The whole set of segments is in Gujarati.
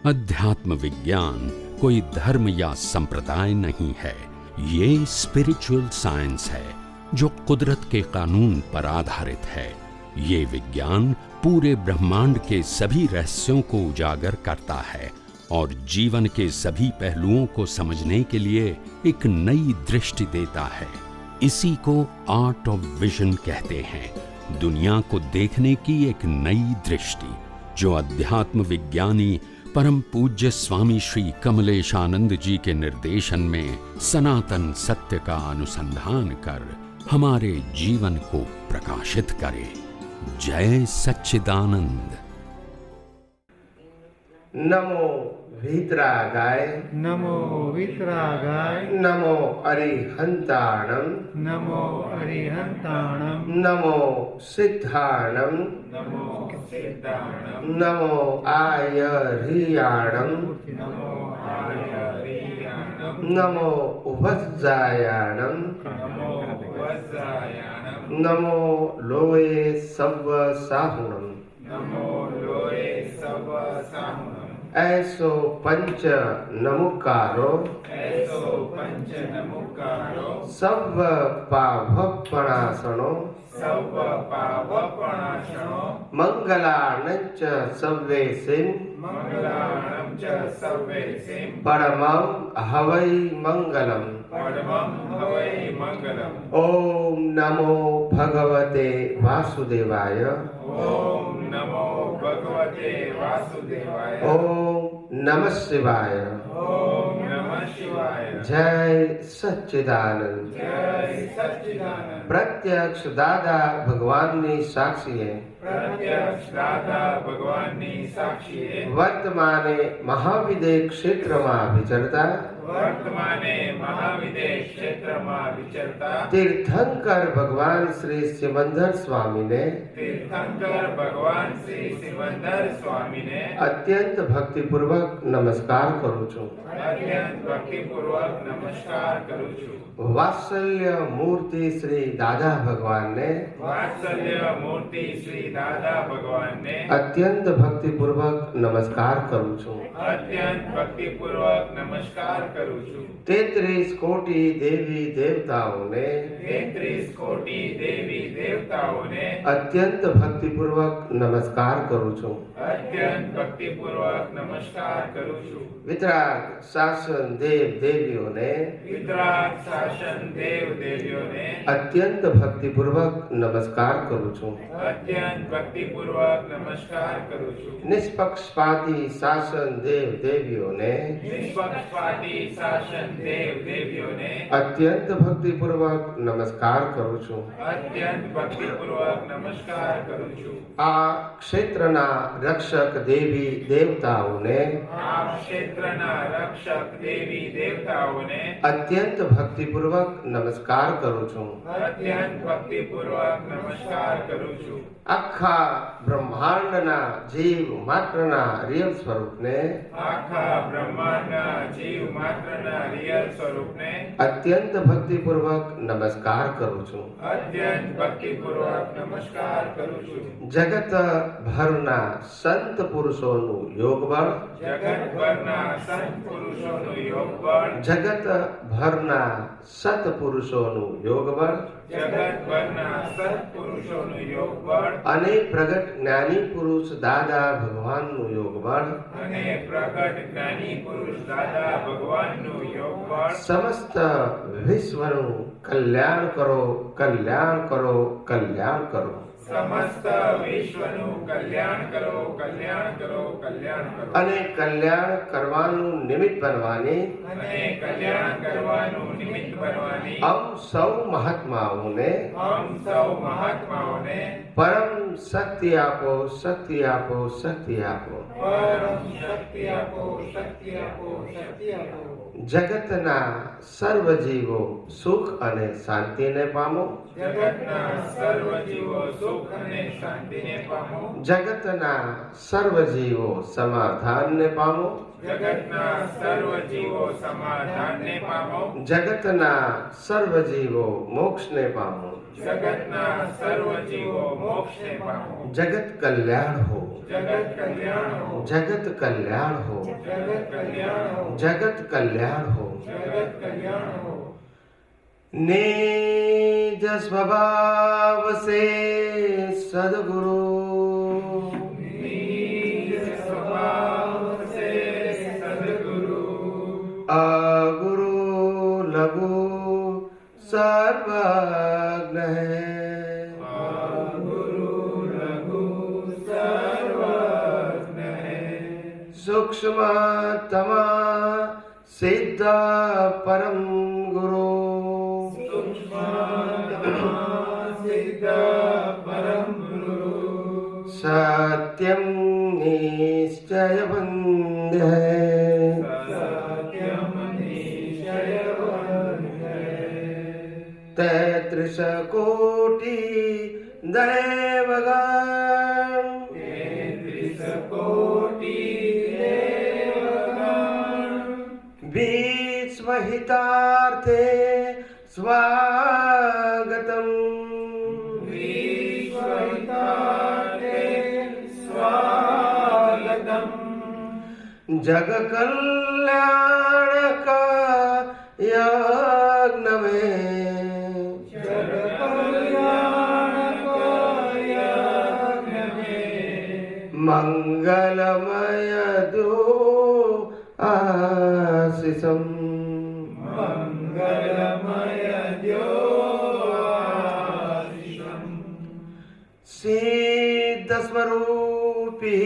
अध्यात्म विज्ञान कोई धर्म या संप्रदाय नहीं है, ये स्पिरिचुअल साइंस है जो कुदरत के कानून पर आधारित है। ये विज्ञान पूरे ब्रह्मांड के सभी रहस्यों को उजागर करता है और जीवन के सभी पहलुओं को समझने के लिए एक नई दृष्टि देता है। इसी को आर्ट ऑफ विजन कहते हैं, दुनिया को देखने की एक नई दृष्टि, जो अध्यात्म विज्ञानी परम पूज्य स्वामी श्री कमलेशानंद जी के निर्देशन में सनातन सत्य का अनुसंधान कर हमारे जीवन को प्रकाशित करे। जय सच्चिदानंद। नमो वीतरागाय, नमो वीतरागाय, नमो अरिहंताणं, नमो अरिहंताणं, नमो सिद्धाणं, नमो सिद्धाणं, नमो आयर्याणं, नमो आयर्याणं, नमो वज्रायाणं, नमो वज्रायाणं, नमो लोये सव्वसाहुणं, नमो लोये सव्वसाहुणं। ऐसो पंच नमुकारो, ऐसो पंच नमुकारो, सव्व पावपणासनो, सव्व पावपणाशनो, मंगलानंच सव्वेसिं, मंगलाणं च सर्वेसिं, परमं हवै मंगलम्। परमं हवै मंगलम्। ओम नमो भगवते वासुदेवाय, ओम नमो भगवते वासुदेवाय, ओम नमः शिवाय। ओम नमः शिवाय। जय सच्चिदानंद। जय सच्चिदानंद। प्रत्यक्ष दादा भगवाननी साक्षीએ प्रत्यक्ष दादा भगवाननी साक्षीએ વર્તમાને મહાવિદય ક્ષેત્રમાં વિચરતા વર્તમાને મહાવિદેશ ક્ષેત્રમાં વિચરતા તીર્થંકર ભગવાન શ્રી સિમંદર સ્વામીને તીર્થંકર ભગવાન શ્રી સિમંદર સ્વામીને અત્યંત ભક્તિપૂર્વક નમસ્કાર કરું છું। અત્યંત ભક્તિપૂર્વક નમસ્કાર કરું છું। વાત્સલ્ય મૂર્તિ શ્રી દાદા ભગવાનને વાત્સલ્ય મૂર્તિ શ્રી દાદા ભગવાનને અત્યંત ભક્તિપૂર્વક નમસ્કાર કરું છું। અત્યંત ભક્તિપૂર્વક નમસ્કાર કરું છું। 33 કોટી દેવી દેવતાઓને 33 કોટી દેવી દેવતાઓને અત્યંત ભક્તિપૂર્વક નમસ્કાર કરું છું। અત્યંત ભક્તિપૂર્વક નમસ્કાર કરું છું। વિતરાગ શાસન દેવ દેવીઓને વિતરાગ શાસન દેવ દેવીઓને અત્યંત ભક્તિપૂર્વક નમસ્કાર કરું છું। અત્યંત ભક્તિપૂર્વક નમસ્કાર કરું છું। નિષ્પક્ષપાતી શાસન દેવ દેવીઓને નિષ્પક્ષપાતી શાસન દેવ દેવીઓને અત્યંત ભક્તિપૂર્વક નમસ્કાર કરું છું। અત્યંત ભક્તિપૂર્વક નમસ્કાર કરું છું। આ ક્ષેત્રના રક્ષક દેવી દેવતાઓને આ ક્ષેત્રના રક્ષક દેવી દેવતાઓને અત્યંત ભક્તિપૂર્વક નમસ્કાર કરું છું। અત્યંત ભક્તિપૂર્વક નમસ્કાર કરું છું। આખા બ્રહ્માંડના જીવ માત્રના રિયલ સ્વરૂપને આખા બ્રહ્માંડના જીવ માત્રના રિયલ સ્વરૂપને અત્યંત ભક્તિપૂર્વક નમસ્કાર કરું છું। અત્યંત ભક્તિપૂર્વક નમસ્કાર કરું છું। જગત ભરના સંત પુરુષોનું યોગબળ, જગતભરના સંત પુરુષોનું યોગબળ, જગત ભરના સત્પુરુષોનું યોગબળ જગતભરના સત્પુરુષોનું યોગબળ અને પ્રગટ જ્ઞાની પુરુષ દાદા ભગવાનનું યોગબળ અને પ્રગટ જ્ઞાની પુરુષ દાદા ભગવાનનું યોગબળ સમસ્ત વિશ્વનું કલ્યાણ કરો, કલ્યાણ કરો, કલ્યાણ કરો। સમસ્ત વિશ્વનું કલ્યાણ કરો, કલ્યાણ કરો, કલ્યાણ કરો અને કલ્યાણ કરવાનું નિમિત્ત બનવાની અને કલ્યાણ કરવાનું નિમિત્ત બનવાની અમ સૌ મહાત્માઓને આમ સૌ મહાત્માઓને પરમ શક્તિ આપો, શક્તિ આપો, શક્તિ આપો। પરમ શક્તિ આપો, શક્તિ આપો, શક્તિ આપો। જગતના સર્વ જીવો સુખ અને શાંતિને પામો। જગતના સર્વ જીવો સુખ અને શાંતિને પામો। જગતના સર્વ જીવો સમાધાનને પામો। જગતના સર્વ જીવો સમાધાનને પામો। જગતના સર્વ જીવો મોક્ષને પામો। જગતના સર્વ જીવો મોક્ષને પામો जगत कल्याण हो, જગત કલ્યાણ હો जगत कल्याण हो, જગત કલ્યાણ હો जगत कल्याण हो। જગત કલ્યાણ હો निज स्वभाव से सद्गुरु નિજ સ્વભાવ સે સદગુરુ अगुरु लघु सर्वज्ञ है। ગુરુ લઘુ સર્વજ્ઞ હૈ सूक्ष्मतम सिद्ध परम गुरु સિદ્ધ પરમ ગુરુ सत्यम निश्चय बंध है। સત્યમ નિશ્ચયવન હૈ 33 कोटि दैवगण 33 કોટી દેવગણ विश्वहितार्थे स्वागतम। વિશ્વહિતાર્થે સ્વાગતમ जग कल्याण का यज्ञ में जग कल्याण का यज्ञ में मंगलमय दो आशीषम। मंगलमय ज्योतिषम् सिद्ध स्वरूपी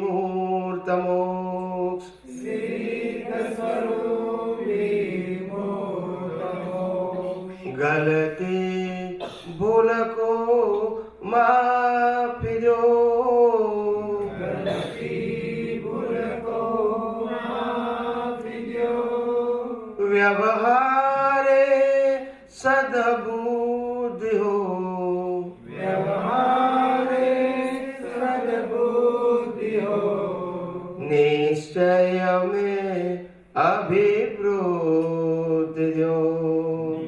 मूर्त मोक्ष सिद्ध स्वरूपी मोक्ष गलती भूल को माफी दो। गलती भूल को माफी दो व्यवहारे सद्बुद्धि हो। व्यवहारे सद्बुद्धि हो निश्चय में अभिवृद्धि दो।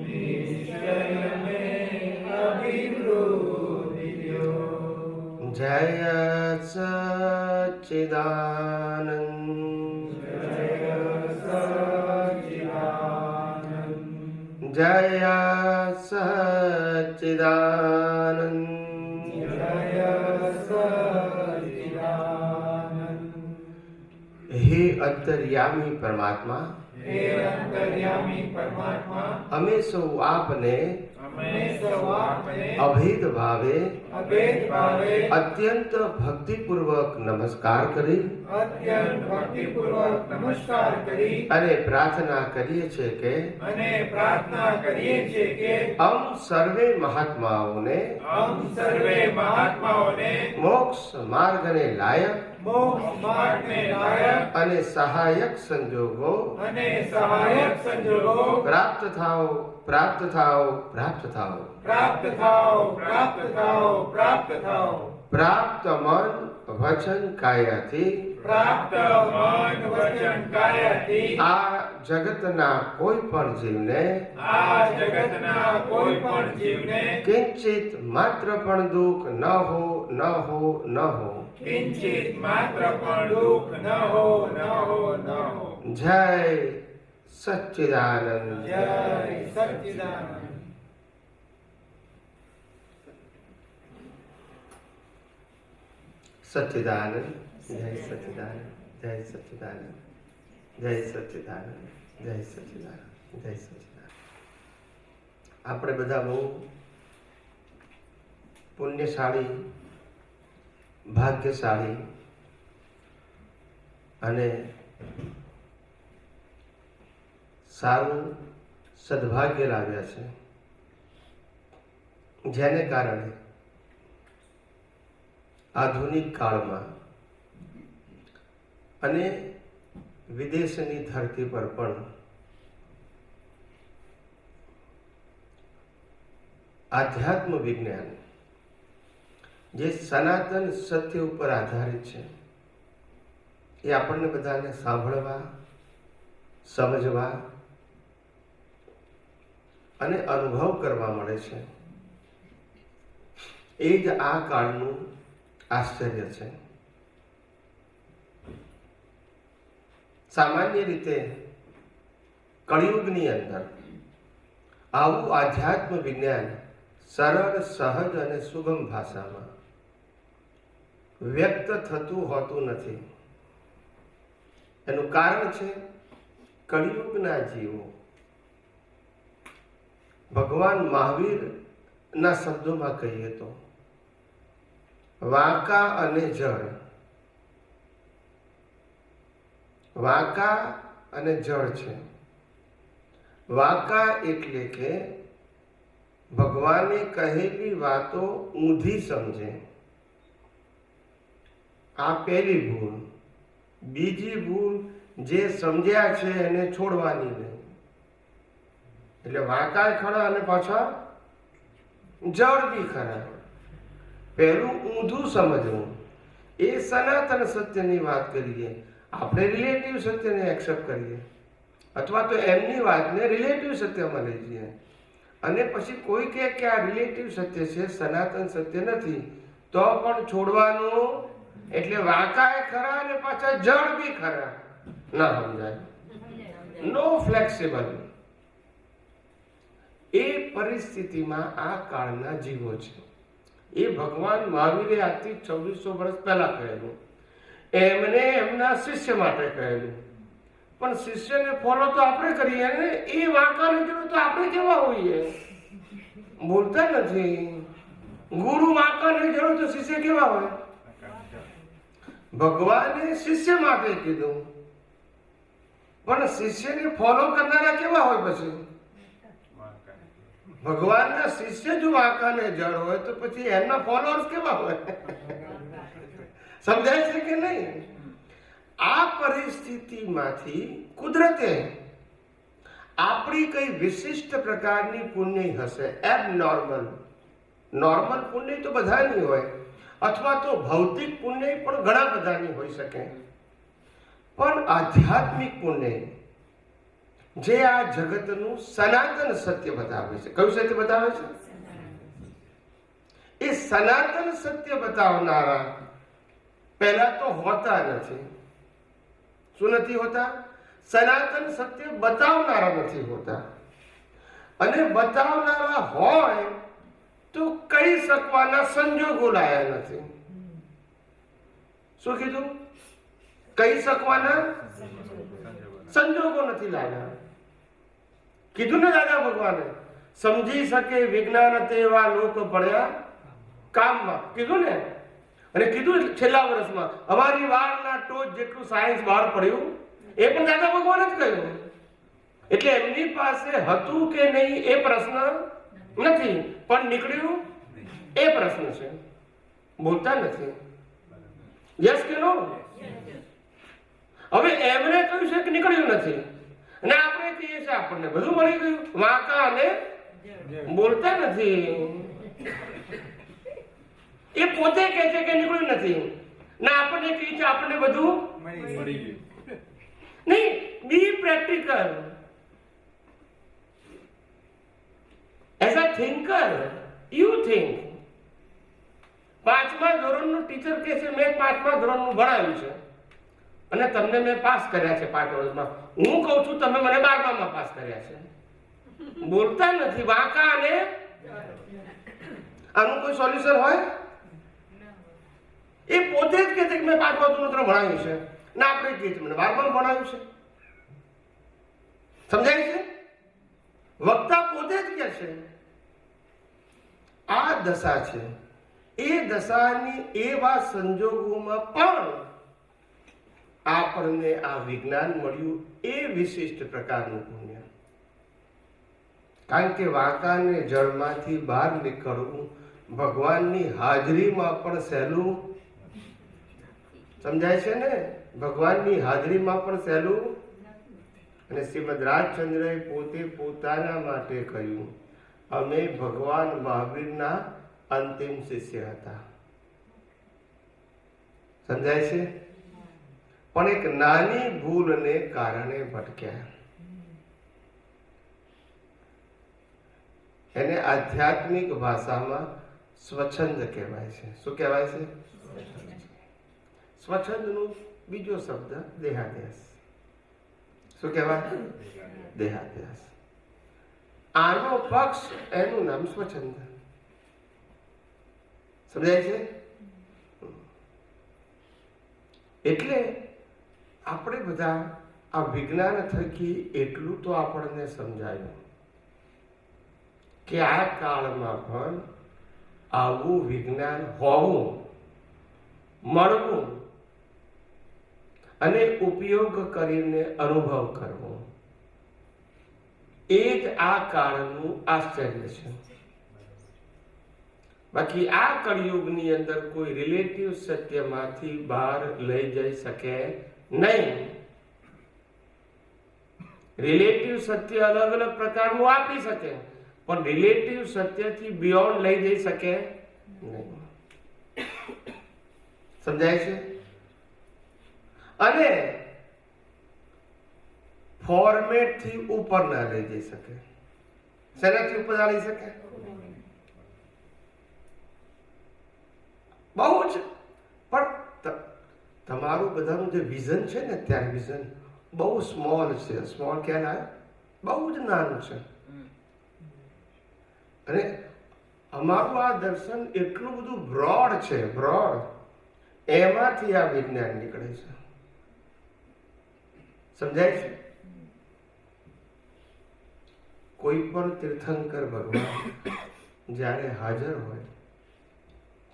निश्चय में अभिवृद्धि दो जय सच्चिदानंद जय सच्चिदानन्द जय सच्चिदानंद। जय सच्चिदानन्द हे अंतर्यामी परमात्मा, हे अंतर्यामी परमात्मा અમે સૌ આપને અમે સૌ આપને અભેદ ભાવે અભેદ ભાવે અત્યંત ભક્તિપૂર્વક નમસ્કાર કરી અત્યંત ભક્તિપૂર્વક નમસ્કાર કરી અને પ્રાર્થના કરીએ છીએ કે અને પ્રાર્થના કરીએ છીએ કે અમ સર્વે મહાત્માઓને અમ સર્વે મહાત્માઓને મોક્ષ માર્ગને લાયક મોક્ષ માર્ગને લાયક અને સહાયક સંજોગો અને સહાયક સંજોગો પ્રાપ્ત થાઓ, પ્રાપ્ત થાઓ, પ્રાપ્ત થાઓ। પ્રાપ્ત થાઓ પ્રાપ્ત થાઓ પ્રાપ્ત થાઓ પ્રાપ્ત મન વચન કાયાથી પ્રાપ્ત મન વચન કાયાથી આ જગતના કોઈ પણ જીવને આ જગતના કોઈ પણ જીવને કિંચિત માત્ર પણ દુઃખ ન હો, ન હો, ન હો। કિંચિત માત્ર પણ દુઃખ ન હો ન હો ન હો જય સચ્ચિદાનંદ જય સચ્ચિદાનંદ સચ્ચિદાનંદ જય સચ્ચિદાનંદ જય સચ્ચિદાનંદ જય સચ્ચિદાનંદ જય સચ્ચિદાનંદ જય સચ્ચિદાનંદ। આપણે બધા બહુ પુણ્યશાળી, ભાગ્યશાળી અને સારું સદભાગ્ય લાવ્યા છે, જેને કારણે આધુનિક કાળમાં અને વિદેશની ધરતી પર પણ આધ્યાત્મ વિજ્ઞાન જે સનાતન સત્ય ઉપર આધારિત છે એ આપણને બધાને સાંભળવા, સમજવા અને અનુભવ કરવા મળે છે। એ જ આ કાળનું આશ્ચર્ય છે. સામાન્ય રીતે કળિયુગની અંદર આવું આધ્યાત્મ વિજ્ઞાન સરળ, સહજ અને સુગમ ભાષામાં વ્યક્ત થતું હોતું નથી. એનું કારણ છે કળિયુગના જીવો ભગવાન મહાવીરના શબ્દોમાં કહીએ તો વાંકા અને જળ, વાંકા અને જળ છે. વાંકા એટલે કે ભગવાને કહેલી વાતો ઊંધી સમજે, આ પહેલી ભૂલ. બીજી ભૂલ, જે સમજ્યા છે એને છોડવાની નહીં. એટલે વાંકા ખરા અને પાછા જળ બી ખરા. પહેલું ઊંધું સમજવું, એ સનાતન સત્યની વાત કરીએ, આપણે રિલેટિવ સત્યને એક્સેપ્ટ કરીએ, અથવા તો એમની વાતને રિલેટિવ સત્યમાં લઈ જઈએ. અને પછી કોઈ કહે કે આ રિલેટિવ સત્ય છે, સનાતન સત્ય નથી, તો પણ છોડવાનું. એટલે વાંકાએ ખરા અને પાછા જળ બી ખરા. ના સમજાય, નો ફ્લેક્સિબલ. એ પરિસ્થિતિમાં આ કાળના જીવો છે. એ ભગવાન મહાવીરે આજથી 2600 વર્ષ પહેલા કહેલું, એમને એમના શિષ્ય માટે કહેલું. પણ શિષ્યને ફોલો તો આપણે કરીએ ને, એ વાંકાની જરૂર તો આપણે કેવા હોઈએ, બોલતા નથી. ગુરુ વાંકાની જરૂર તો શિષ્ય કેવા હોય. ભગવાને શિષ્ય માટે કીધું, પણ શિષ્યને ફોલો કરનારા કેવા હોય? પછી ભગવાનના શિષ્ય જો વાંકાને જળ હોય તો પછી એમના ફોલોઅર્સ કેવા હોય? સમજાય છે કે નહીં? આ પરિસ્થિતિમાંથી કુદરતે આપણી કઈ વિશિષ્ટ પ્રકારની પુણ્ય હશે, એબનોર્મલ. નોર્મલ પુણ્ય તો બધાની હોય, અથવા તો ભૌતિક પુણ્ય પણ ઘણા બધાની હોઈ શકે. પણ આધ્યાત્મિક પુણ્ય જે આ જગતનું સનાતન સત્ય બતાવે છે. કયું સત્ય બતાવે છે? એ સનાતન સત્ય બતાવનારા પહેલા તો હોતા નથી. શું નથી હોતા? સનાતન સત્ય બતાવનારા નથી હોતા. અને બતાવનારા હોય તો કહી શકવાના સંજોગો લાયા નથી. શું કીધું? કહી શકવાના સંજોગો નથી લાયા. કીધું ને દાદા ભગવાને, સમજી શકે વિજ્ઞાન તેવા લોક પડ્યા કામમાં. કીધું ને. અને કીધું છેલ્લા વર્ષમાં અમારી વારના ટોચ જેટલું સાયન્સ બહાર પડ્યું, એ પણ દાદા ભગવાને જ કહ્યું. એટલે એમની પાસે હતું કે નહીં એ પ્રશ્ન નથી, પણ નીકળ્યું એ પ્રશ્ન છે. બોલતા નથી. યસ કે નો? હવે એમણે કહ્યું છે કે નીકળ્યું નથી, અને આપણે કહીએ છીએ આપણને બધું મળી ગયું. વાંકા અને બોલતા નથી. એ પોતે કહે છે કે નીકળ્યું નથી, ના આપણને કહે છે આપણને બધું મળી ગયું. નહીં, be practical. As a thinker you think. 5મા ધોરણનું ટીચર કહે છે મેં 5મા ધોરણનું ભણાવ્યું છે અને તમને મેં પાસ કર્યા છે 5 વર્ષમાં. હું કહું છું તમે મને 12માં પાસ કર્યા છે. બોલતા નથી. વાંકા અને આનું કોઈ સોલ્યુશન હોય? એ પોતે જ કહે છે કે મેં 5મા ધોરણ ભણાવ્યું છે, ના આપણે કહીએ છીએ મને 12માં ભણાવ્યું છે. સમજાય છે? વક્તા પોતે જ કહે છે. આ દશા છે. એ દશાની એવા સંજોગોમાં પણ આપણને આ વિજ્ઞાન મળ્યું, એ વિશિષ્ટ પ્રકારનું પુણ્ય. કારણ કે વાંકાને જળમાંથી બહાર નીકળવું ભગવાનની હાજરીમાં પણ સહેલું. સમજાય છે ને? ભગવાનની હાજરીમાં પણ સહેલું. અને શ્રીમદ રાજચંદ્રએ પોતે પોતાના માટે કહ્યું, અમે ભગવાન મહાવીરના અંતિમ શિષ્ય હતા. સમજાય છે? પણ એક નાની ભૂલને કારણે ભટક્યા. એને આધ્યાત્મિક ભાષામાં સ્વચ્છંદ કહેવાય છે. શું કહેવાય છે? સ્વચ્છંદનું બીજો શબ્દ દેહાધ્યાસ. શું કહેવાય? દેહાધ્યાસ. આનો પક્ષ, એનું નામ સ્વચ્છંદ. સમજાય છે? એટલે આપણે બધા આ વિજ્ઞાન થકી એટલું તો આપણને સમજાયું કે આ કાળમાં પણ આવું વિજ્ઞાન હોવું, મળવું અને ઉપયોગ કરીને અનુભવ કરવો, એ જ આ કાળનું આશ્ચર્ય છે. બાકી આ કળિયુગની અંદર કોઈ રિલેટિવ સત્યમાંથી બહાર લઈ જઈ શકે નહીં. રિલેટિવ સત્ય અલગ અલગ પ્રકારનું આપી શકે, પણ રિલેટિવ સત્યથી બિયોન્ડ લઈ જઈ શકે નહીં. સમજાય છે? અને ફોર્મેટ થી ઉપર ના લઈ જઈ શકે. શેનાથી ઉપર ના લઈ શકે? બહુ જ. પણ તમારું બધાનું જે વિઝન છે ને, અત્યારે વિઝન બહુ સ્મોલ છે. સ્મોલ કહેવાય, બહુ જ નાનું છે. અને અમારું આ દર્શન એટલું બધું બ્રોડ છે, બ્રોડ. એમાંથી આ વિજ્ઞાન નીકળે છે. સમજાય છે? કોઈ પણ તીર્થંકર ભગવાન જ્યારે હાજર હોય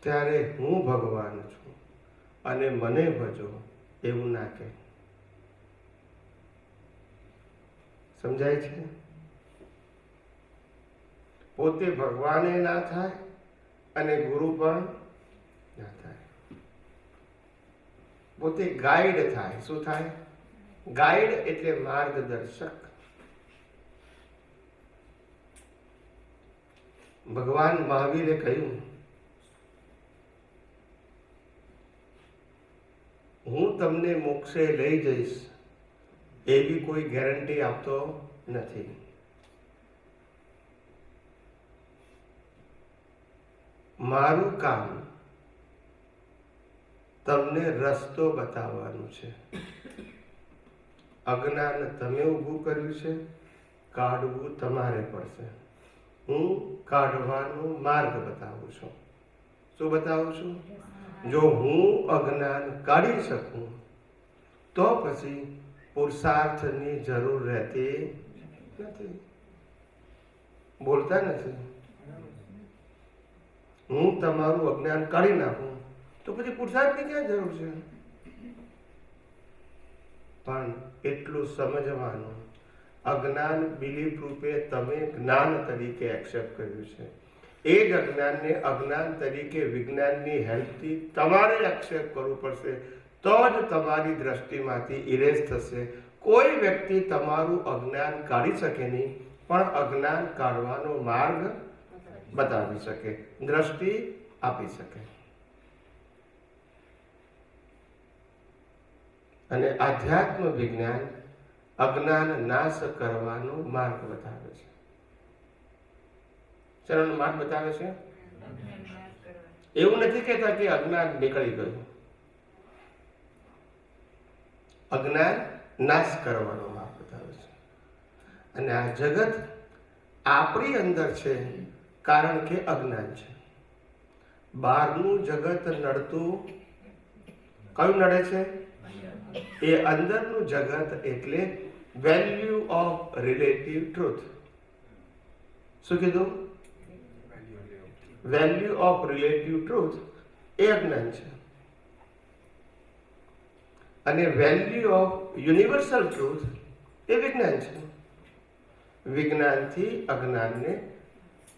ત્યારે હું ભગવાન છું અને મને ભજો એવું ના કહે. સમજાય છે? પોતે ભગવાને ના થાય અને ગુરુ પણ ના થાય. પોતે ગાઈડ થાય. શું થાય? ગાઈડ એટલે માર્ગદર્શક. ભગવાન મહાવીરે કહ્યું, હું તમને મોક્ષે લઈ જઈશ એવી કોઈ ગેરંટી આપતો નથી. મારું કામ તમને રસ્તો બતાવવાનું છે. અજ્ઞાન તમે ઊભું કર્યું છે, કાઢવું તમારે પડશે. હું કાઢવાનો માર્ગ બતાવું છું. શું બતાવું છું? જો હું અજ્ઞાન કાઢી શકું તો પછી પુરુષાર્થની જરૂર રહેતી નથી. બોલતા નથી. હું તમારું અજ્ઞાન કાઢી નાખું તો પછી પુરુષાર્થની ક્યાં જરૂર છે? પણ એટલું સમજવાનું, અજ્ઞાન બિલીફ રૂપે તમે જ્ઞાન તરીકે એક્સેપ્ટ કર્યું છે. એ જ અજ્ઞાનને અજ્ઞાન તરીકે વિજ્ઞાનની હેલ્પથી તમારે એક્સેપ્ટ કરવું પડશે. તો જ તમારી દ્રષ્ટિમાંથી ઇરેઝ થશે. કોઈ વ્યક્તિ તમારું અજ્ઞાન કાઢી શકે નહીં, પણ અજ્ઞાન કાઢવાનો માર્ગ બતાવી શકે, દ્રષ્ટિ આપી શકે. અને આધ્યાત્મ વિજ્ઞાન અજ્ઞાન નાશ કરવાનો માર્ગ બતાવે છે. શેનો માર્ગ બતાવે છે? એવું નથી કહેતા કે અજ્ઞાન નીકળી ગયું. અજ્ઞાન નાશ કરવાનો માર્ગ બતાવે છે. અને આ જગત આપણી અંદર છે કારણ કે અજ્ઞાન છે. બહારનું જગત નડતું કયું નડે છે? એ અંદરનું જગત એટલે વેલ્યુ ઓફ રિલેટિવ ટ્રુથ. શું કીધું? વેલ્યુ ઓફ રિલેટિવ ટ્રુથ એ અજ્ઞાન છે. અને વેલ્યુ ઓફ યુનિવર્સલ ટ્રુથ એ વિજ્ઞાન છે. વિજ્ઞાનથી અજ્ઞાનને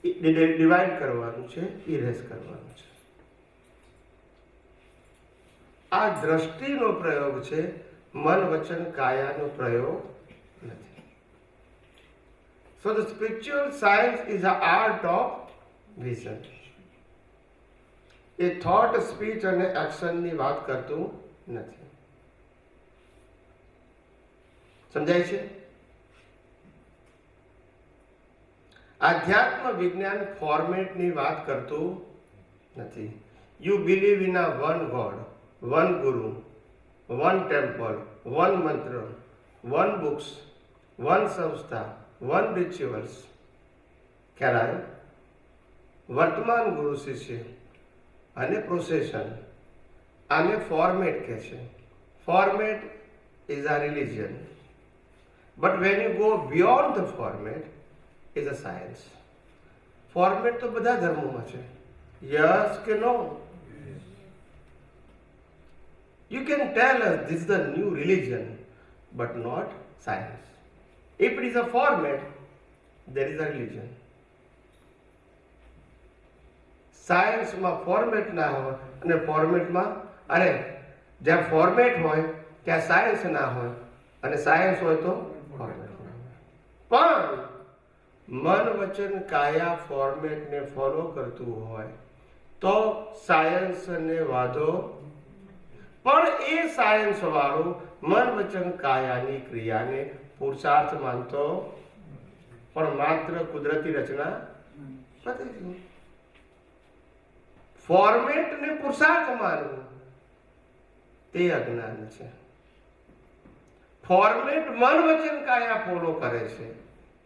ડિવાઈડ કરવાનું છે, ઇરેઝ કરવાનું છે. આ દ્રષ્ટિનો પ્રયોગ છે, મન વચન કાયાનો પ્રયોગ નથી. So the spiritual science is a art of vision. એ થોટ, સ્પીચ અને એક્શનની વાત કરતું નથી. સમજાય છે? આધ્યાત્મ વિજ્ઞાન ફોર્મેટની વાત કરતું નથી. You believe in a one God, one ગુરુ, વન ટેમ્પલ, વન મંત્ર, વન બુક્સ, વન સંસ્થા, વન રિચ્યુઅલ્સ. ખ્યાલ આવ્યો? વર્તમાન ગુરુ શિષ્ય અને પ્રોસેશન, આને ફોર્મેટ કહે છે. Format is a religion, but when you go beyond the format is a science. Format તો બધા ધર્મોમાં છે. યસ કે નો? You can tell us this is the new religion, but not science. If it is a format, there is a religion. સાયન્સમાં ફોર્મેટ ના હોય અને ફોર્મેટમાં જ્યાં ફોર્મેટ હોય ત્યાં સાયન્સ ના હોય અને સાયન્સ હોય તો ફોર્મેટ ના હોય. પણ મન વચન કાયા ફોર્મેટને ફોલો કરતું હોય તો સાયન્સને વાંધો. પણ એ સાયન્સ વાળું મન વચન કાયાની ક્રિયાને પુરુષાર્થ માનતો પણ માત્ર કુદરતી રચના નથી. ફોર્મેટને પુરુષાર્થ માનવું તે અજ્ઞાન છે. ફોર્મેટ મન વચન કાયા ફોલો કરે છે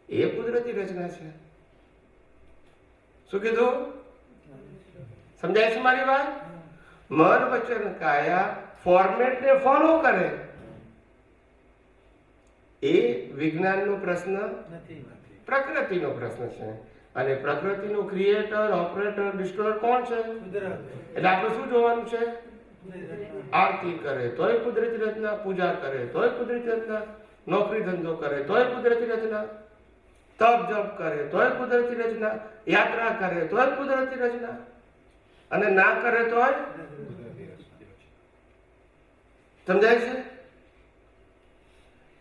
એ કુદરતી રચના છે. શું કીધું? સમજાય છે મારી વાત? મન વચન કાયા ફોર્મેટને ફોલો કરે એ વિજ્ઞાનનો પ્રશ્ન નથી, પ્રકૃતિનો પ્રશ્ન છે. અને પ્રકૃતિનો ક્રિએટર, ઓપરેટર, ડિસ્ટ્રોયર કોણ છે? એટલે આપણે શું જોવાનું છે? આરતી કરે તોય કુદરતી રચના, પૂજા કરે તોય કુદરતી રચના, નોકરી ધંધો કરે તોય કુદરતી રચના, તપ જપ કરે તોય કુદરતી રચના, યાત્રા કરે તોય કુદરતી રચના, અને ના કરે તોય. સમજાય છે?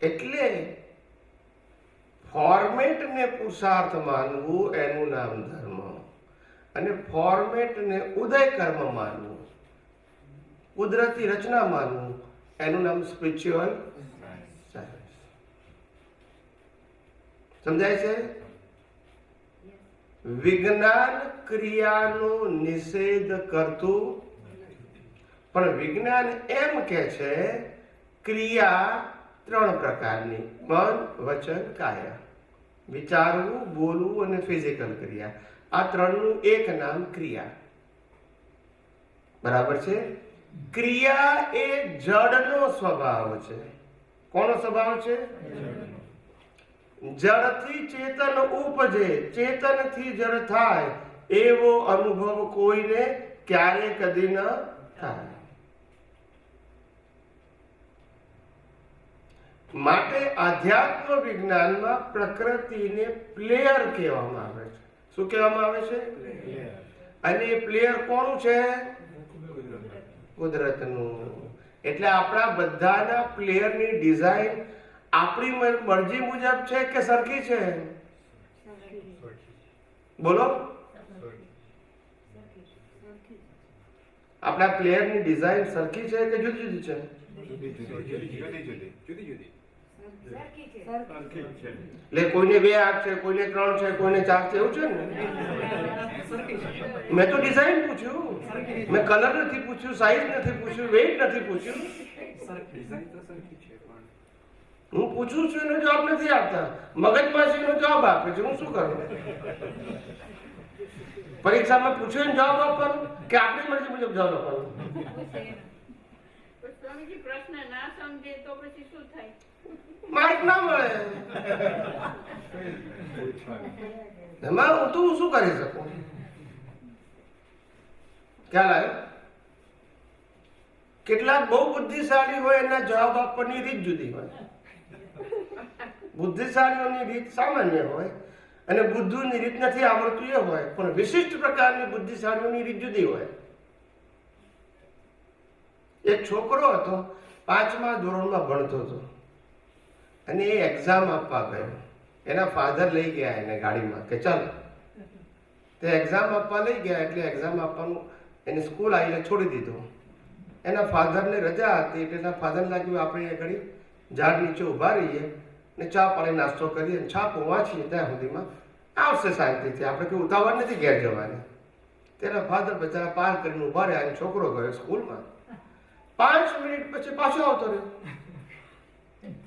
એટલે ફોર્મેટને પુરુષાર્થ માનવું એનું નામ ધર્મ, અને ફોર્મેટને ઉદય કર્મ માનવું, કુદરતી રચના માનવું એનું નામ સ્પિરિચ્યુઅલ સાયન્સ. સમજાય છે? વિજ્ઞાન ક્રિયાનો નિષેધ કરતું, પણ વિજ્ઞાન એમ કે છે ક્રિયા 3 પ્રકારની: મન, વચન, કાયા. વિચારવું, બોલવું અને ફિઝિકલ ક્રિયા. આ 3નું એક નામ ક્રિયા. બરાબર છે? ક્રિયા એ જડનો સ્વભાવ છે. કોનો સ્વભાવ છે? જડથી ચેતન ઉપજે, ચેતનથી જડ થાય એવો અનુભવ કોઈને ક્યારે કદી ન થાય. માટે આધ્યાત્મ વિજ્ઞાનમાં પ્રકૃતિને પ્લેયર કહેવામાં આવે છે. શું કહેવામાં આવે છે? અને એ પ્લેયર કોનું છે? કુદરતનું. એટલે આપણા બધાના પ્લેયરની ડિઝાઇન આપણી મરજી મુજબ છે કે સરખી છે? બોલો. આપણા પ્લેયરની ડિઝાઇન સરખી છે કે જુદી જુદી છે? એટલે કોઈને 2 આંખ છે, કોઈને 3 છે, કોઈને 4 છે, એવું છે ને? મેં તો ડિઝાઇન પૂછ્યું, મેં કલર નથી પૂછ્યું, સાઈઝ નથી પૂછ્યું, વેઇટ નથી પૂછ્યું. હું પૂછું છું એનો જવાબ નથી આપતા, મગજમાં છે એનો જવાબ આપે છે. હું શું કરું? પરીક્ષામાં પૂછ્યું એનો જવાબ આપવાનો કે આપણી મરજી મુજબ જવાબ આપવાનો? સ્વામીજી પ્રશ્ન ના સમજે તો પછી શું થાય? માર્ક ના મળે. એમાં હું તો શું કરી શકું? ખ્યાલ આવ્યો? કેટલાક બહુ બુદ્ધિશાળી હોય એના જવાબ આપવાની રીત જુદી હોય. બુદ્ધિશાળીઓની રીત સામાન્ય હોય અને બુદ્ધિની રીત નથી આવડતું એ હોય, પણ વિશિષ્ટ પ્રકારની બુદ્ધિશાળીઓની રીત જુદી હોય. એક છોકરો હતો, 5મા ધોરણમાં ભણતો હતો અને એ એક્ઝામ આપવા ગયો. એના ફાધર લઈ ગયા એને ગાડીમાં કે ચાલો. તે એક્ઝામ આપવા લઈ ગયા એટલે એક્ઝામ આપવાનું એની સ્કૂલ આવીને છોડી દીધો. એના ફાધરને રજા હતી એટલે એના ફાધરને લાગ્યું આપણે આગળ ઝાડ નીચે ઊભા રહીએ ને ચા પાણી નાસ્તો કરીએ અને છાપું વાંચીએ ત્યાં સુધીમાં આવશે શાંતિથી. આપણે કોઈ ઉતાવળ નથી ઘેર જવાની. તેના ફાધર બચારા પાર કરીને ઉભા રહ્યા અને છોકરો ગયો સ્કૂલમાં. 5 મિનિટ પછી પાછો આવતો રહ્યો.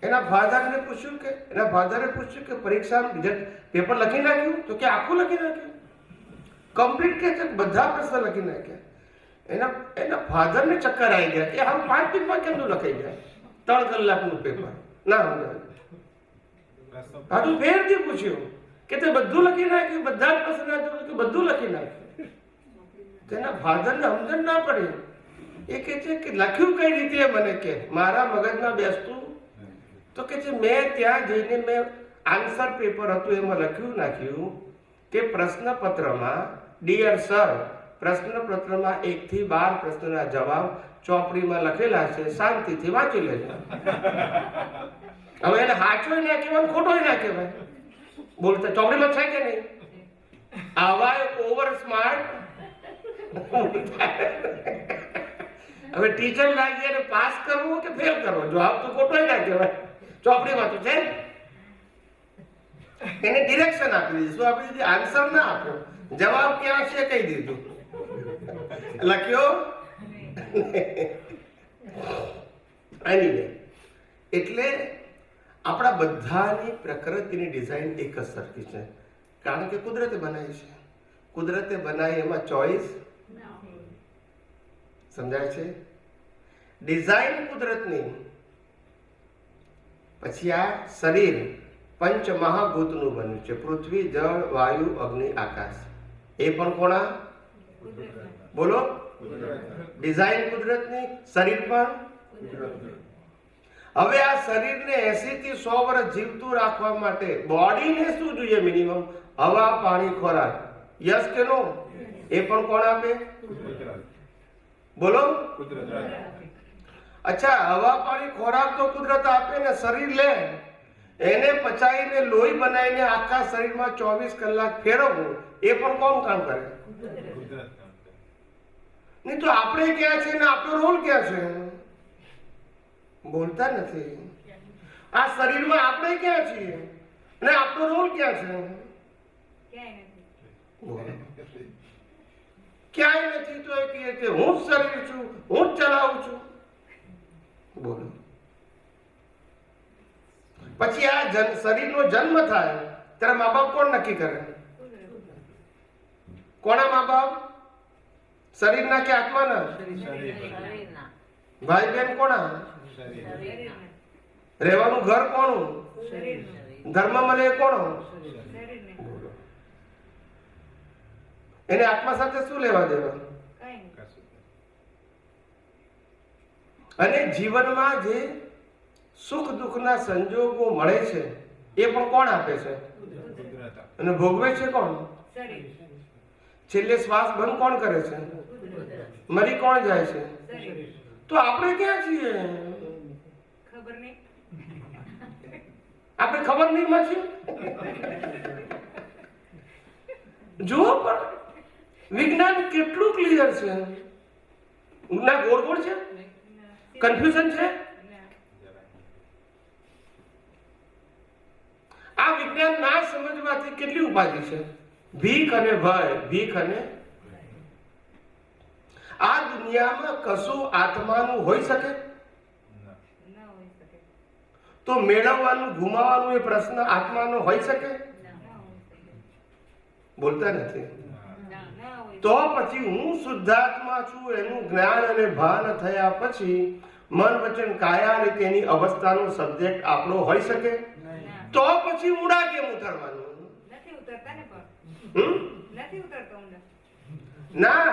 એના ફાધરે પૂછ્યું કે પરીક્ષાનું રિઝલ્ટ પેપર લખી નાખ્યું? તો કે આખું લખી નાખ્યું, કમ્પ્લીટ કે છે, બધા પ્રશ્ન લખી નાખ્યા. એના ફાધરને ચક્કર આવી ગયા કે આમ 5 મિનિટમાં કેમનું લખાઈ જાય? 3 કલાકનું પેપર ના સમજાયું. પાછું ફેરથી પૂછ્યું કે તે બધું લખી નાખ્યું? બધા જ પ્રશ્ન કે બધું લખી નાખ્યું. તેના ફાધરને સમજણ ના પડી. એ કહે છે કે લખ્યું કઈ રીતે? મને કે મારા મગજમાં બેસતું તો કે છે મેં ત્યાં જઈને મેં આન્સર પેપર હતું એમાં લખ્યું નાખ્યું કે પ્રશ્નપત્રમાં ડિયર સર, પ્રશ્નપત્રમાં 1 થી 12 પ્રશ્નના જવાબ ચોપડીમાં લખેલા છે, શાંતિથી વાંચી લેજો. હવે એને સાચો ના કહેવાય, ખોટો ના કહેવાય. બોલતા ચોપડીમાં છે કે નહીં? આવા ઓવર સ્માર્ટ. હવે ટીચર લાગી અને પાસ કરવું કે ફેલ કરવો, જવાબ તો ખોટો ના કહેવાય, ચોપડીમાં તો છે. એને ડિરેક્શન આપી દીધી. શું આપી દીધી? આન્સર ના આપ્યો, જવાબ ક્યાં છે કહી દીધું. લખ્યો એટલે આપણા બધાની પ્રકૃતિની ડિઝાઇન એક જ સરખી છે, કારણ કે કુદરતે બનાવી છે. કુદરતે બનાવી એમાં ચોઈસ સમજાય છે. ડિઝાઇન કુદરતની. પછી આ શરીર પંચ મહાભૂતનું બન્યું છે, પૃથ્વી, જળ, વાયુ, અગ્નિ, આકાશ. એ પણ કોના? બોલો. ડિઝાઇન કુદરતની, શરીર પણ. હવે આ શરીરને 80 થી 100 વર્ષ જીવતું રાખવા માટે બોડીને શું જોઈએ? મિનિમમ હવા, પાણી, ખોરાક. યસ કે નો? એ પણ કોણ આપે? બોલો. અચ્છા, હવા, પાણી, ખોરાક તો કુદરત આપે ને. શરીર લે, એને પચાવીને લોહી બનાવીને આખા શરીરમાં 24 કલાક ફેરવવું, એ પણ કોણ કામ કરે? નહીં તો આપણે ક્યાં છે ને આપણો રોલ ક્યાં છે? બોલતા નથી. આ શરીરમાં આપણે ક્યાં છીએ અને આપણો રોલ ક્યાં છે? ક્યાંય નથી. તો એ કહે છે હું જ શરીર છું, હું જ ચલાવું છું. બોલો. પછી આ શરીરનો જન્મ થાય ત્યારે મા બાપ કોણ નક્કી કરે? કોના મા બાપ? શરીરના કે આત્માના? ભાઈ બહેન કોના? રહેવાનું ઘર કોનું? ધર્મ મળે કોનો? એને આત્મા સાથે શું લેવા દેવા? અને જીવનમાં જે સુખ દુઃખના સંજોગો મળે છે એ પણ કોણ આપે છે? અને ભોગવે છે કોણ? છેલ્લે શ્વાસ બંધ કોણ કરે છે? મરી કોણ જાય છે? તો આપણે ક્યાં છીએ? ખબર નહીં. આપણે ખબર નહીં માં છીએ. જો પણ વિજ્ઞાન કેટલું ક્લિયર છે. ના ગોળ ગોળ છે, કન્ફ્યુઝન છે. આ વિજ્ઞાન ના સમજવાથી કેટલી ઉપાધિ છે. ભીખ અને ભય, ભીખ અને આ દુનિયામાં કશું આત્માનું હોઈ શકે? તો મેળવવાનું ગુમાવવાનું એ પ્રશ્ન આત્માનો હોઈ શકે? બોલતા નથી. તો પછી હું શુદ્ધાત્મા છું એનું જ્ઞાન અને ભાન થયા પછી મન, વચન, કાયા અને તેની અવસ્થાનો સબ્જેક્ટ આપણો હોઈ શકે? તો પછી ઊંડા કેમ ઉતરવાનું? નથી ઉતરતા ને પણ. નથી ઉતરતો ઊંડા. ના,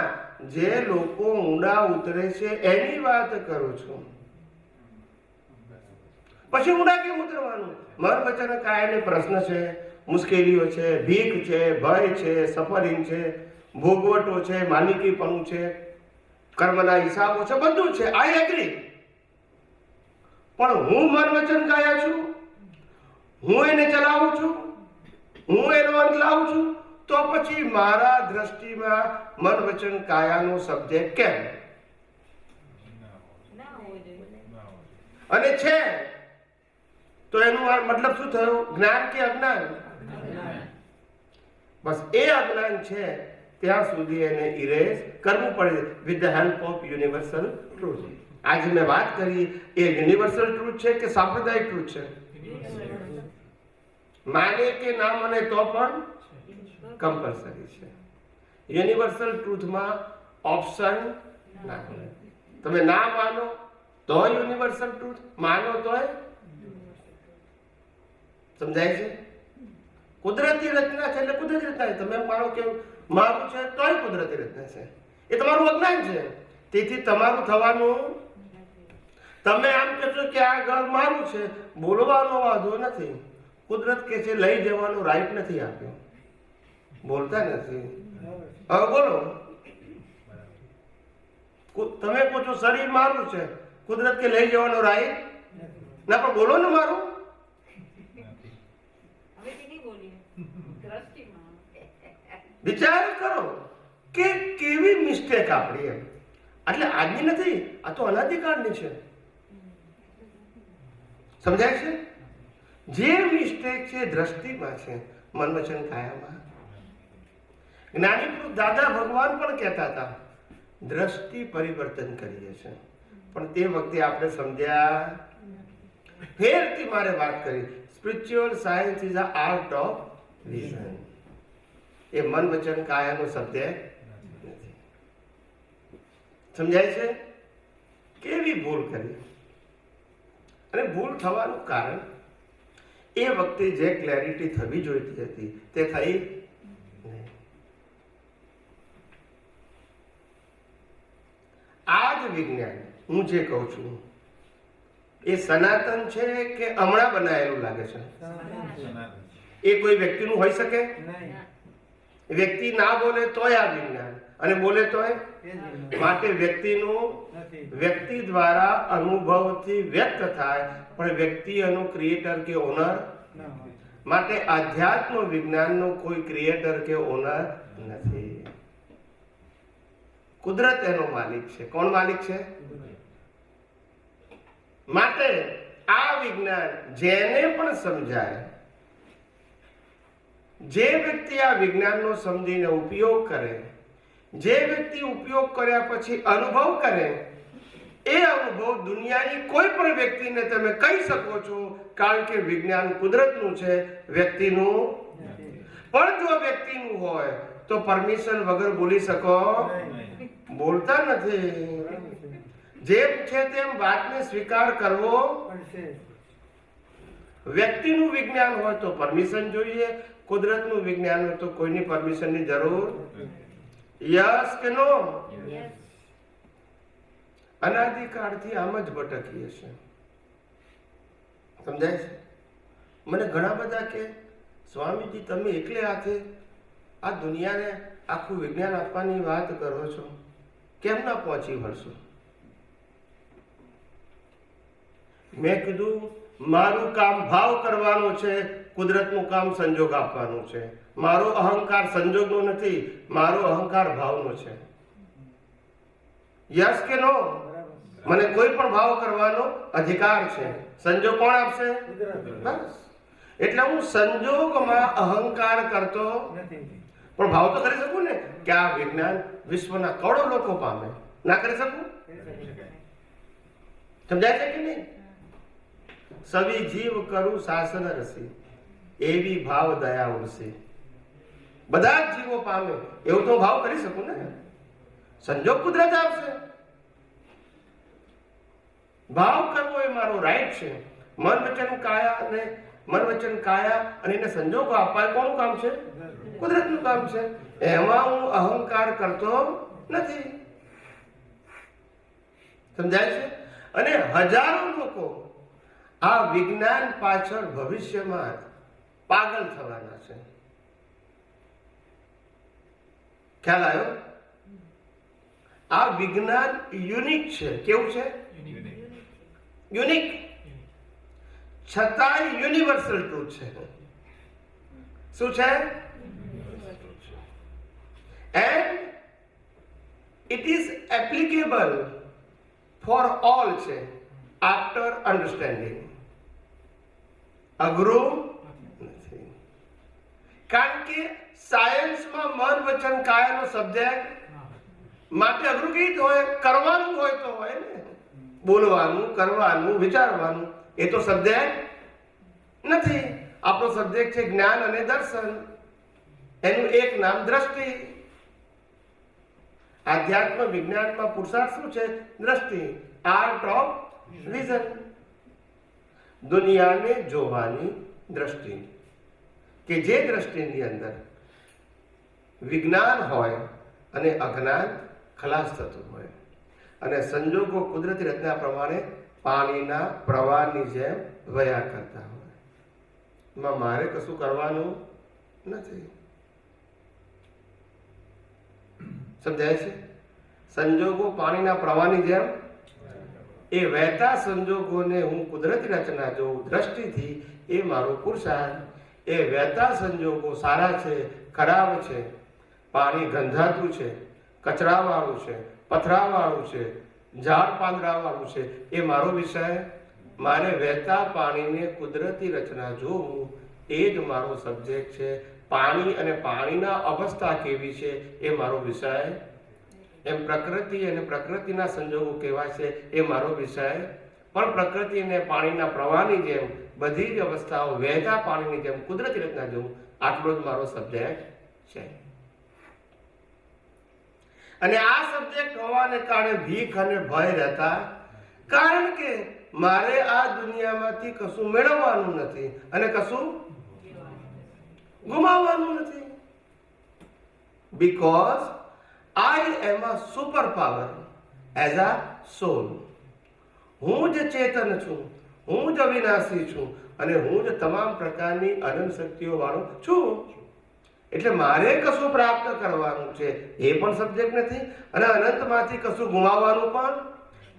જે લોકો ઊંડા ઉતરે છે એની વાત કરું છું. પછી ઊંડા કેમ ઉતરવાનું? મન, વચન, કાયાને પ્રશ્ન છે, મુશ્કેલીઓ છે, ભીખ છે, ભય છે, સફરિંગ છે, ભોગવટો છે, માલિકીપણું છે, કર્મના હિસાબો છે, બધું છે. I agree. પણ હું મન, વચન, કાયા છું, હું એને ચલાવું છું, હું એનો અંત લાવું છું, તો પછી મારા દ્રષ્ટિમાં મન, વચન, કાયાનો સબ્જેક્ટ કેમ? અને છે તો એનું મતલબ શું થયો? જ્ઞાન કે અજ્ઞાન? બસ એ અજ્ઞાન છે ત્યાં સુધી એને ઇરેઝ કરવું પડે with the help of universal truth. આજે મેં વાત કરી એ યુનિવર્સલ ટ્રુથ છે કે સાંપ્રદાયિક ટ્રુથ છે? માને કે ના મને તો પણ કમ્પલસરી છે. યુનિવર્સલ ટ્રુથમાં ઓપ્શન ના હોય. તમે ના માનો તો યુનિવર્સલ ટ્રુથ, માનો તોય. સમજાય છે? કુદરતી રચના છે એટલે કુદરતી રચના છે. તમે માનો કે મારું છે તોય કુદરતી રચના છે. એ તમારું અજ્ઞાન છે. તેથી તમારું થવાનું, તમે આમ કહેશો કે આ ઘર મારું છે, બોલવાનો વાંધો નથી. કુદરત કે છે લઈ જવાનો રાઈટ નથી આપ્યો, બોલતા નથી. હવે બોલો, તમે કહો છો શરીર મારું છે, કુદરત કે લઈ જવાનો રાઈટ ના, પણ બોલો ને મારું. હવેથી નહીં બોલીએ. દ્રષ્ટિમાં. વિચાર કરો કે કેવી મિસ્ટેક આપણી એમ. એટલે આજની નથી, આ તો અનાદિકાળની છે. સમજાય છે? જે મિસ્ટેક છે દ્રષ્ટિમાં છે, મન વચન કાયામાં. જ્ઞાની પુરુષ દાદા ભગવાન પણ કહેતા હતા દ્રષ્ટિ પરિવર્તન કરીએ છે, પણ તે વખતે આપણે સમજ્યા. ફેરથી મારે વાત કરી, spiritual science is a art of vision. એ મન વચન કાયાનો સબ્જેક્ટ નથી. સમજાય છે? કેવી ભૂલ કરી. અને ભૂલ થવાનું કારણ એ વખતે જે ક્લેરિટી થવી જોઈતી હતી તે થઈ નહીં. આ જ વિજ્ઞાન હું જે કહું છું એ સનાતન છે કે હમણાં બનાવેલું લાગે છે? એ કોઈ વ્યક્તિનું હોઈ શકે? વ્યક્તિ ના બોલે તોય આ વિજ્ઞાન, અને બોલે તોય. માટે વ્યક્તિનું વ્યક્તિ દ્વારા અનુભવથી વ્યક્ત થાય, પણ વ્યક્તિ એનો ક્રિએટર કે ઓનર. માટે આધ્યાત્મ વિજ્ઞાનનો કોઈ ક્રિએટર કે ઓનર નથી. કુદરત એનો માલિક છે. કોણ માલિક છે? માટે આ વિજ્ઞાન જેને પણ સમજાય, જે વ્યક્તિ આ વિજ્ઞાનનો સમજીને ઉપયોગ કરે, જે વ્યક્તિ ઉપયોગ કર્યા પછી અનુભવ કરે, એ અનુભવ દુનિયાની કોઈ પણ વ્યક્તિને તમે કહી શકો છો, કારણ કે વિજ્ઞાન કુદરતનું છે, વ્યક્તિનું. પણ જો વ્યક્તિનું હોય તો પરમિશન વગર બોલી શકો? બોલતા નથી. જેમ છે તેમ વાતને સ્વીકાર કરવો. વ્યક્તિનું વિજ્ઞાન હોય તો પરમિશન જોઈએ, કુદરતનું વિજ્ઞાન હોય તો કોઈની પરમિશનની જરૂર. યસ કે નો? અનાદિકાળથી આમ જ ભટકીએ છે. સમજાય છે? મને ઘણા બધા કે સ્વામીજી તમે એકલે હાથે આ દુનિયાને આખું વિજ્ઞાન આપવાની વાત કરો છો, કેમ ના પહોંચી વળશો? મેં કીધું મારું કામ ભાવ કરવાનું છે, કુદરતનું કામ સંજોગ આપવાનું છે. મારો અહંકાર સંજોગનો નથી, મારો અહંકાર ભાવનો છે. યસ કે નો? મને કોઈ પણ ભાવ કરવાનો અધિકાર છે. સંજોગ કોણ આપશે? બસ. એટલે હું સંજોગમાં અહંકાર કરતો નથી, પણ ભાવ તો કરી શકું ને કે આ વિજ્ઞાન વિશ્વના કરોડો લોકો પામે. ના કરી શકું? સમજાય છે કે નહીં? સવી જીવ કરું શાસન રસી, એવી ભાવ દયા ઉડશે. બધા જ જીવો પામે એવું તો ભાવ કરી શકું ને. સંજોગ કુદરત આપશે. ભાવ કરવો એ મારો રાઈટ છે. મન વચન કાયા અને એને સંજોગો આપવા એ કોનું કામ છે? કુદરતનું કામ છે. એમાં હું અહંકાર કરતો નથી. સમજાય છે? અને હજારો લોકો આ વિજ્ઞાન પાછળ ભવિષ્યમાં પાગલ થવાના છે. ખ્યાલ આવ્યો? આ વિજ્ઞાન યુનિક છે. કેવું છે? યુનિક. છતાંય યુનિવર્સલ ટ્રુથ છે. શું છે? And it is applicable for all છે, આફ્ટર અન્ડરસ્ટેન્ડિંગ. અઘરું નથી, કારણ કે સાયન્સમાં મન વચન કાયાનો સબ્જેક્ટ માટે અઘરું કઈ હોય? કરવાનું હોય તો હોય ને, બોલવાનું, કરવાનું, વિચારવાનું. એ તો સબ્જેક્ટ નથી. આપણો સબ્જેક્ટ છે જ્ઞાન અને દર્શન. એનું એક નામ દ્રષ્ટિ. આધ્યાત્મ વિજ્ઞાનમાં પુરુષાર્થ શું છે? દ્રષ્ટિ, આર્ટ ઓફ વિઝન. દુનિયાને જોવાની દ્રષ્ટિ, કે જે દ્રષ્ટિની અંદર વિજ્ઞાન હોય અને અજ્ઞાન ખલાસ થતું હોય, અને સંજોગો કુદરતી રચના પ્રમાણે પાણીના પ્રવાહની જેમ વયા કરતા હોય. એમાં મારે કશું કરવાનું નથી. સમજાય છે? સંજોગો પાણીના પ્રવાહની જેમ એ વહેતા સંજોગોને હું કુદરતી રચના જોઉં દ્રષ્ટિથી, એ મારો પુરુષાર્થ. એ વહેતા સંજોગો સારા છે, ખરાબ છે, પાણી ગંધાતું છે, કચરાવાળું છે, પથરાવાળું છે, ઝાડ પાંદડાવાળું છે, એ મારો વિષય. મારે વહેતા પાણીને કુદરતી રચના જોવું, એ જ મારો સબ્જેક્ટ છે. પાણી અને પાણીના અવસ્થા કેવી છે એ મારો વિષય. એમ પ્રકૃતિ અને પ્રકૃતિના સંજોગો કેવા છે એ મારો વિષય. પણ પ્રકૃતિ અને પાણીના પ્રવાહની જેમ બધી જ અવસ્થાઓ વહેતા પાણીની જેમ કુદરતી રચના જોવું, આટલો જ મારો સબ્જેક્ટ છે. અને આ સબ્જેક્ટ હોવાને કારણે ભીખ અને ભય રહેતા, કારણ કે મારે આ દુનિયામાંથી કશું મેળવવાનું નથી અને કશું ગુમાવવાનું નથી. Because I am a super power as a soul. હું જ ચેતન છું, હું જ અવિનાશી છું, અને હું જ તમામ પ્રકારની અનંત શક્તિઓ વાળો છું. એટલે મારે કશું પ્રાપ્ત કરવાનું છે એ પણ સબ્જેક્ટ નથી, અને અનંતમાંથી કશું ગુમાવવાનું પણ.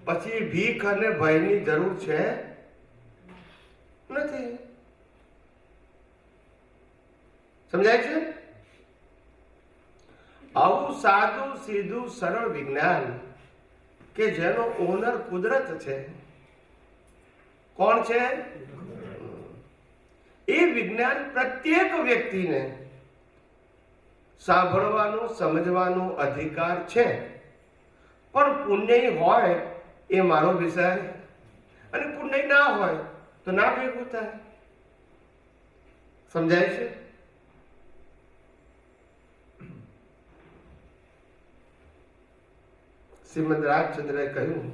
પછી ભીખ અને ભયની જરૂર છે નથી. સમજાય છે? આવું સાદું સીધું સરળ વિજ્ઞાન કે જેનો ઓનર કુદરત છે. કોણ છે? એ વિજ્ઞાન પ્રત્યેક વ્યક્તિને સાંભળવાનો, સમજવાનો અધિકાર છે. પણ પુણ્ય હોય એ મારો વિષય, અને પુણ્ય ના હોય તો ના ભેગું થાય. સમજાય છે? શ્રીમદ રાજચંદ્રએ કહ્યું,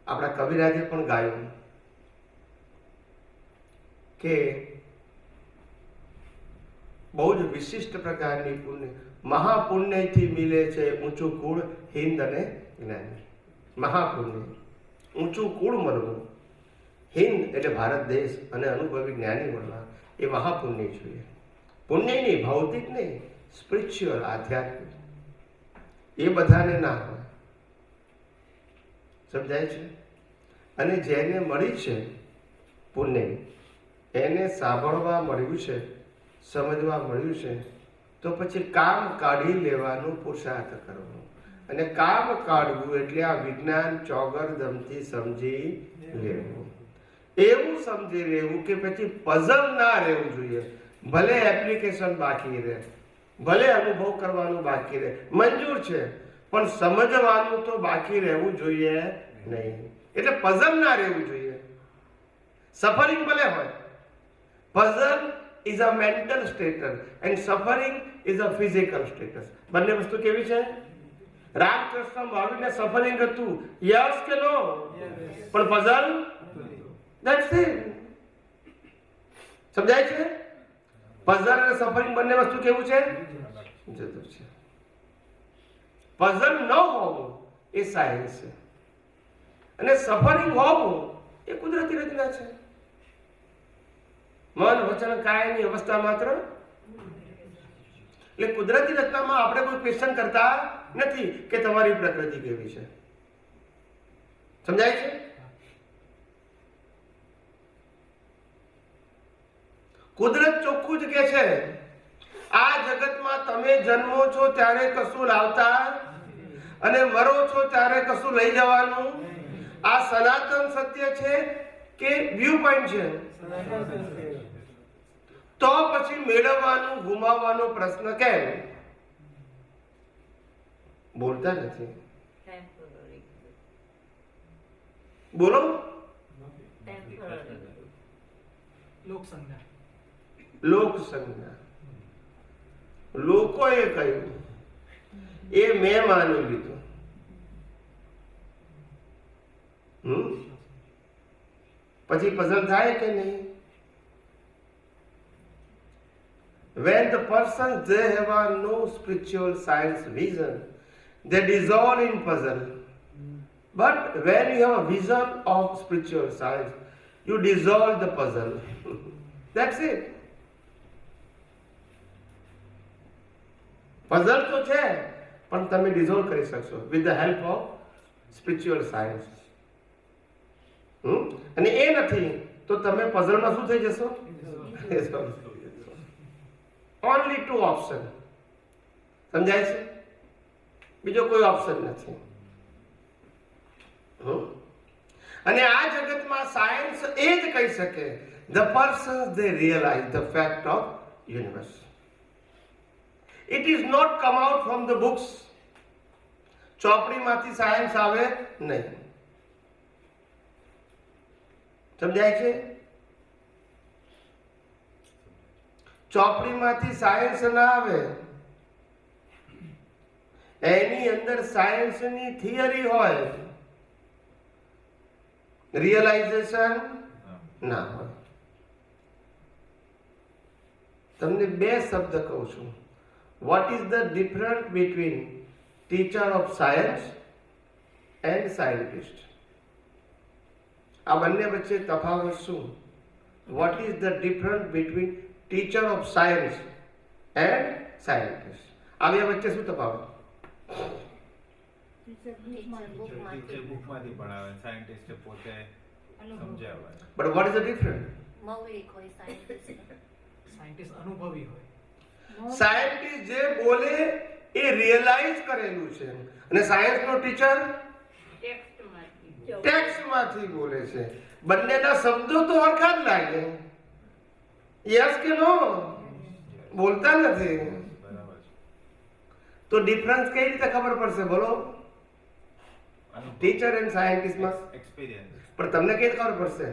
આપણા કવિરાજે પણ ગાયું કે બહુ જ વિશિષ્ટ પ્રકારની પુણ્ય, મહાપુણ્યથી મિલે છે ઊંચું કુળ હિંદ અને જ્ઞાની. મહાપુણ્ય, ઊંચું કુળ મળવું, હિંદ એટલે ભારત દેશ, અને અનુભવી જ્ઞાની મળવા, એ મહાપુણ્ય જોઈએ. પુણ્ય નહીં, ભૌતિક નહીં, સ્પિરિચ્યુઅલ, આધ્યાત્મિક. એ બધાને ના હોય. સમજાય છે? અને જેને મળી છે પુણ્ય, એને સાંભળવા મળ્યું છે, સમજવા મળ્યું છે, તો પછી કામ કાઢી લેવાનું પુરુષાર્થ કરવો. અને કામ કાઢવું એટલે આ વિજ્ઞાન ચોગરદમથી સમજી લેવું. એવું સમજી લેવું કે પછી પઝલ ના રહેવું જોઈએ. ભલે એપ્લિકેશન બાકી રહે, ભલે અનુભવ કરવાનું બાકી રહે, મંજૂર છે, પણ સમજવાનું તો બાકી રહેવું જોઈએ નહીં. એટલે પઝલ ના રહેવું જોઈએ. સફરિંગ ભલે હોય. Puzzle is a mental status and suffering is a physical status. બંને વસ્તુ કેવી છે? રામકૃષ્ણ મહાવીરને સફરિંગ હતું, યસ કે નો? પણ પઝલ, ધેટ્સ ઇટ. સમજાય છે? પઝલ અને સફરિંગ બંને વસ્તુ કેવું છે? જુદું છે. પઝલ ન હોવું એ સાયન્સ છે, અને સફરિંગ હોવું એ કુદરતી રચના છે. મન વચન કાયની અવસ્થા માત્ર. એટલે કુદરતી રચનામાં આપણે કોઈ ક્વેશ્ચન કરતા નથી કે તમારી પ્રકૃતિ કેવી છે. સમજાય છે? કુદરત ચોખ્ખું જ કે છે, આ જગતમાં તમે જન્મો છો ત્યારે કશું લાવતા, અને મરો છો ત્યારે કશું લઈ જવાનું. આ સનાતન સત્ય છે, કે વ્યૂ પોઈન્ટ છે? તો પછી મેળવવાનું ગુમાવવાનો પ્રશ્ન કેમ? બોલતા નથી. બોલો. લોક સંજ્ઞા. લોકોએ કહ્યું, એ મેં માની લીધું. પછી પઝલ થાય કે નહીં? When the persons they have no spiritual science vision, they dissolve in puzzle. But when you have a vision of spiritual science, you dissolve the puzzle. That's it. Puzzle તો છે, પણ તમે dissolve કરી શકશો with the help of spiritual science. અને એ નથી તો તમે puzzleમાં શું થઈ જશો? Only two option. સમજાય છે? બીજો કોઈ ઓપ્શન નથી. અને આ જગતમાં સાયન્સ એ જ કહી શકે, the persons they realize the fact of universe. It is not come out from the books. ચોપડીમાંથી સાયન્સ આવે નહીં. સમજાય છે? ચોપડીમાંથી સાયન્સ ના આવે. એની અંદર સાયન્સની થિયરી હોય, રિયલાઇઝેશન ના હોય. તમને બે શબ્દ કહું છું. Vote is the difference between teacher of science and scientist? આ બંને વચ્ચે તફાવત શું? Vote is the difference between teacher of science and scientist? આ બે વચ્ચે શું તફાવત? બુકમાંથી ભણાવે, સાયન્ટિસ્ટ પોતે સમજાવે. But what is the difference? મૌલિક હોય સાયન્ટિસ્ટ અનુભવી હોય. સાયન્ટિસ્ટ જે બોલે એ રિયલાઇઝ કરેલું છે, અને સાયન્સનો ટીચર ટેક્સ્ટમાંથી બોલે છે. બંનેના શબ્દો તો સરખા જ લાગે. યસ કે નો? બોલતા નથી. તો ડિફરન્સ કઈ રીતે ખબર પડશે? બોલો. ટીચર એન્ડ સાયન્ટિસ્ટમાં એક્સપિરિયન્સ. પણ તમને કઈ ખબર પડશે?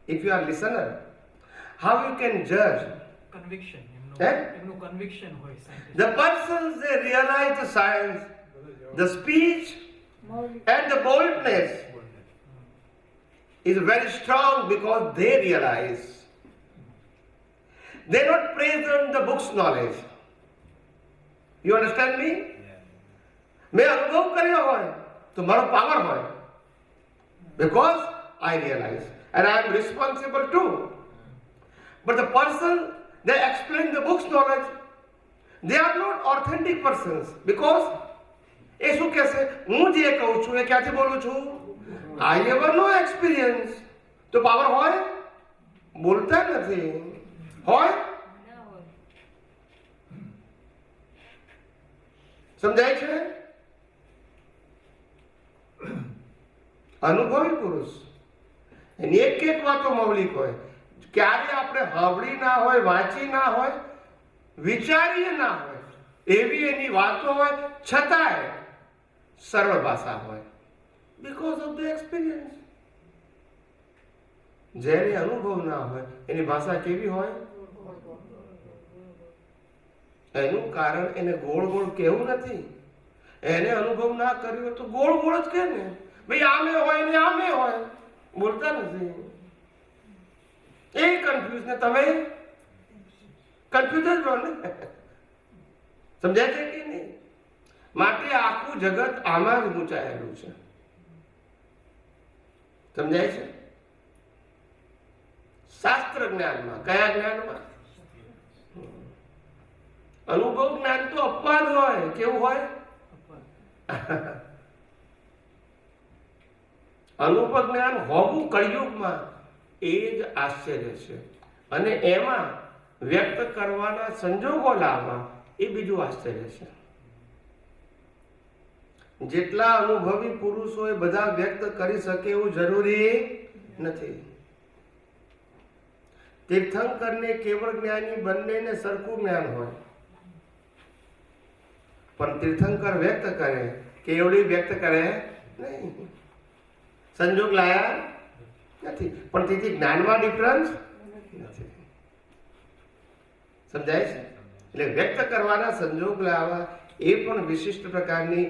If you are listener, how you can જજ? કન્વિક્શન. એમનું કન્વિક્શન હોય scientist. The persons they realize the science, the speech and the boldness is very strong because they realize. They not present the book's knowledge. You understand me? મેં અનુભવ કર્યો હોય તો મારો પાવર હોય, because I realize and I am responsible too. But the person they explain the book's knowledge, they are not authentic persons, because એ શું કહેશે? હું જે કહું છું એ ક્યાંથી બોલું છું? I have no experience. તો પાવર હોય? બોલતા નથી. હોય? સમજાય છે? અનુભવી પુરુષ એની એક એક વાતો મૌલિક હોય. ક્યારે આપણે સાંભળી ના હોય, વાંચી ના હોય, વિચારીએ ના હોય, એવી એની વાતો હોય, છતાંય સરળ ભાષા હોય, બીકોઝ ઓફ ધ એક્સપિરિયન્સ. જેને અનુભવ ના હોય એની ભાષા કેવી હોય? એનું કારણ એને ગોળ ગોળ કેવું નથી. એને અનુભવ ના કર્યો તો ગોળ ગોળ જ કે ને ભાઈ, આમે હોય ને આમે હોય. બોલતા નથી. એ કન્ફ્યુઝ ને તમે કન્ફ્યુઝ જ રહો ને. સમજાય છે કે નહીં? માટે આખું જગત આમાં જ મૂંચાયેલું છે. સમજાય છે? શાસ્ત્ર જ્ઞાનમાં. કયા જ્ઞાનમાં? અનુભવ જ્ઞાન તો અપવાદ હોય. કેવું હોય? અનુભવ જ્ઞાન હોવું કળિયુગમાં એ જ આશ્ચર્ય છે. અને એમાં વ્યક્ત કરવાના સંજોગો લાવવા એ બીજું આશ્ચર્ય છે. જેટલા અનુભવી પુરુષો એ બધા વ્યક્ત કરી શકે એવું જરૂરી નથી. તીર્થંકર ને કેવળ જ્ઞાની બંનેને સરખું જ્ઞાન હોય, પણ તીર્થંકર વ્યક્ત કરે, કેવળી વ્યક્ત કરે નહીં. સંજોગ લાયા નથી, પણ તેથી જ્ઞાનમાં ડિફરન્સ નથી. સમજાય છે? એટલે વ્યક્ત કરવાના સંજોગ લાવવા એ પણ વિશિષ્ટ પ્રકારની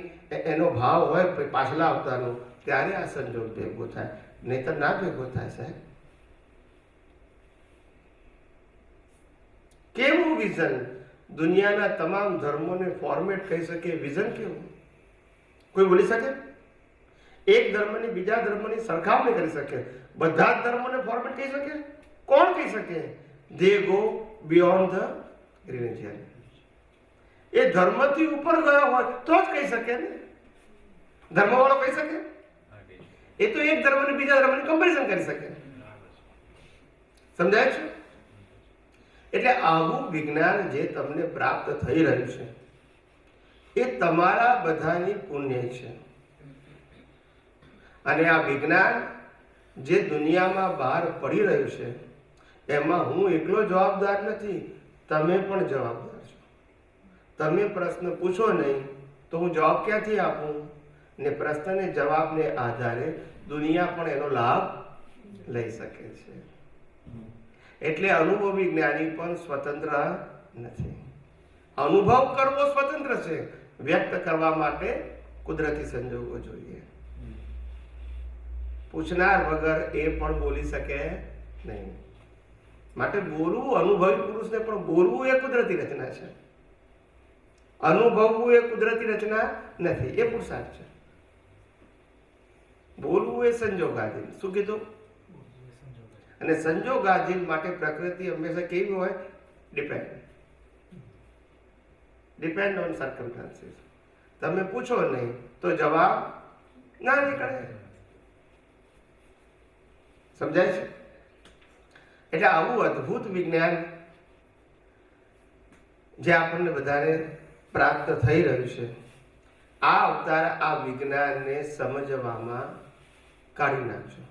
એનો ભાવ હોય પાછલા અવતારનો, ત્યારે આ સંજોગ ભેગો થાય, નહીતર ના ભેગો થાય. સાહેબ, કેવું વિઝન દુનિયાના તમામ ધર્મોને ફોર્મેટ કહી શકે? વિઝન કેવું? કોઈ બોલી શકે? એક ધર્મની બીજા ધર્મની સરખામણી કરી શકે? બધા જ ધર્મોને ફોર્મેટ કહી શકે? કોણ કહી શકે? They go beyond the religion. એ ધર્મથી ઉપર ગયો હોય તો જ કહી શકે ને. ધર્મવાળો કહી શકે? એ તો એક ધર્મને બીજા ધર્મની કમ્પેરિઝન કરી શકે. સમજાય છે? એટલે આવું વિજ્ઞાન જે તમને પ્રાપ્ત થઈ રહ્યું છે એ તમારા બધાની પુણ્ય છે. અને આ વિજ્ઞાન જે દુનિયામાં બહાર પડી રહ્યું છે એમાં હું એકલો જવાબદાર નથી, તમે પણ જવાબદાર છો. તમે પ્રશ્ન પૂછો નહીં તો હું જવાબ ક્યાંથી આપું? ને પ્રશ્નને જવાબને આધારે દુનિયા પણ એનો લાભ લઈ શકે છે. એટલે અનુભવી જ્ઞાની પણ સ્વતંત્ર નથી. અનુભવ કરવો સ્વતંત્ર છે, વ્યક્ત કરવા માટે કુદરતી સંજોગો જોઈએ. પૂછનાર વગર એ પણ બોલી શકે નહીં. માટે બોલવું, અનુભવી પુરુષને પણ બોલવું એ કુદરતી રચના છે. અનુભવવું એ કુદરતી રચના નથી, એ પુરુષાર્થ છે. બોલવું એ સંજોગાધીન. શું કીધું? અને સંજોગાધીન માટે પ્રકૃતિ હંમેશા કેવી હોય? Depend on circumstances. તમે પૂછો નહીં તો જવાબ ના નીકળે. સમજાય છે? એટલે આવું અદ્ભુત વિજ્ઞાન જે આપણને બધાને પ્રાપ્ત થઈ રહ્યું છે, આ અવતાર આ વિજ્ઞાનને સમજવામાં કાઢી નાખજો.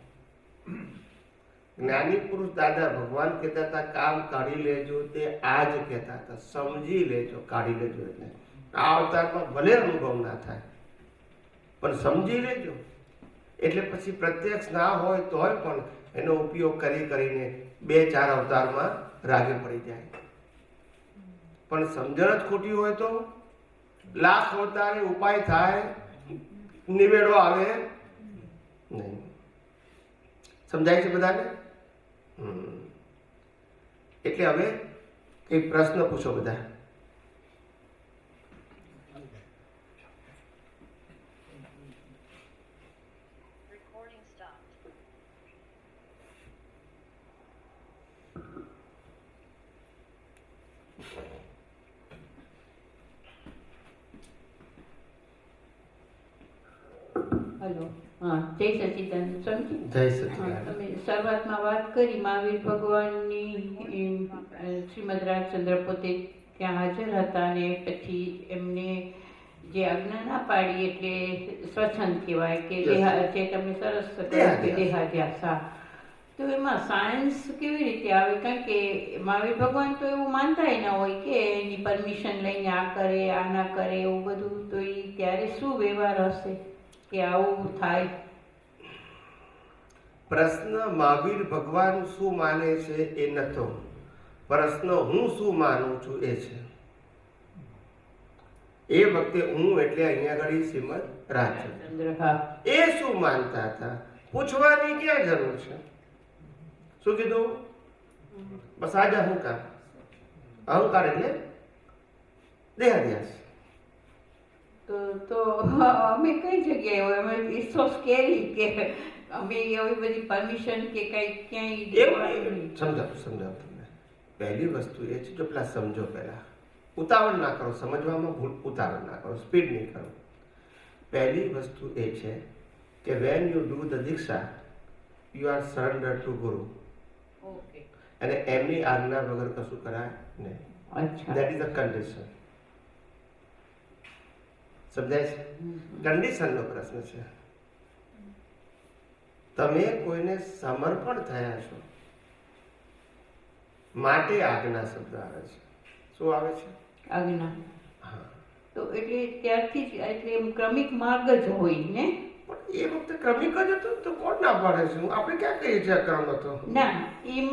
જ્ઞાની પુરુષ દાદા ભગવાન કહેતા હતા કામ કાઢી લેજો, તે આ જ કહેતા હતા. સમજી લેજો, કાઢી લેજો. એટલે આ અવતારમાં ભલે અનુભવ ના થાય પણ સમજી લેજો. એટલે પછી પ્રત્યક્ષ ના હોય તોય પણ એનો ઉપયોગ કરીને 2-4 અવતારમાં રાગે પડી જાય. પણ સમજણ જ ખોટી હોય તો લાખ અવતારે ઉપાય થાય, નિવેડો આવે નહીં. સમજાય છે બધાને? એટલે હવે એક પ્રશ્ન પૂછો બધા. હેલો. હા, જય સચિદાનંદ સ્વામી. જય હા, સચિદાનંદ. તમે શરૂઆતમાં વાત કરી મહાવીર ભગવાનની શ્રીમદ રાજચંદ્ર પોતે ત્યાં હાજર હતા અને પછી એમને જે આજ્ઞા ના પાડી એટલે સ્વચ્છંદ કહેવાય કે જે તમને સરસ દેહાધ્યાસ. હા, તો એમાં સાયન્સ કેવી રીતે આવે? કારણ કે મહાવીર ભગવાન તો એવું માનતા ન હોય કે એની પરમિશન લઈને આ કરે આ ના કરે એવું બધું. તો એ ત્યારે શું વ્યવહાર હશે કે આવું થાય? પ્રશ્ન મહાવીર ભગવાન શું માને છે એ નતો, પ્રશ્ન હું શું માનું છું એ છે. એ વખતે હું એટલે અહીંયા આગળ શ્રીમદ રાજચંદ્ર એ શું માનતા હતા પૂછવાની ક્યાં જરૂર છે? શું કીધું? બસ આજ અહંકાર. અહંકાર એટલે દેહાધ્યાસ. તો અમે કઈ જગ્યાએ હોય? અમે ઇટ્સ સો સ્કેરી કે અમે એવી બધી પરમિશન કે કઈ ક્યાંય સમજાવ તમને. પહેલી વસ્તુ એ છે, જો પેલા સમજો, પહેલા ઉતાવળ ના કરો સમજવામાં, ઉતાવળ ના કરો, સ્પીડ નહીં કરો. પહેલી વસ્તુ એ છે કે when you do the diksha you are surrender to guru. Okay. અને એમની આજ્ઞા વગર કશું કરાય નહીં. અચ્છા. That is a condition. સમજાય છે? કન્ડિશનનો પ્રશ્ન છે. તમે કોઈને સમર્પણ થયા છો માટે આજ્ઞા શબ્દ આવે છે. શું આવે છે? આજ્ઞા. હા. તો એટલે ત્યારથી જ એટલે એમ ક્રમિક માર્ગ જ હોય ને? પણ એ વખતે ક્રમિક જ હતો તો કોણ ના પાડે છે? આપણે ક્યાં કહીએ છીએ ક્રમ હતો? ના, એમ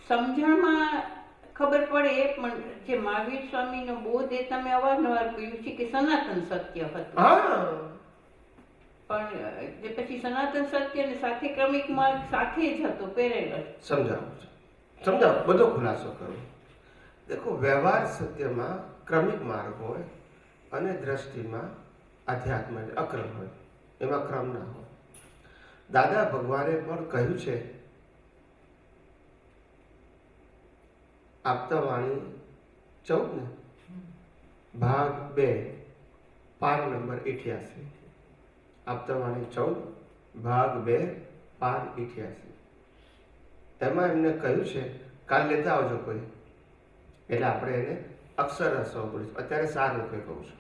સમજણમાં ખબર પડે, પણ જે મહાવીર સ્વામીનો બોધ એ તમે અવારનવાર કહ્યું છે કે સનાતન સત્ય હતું. હા, પણ જે પછી સનાતન સત્ય ને સાથે ક્રમિક માર્ગ સાથે જ હતો, પેરેલલ. સમજાવો, બધો ખુલાસો કરો. દેખો, વ્યવહાર સત્યમાં ક્રમિક માર્ગ હોય અને દ્રષ્ટિમાં અધ્યાત્મ અક્રમ હોય, એમાં ક્રમ ના હોય. દાદા ભગવાને પણ કહ્યું છે, આપતા વાણી 14 ને ભાગ 2 પાન નંબર 88. આપતા વાણી 14 ભાગ 2 પાન 88. એમાં એમને કહ્યું છે, કાલ લેતા આવજો કોઈ, એટલે આપણે એને અક્ષર હસવા પડીશું. અત્યારે સાર રૂપે કહું છું.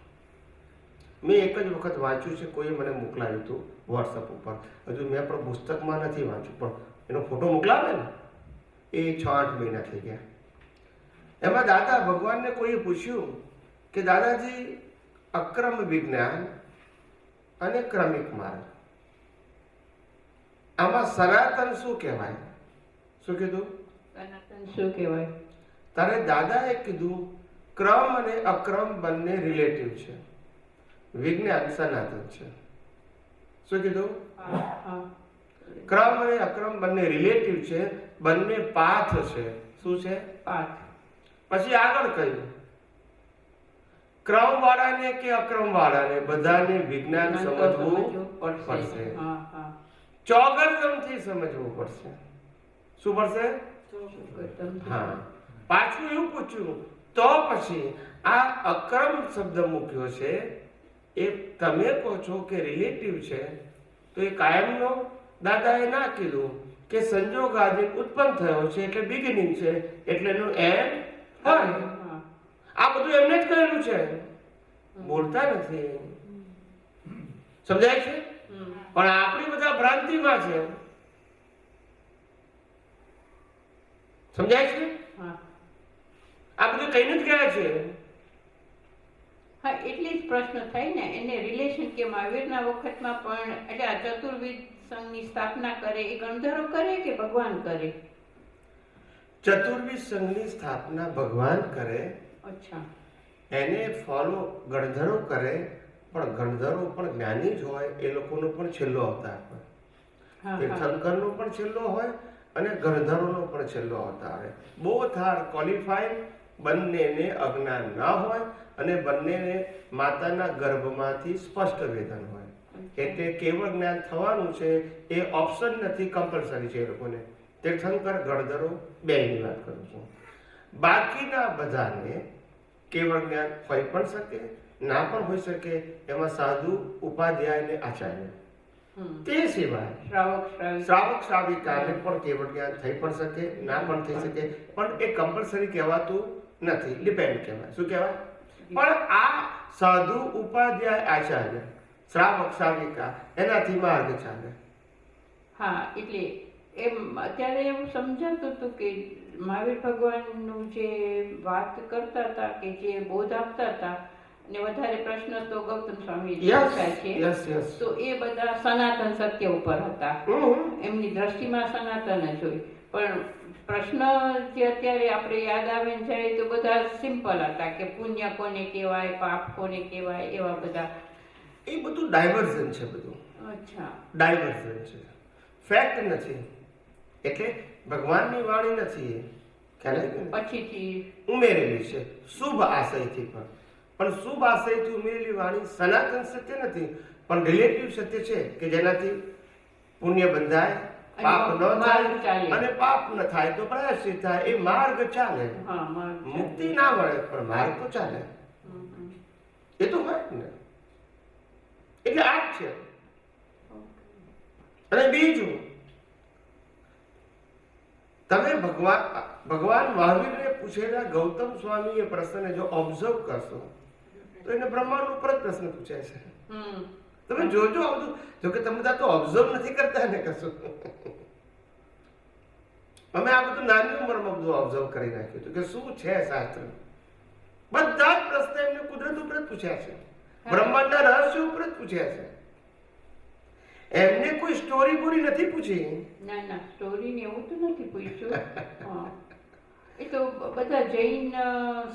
મેં એક જ વખત વાંચ્યું છે, કોઈએ મને મોકલાવ્યું હતું વોટ્સઅપ ઉપર. હજુ મેં પણ પુસ્તકમાં નથી વાંચ્યું, પણ એનો ફોટો મોકલાવે ને એ 6-8 મહિના થઈ ગયા. એમાં દાદા ભગવાનને કોઈએ પૂછ્યું કે દાદાજી, અક્રમ વિજ્ઞાન અને ક્રમિક માર્ગ, આમાં સનાતન શું કહેવાય? શું કીધું? સનાતન શું કહેવાય? તારે દાદાએ કીધું ક્રમ અને અક્રમ બંને રિલેટિવ છે, વિજ્ઞાન સનાતન છે. શું કીધું? ક્રમ અને અક્રમ બંને રિલેટિવ છે, બંને પાથ છે. શું છે? પાથ. પછી આગળ કહ્યું, ક્રમ વાળાને કે અક્રમ વાળાને બધાને વિજ્ઞાન સમજવું પડશે. ચોગરદમથી સમજવું પડશે. શું પડશે? હા. પાછું એવું પૂછ્યું, તો પછી આ અક્રમ શબ્દ મૂક્યો છે, એ તમે કહો છો કે રિલેટિવ છે, તો એ કાયમનો? દાદાએ ના કીધું કે સંજોગ આદિ ઉત્પન્ન થયો છે એટલે બિગિનિંગ છે, એટલે એનું એન્ડ હોય. આ બધું એમને જ કહેલું છે, બોલતા નથી. સમજાય છે? પણ આપણી બધા ભ્રાંતિમાં છે. સમજાય છે? આ બધું કઈને જ ગયા છે. હા, એટલે જ પ્રશ્ન થાય ને, એને રિલેશન કે મહાવીરના વખતમાં પણ એટલે આ ચતુર્વિધ સંઘની સ્થાપના કરે એ ગણધરો કરે કે ભગવાન કરે? ચતુર્વિધ સંઘની સ્થાપના ભગવાન કરે. અચ્છા. એને ફોલો ગણધરો કરે, પણ ગણધરો પણ જ્ઞાની જ હોય. એ લોકોનો પણ છેલ્લો અવતાર હોય. તીર્થંકરનો પણ છેલ્લો હોય અને ગણધરોનો પણ છેલ્લો અવતાર હોય. Both are qualified. બંનેને અજ્ઞાન ના હોય અને બંનેને માતાના ગર્ભમાંથી સ્પષ્ટ વેદન હોય. એટલે કેવળ જ્ઞાન થવાનું છે એ ઓપ્શન નથી, કમ્પલસરી છે એ લોકોને. તીર્થંકર, ગણધરો બેની વાત કરું છું. બાકીના બધાને કેવળ જ્ઞાન હોઈ પણ શકે, ના પણ હોઈ શકે. એમાં સાધુ, ઉપાધ્યાય ને આચાર્ય. તે સિવાય શ્રાવક શ્રાવિકાને પણ કેવળ જ્ઞાન થઈ પણ શકે, ના પણ થઈ શકે. પણ એ કમ્પલસરી કહેવાતું નથી, ડિપેન્ડ કહેવાય. શું કહેવાય? પણ આ સાધુ, ઉપાધ્યાય, આચાર્ય, શ્રાવક શ્રાવિકા, એનાથી માર્ગ ચાલે. હા, એટલે એમ અત્યારે એવું સમજાતું હતું કે મહાવીર ભગવાનનું જે વાત કરતા હતા કે જે બોધ આપતા હતા, અને વધારે પ્રશ્ન તો ગૌતમ સ્વામી પૂછાય છે, તો એ બધા સનાતન સત્ય ઉપર હતા. એમની દ્રષ્ટિમાં સનાતન જ હોય. પણ પ્રશ્ન જે અત્યારે આપણે યાદ આવે ને જાય તો બધા સિમ્પલ હતા કે પુણ્ય કોને કહેવાય, પાપ કોને કહેવાય, એવા બધા. એ બધું ડાયવર્ઝન છે. બધું અચ્છા, ડાયવર્ઝન છે, ફેક્ટ નથી. એટલે ભગવાનની વાણી નથી, પછીથી ઉમેરેલી છે શુભ આશયથી. પણ શુભ આશયથી ઉમેરેલી વાણી સનાતન સત્ય નથી, પણ રિલેટિવ સત્ય છે કે જેનાથી પુણ્ય બંધાય, પાપ ન થાય, અને પાપ ન થાય તો પ્રાયશ્ચિત થાય. એ માર્ગ ચાલે. મુક્તિ ના મળે પણ માર્ગ તો ચાલે. એ તો હોય ને. એટલે આ જ છે. અને બીજું, તમે ભગવાન મહાવીરને પૂછેલા ગૌતમ સ્વામી એ પ્રશ્નને જો ઓબ્ઝર્વ કરશો તો એને બ્રહ્માંડ ઉપર જ પ્રશ્ન પૂછાય છે. તમે જોજો આવતું. જો કે તમે તો ઓબ્ઝર્વ નથી કરતા ને કશું. અમે આ બધું નાની ઉંમરમાં બધું ઓબ્ઝર્વ કરી નાખ્યું હતું કે શું છે શાસ્ત્ર. બધા જ પ્રશ્ન એમને કુદરત ઉપર જ પૂછ્યા છે, બ્રહ્માંડના રહસ્યો ઉપર જ પૂછ્યા છે. એમને કોઈ સ્ટોરી પૂરી નથી પૂછી. ના સ્ટોરી ને એવું તો નથી પૂછ્યું. હા, એ તો બધા જૈન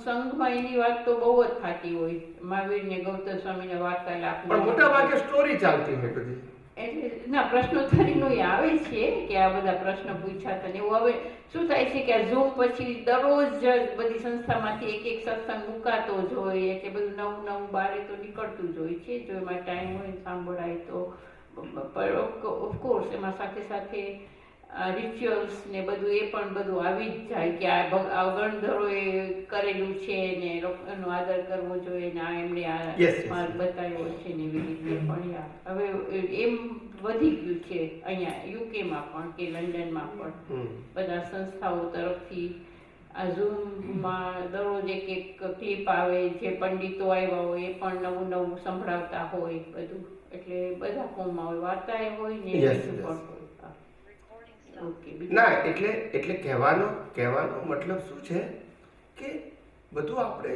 સંઘમાં એની વાત તો બહુ જ થતી હોય, મહાવીર ને ગૌતમ સ્વામી ને વાર્તાલાપ. પણ મોટા ભાગે સ્ટોરી ચાલતી હોય બધી. એટલે ના પ્રશ્નોત્તરીનો એ આવે છે કે આ બધા પ્રશ્ન પૂછ્યા હતા ને એવું. હવે શું થાય છે કે આ ઝૂમ પછી દરરોજ જ બધી સંસ્થામાંથી એક સત્સંગ મુકાતો જ હોય, એટલે બધું નવું બારે તો નીકળતું જ હોય છે. જો એમાં ટાઈમ હોય સાંભળાય તો. ઓફકોર્સ એમાં સાથે સાથે રિચ્યુઅલ્સ ને બધું એ પણ બધું આવી જ જાય કે આ ગણધરોએ કરેલું છે ને એનો આદર કરવો જોઈએ ને આ એમણે આ માર્ગ બતાવ્યો છે ને એવી રીતે પણ હવે એમ વધી ગયું છે અહીંયા યુકેમાં પણ કે લંડનમાં પણ બધા સંસ્થાઓ તરફથી આ ઝૂમમાં દરરોજ એક ક્લિપ આવે, જે પંડિતો આવ્યા હોય એ પણ નવું સંભળાવતા હોય બધું. એટલે બધા ફોર્મમાં હોય, વાર્તાએ હોય ને બીજું પણ હોય. ના એટલે કહેવાનો મતલબ શું છે કે બધું આપણે,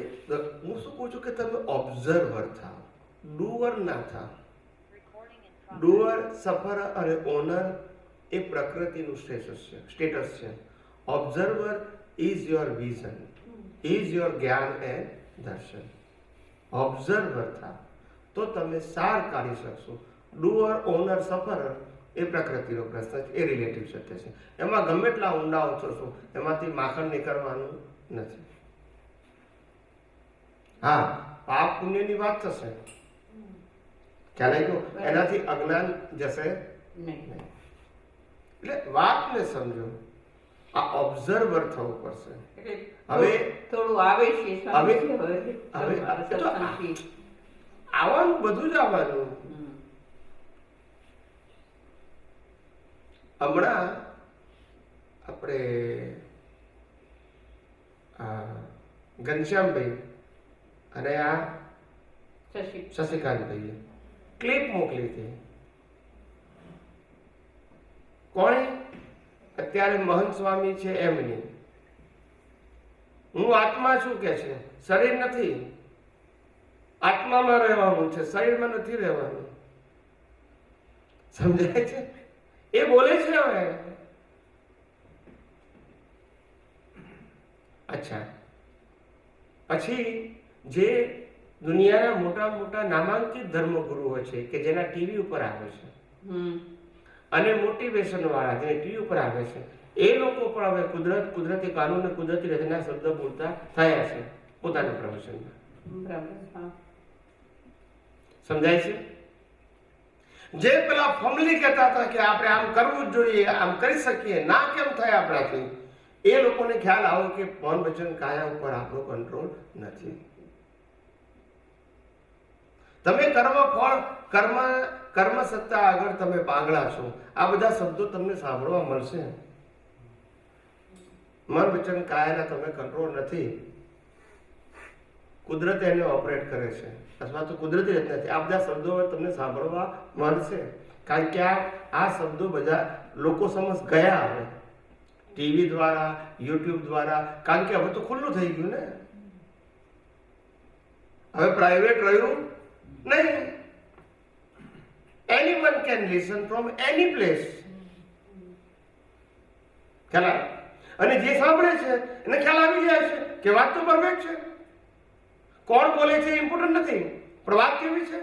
હું શું કહું છું કે તમે ઓબ્ઝર્વર થાવ, ડુઅર ના થાવ. ડુઅર, સફર અને ઓનર એ પ્રકૃતિનું સ્ટેટસ છે. Observer is your vision, is your જ્ઞાન એન્ડ દર્શન. ઓબ્ઝર્વર થાવ તો તમે સાર કાઢી શકશો. ડુઅર, ઓનર, સફર એ પ્રકૃતિનો પ્રશ્ન છે, એ રિલેટિવ સત્ય છે. એમાં ગમે એટલા ઊંડા ઉતરશો એમાંથી માખણ નીકળવાનું નથી. હા, પાપ પુણ્યની વાત થશે, ખ્યાલ આવી ગયો, એનાથી અજ્ઞાન જશે નહીં. એટલે વાતને સમજો, આ ઓબ્ઝર્વર થવું પડશે. હવે થોડું આવે છે આવવાનું, બધું જ આવવાનું. હમણાં આપણે ઘનશ્યામભાઈ અને આ શશિકાંતભાઈએ ક્લિપ મોકલી હતી. કોણે? અત્યારે મહંત સ્વામી છે એમની. હું આત્મા છું કે છે, શરીર નથી. આત્મામાં રહેવાનું છે, શરીરમાં નથી રહેવાનું. સમજાય છે? એ બોલે છે હવે. અચ્છા, પછી જે દુનિયાના મોટા મોટા નામાંકિત ધર્મગુરુઓ છે કે જેના ટીવી ઉપર આવે છે અને મોટિવેશન વાળા જે ટીવી ઉપર આવે છે, એ લોકો પણ હવે કુદરતી કાનૂન અને કુદરતી રચના શબ્દ બોલતા થયા છે પોતાના પ્રવચનમાં. સમજાય છે? જે પેલા ફેમિલી કહેતા હતા કે આપણે આમ કરવું જ જોઈએ, આમ કરી શકીએ, ના કેમ થાય આપણાથી, એ લોકોને ખ્યાલ આવ્યો કે મન વચન કાયા ઉપર આપણો કંટ્રોલ નથી. તમે કર્મ સત્તા આગળ તમે પાંગળા છો. આ બધા શબ્દો તમને સાંભળવા મળશે. મન વચન કાયાના તમે કંટ્રોલ નથી. કુદરત એને ઓપરેટ કરે છે અથવા તો કુદરતી રચના છે. આ બધા શબ્દો તમને સાંભળવા મળશે, કારણ કે આ શબ્દો બધા લોકો સમજ ગયા હવે ટીવી દ્વારા, યુટ્યુબ દ્વારા, કારણ કે હવે તો ખુલ્લું થઈ ગયું ને, હવે પ્રાઇવેટ રહ્યું નહીં. anyone can listen from any place. ખ્યાલ આવે? અને જે સાંભળે છે એને ખ્યાલ આવી જાય છે કે વાત તો પરફેક્ટ છે. કોણ બોલે છે ઇમ્પોર્ટન્ટ નથી, પણ વાત કેવી છે?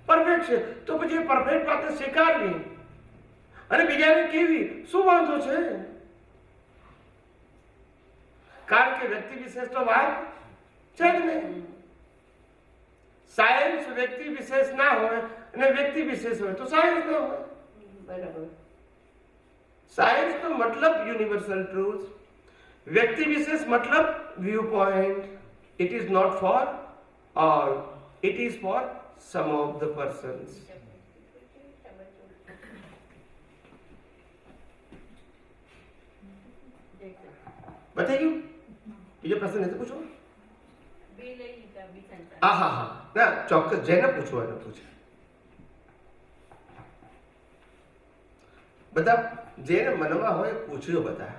પરફેક્ટ છે. તો પછી એ પરફેક્ટ વાતને સ્વીકારવી અને બીજાને કેવી, શું વાંધો છે? કારણ કે વ્યક્તિ વિશેષ તો વાત છે જ નહીં. સાયન્સ વ્યક્તિ વિશેષ ના હોય અને વ્યક્તિ વિશેષ હોય તો સાયન્સ ના હોય. બરાબર. સાયન્સ નો મતલબ યુનિવર્સલ ટ્રુથ, વ્યક્તિ વિશેષ મતલબ view point. It is not for all, it is for some of the persons. બતાવી ગયું? બીજો પ્રશ્ન નથી પૂછો? હા, ના ચોક્કસ, જેને પૂછવું એને પૂછે. બધા જેને મનમાં હોય પૂછ્યો બધા.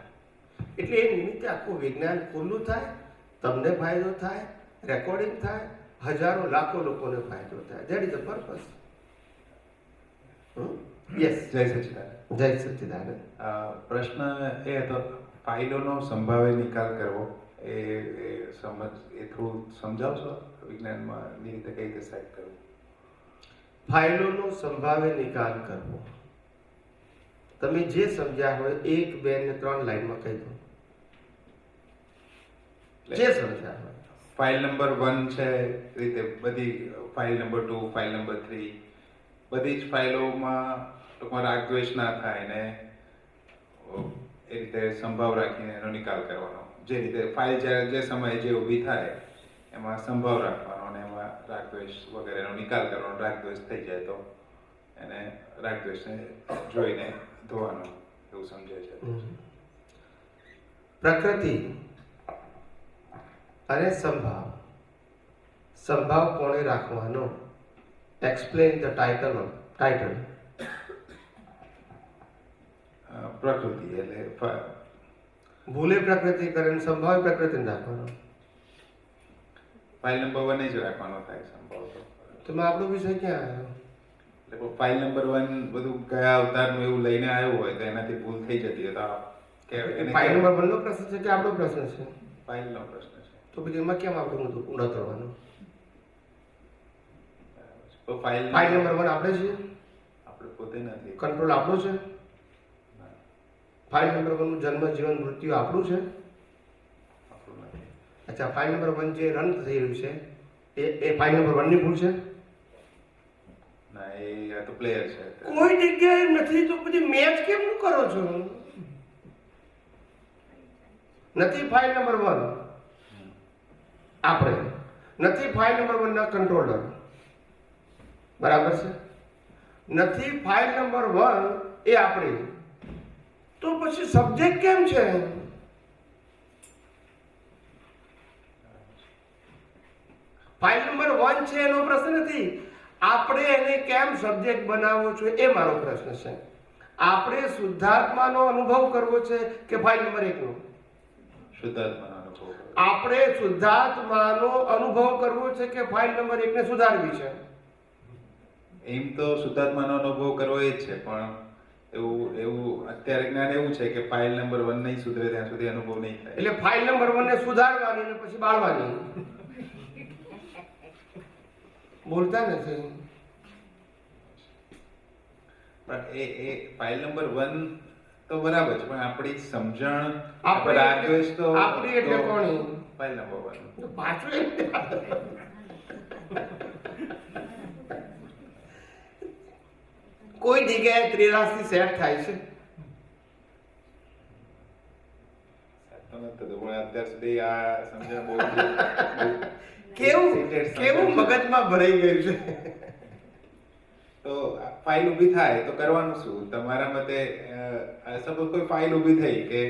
એટલે એ નિમિત્તે આખું વિજ્ઞાન ખુલ્લું થાય, તમને ફાયદો થાય, રેકોર્ડિંગ થાય, હજારો લાખો લોકોને ફાયદો થાય. That is the purpose. Yes, જય સચિદાનંદ. જય સચ્ચિદાનંદ. પ્રશ્ન એ હતો, ફાઇલોનો સંભાવે નિકાલ કરવો એ થોડું સમજાવશો? વિજ્ઞાનમાં એ રીતે કઈ રીતે સેટ કરવું? ફાઇલોનો સંભાવે નિકાલ કરવો, તમે જે સમજ્યા હોય 1, 2 ને 3 લાઈનમાં કહી દો. જે સમજ્યા હોય. ફાઇલ નંબર 1 છે રીતે બધી, ફાઇલ નંબર 2, ફાઇલ નંબર 3, બધી જ ફાઇલોમાં ટૂંકમાં રાગદ્વેષ ના થાય ને એ રીતે સંભાવ રાખીને એનો નિકાલ કરવાનો. જે રીતે ફાઇલ જે સમયે જે ઊભી થાય એમાં સંભાવ રાખવાનો અને એમાં રાગદ્વેષ વગેરેનો નિકાલ કરવાનો. રાગદ્વેષ થઈ જાય તો એને રાગદ્વેષને જોઈને ધોવાનો, એવું સમજે છે. પ્રકૃતિ અને સંભાવ. સંભાવ કોણે રાખવાનો? Explain the title. પ્રકૃતિ એટલે ભૂલે પ્રકૃતિ કરે ને સંભાવ પ્રકૃતિને રાખવાનો. ફાઇલ નંબર 1 જ રાખવાનો થાય સંભાવ તો. તમે આપણો વિષય ક્યાં આવ્યો? એટલે ફાઇલ નંબર 1 બધું ગયા અવતારનું એવું લઈને આવ્યું હોય તો એનાથી ભૂલ થઈ જતી હોય તો ફાઇલ નંબર 1 નો પ્રશ્ન છે કે આપણો પ્રશ્ન છે? ફાઇલનો પ્રશ્ન છે. તો પછી એમાં કેમ આપણે ઊંડા કરવાનું? તો ફાઇલ નંબર 1 આપણે છીએ, આપણે પોતે નથી. કંટ્રોલ આપણો છે. ફાઇલ નંબર 1 નું જન્મ, જીવન, મૃત્યુ આપણું છે. આપણું નથી. અચ્છા, ફાઇલ નંબર 1 જે રન થઈ રહ્યું છે એ ફાઇલ નંબર 1 ની ભૂલ છે? ના, એ આ તો પ્લેયર છે. કોઈ જગ્યાએ નથી તો પછી મેચ કેમ કરો છો? નથી ફાઇલ નંબર 1 આપણે, નથી ફાઇલ નંબર 1 ના કંટ્રોલર, બરાબર છે? નથી ફાઇલ નંબર 1 એ આપણી, તો પછી સબ્જેક્ટ કેમ છે? ફાઇલ નંબર 1 છે એનો પ્રશ્ન નથી, આપણે એને કેમ સબ્જેક્ટ બનાવવો છો એ મારો પ્રશ્ન છે. આપણે શુદ્ધાત્માનો અનુભવ કરવો છે કે ફાઇલ નંબર 1 નો? શુદ્ધાત્માનો અનુભવ. આપણે શુદ્ધાત્માનો અનુભવ કરવો છે કે ફાઇલ નંબર 1 ને સુધારવી છે? એમ તો શુદ્ધાત્માનો અનુભવ કરવો એ જ છે, પણ એવું અત્યારે જ્ઞાન એવું છે કે ફાઇલ નંબર 1 નહીં સુધરે ત્યાં સુધી અનુભવ નહીં થાય. એટલે ફાઇલ નંબર 1 ને સુધારવાની ને પછી બાળવાની. બોલતા નથી. પણ એ ફાઇલ નંબર 1 તો બરાબર છે, પણ આપણી સમજણ આપણી રાગદ્વેષ તો આપણી એટલે કોની? File number 1. પાછું કોઈ જગ્યાએ 83 સેટ થાય છે? અત્યાર સુધી આ સમજણ બહુ કેવું મગજમાં ભરાઈ ગયું છે? તો ફાઇલ ઊભી થાય તો કરવાનું શું? તમારા મતે સપોઝ કોઈ ફાઇલ ઊભી થઈ કે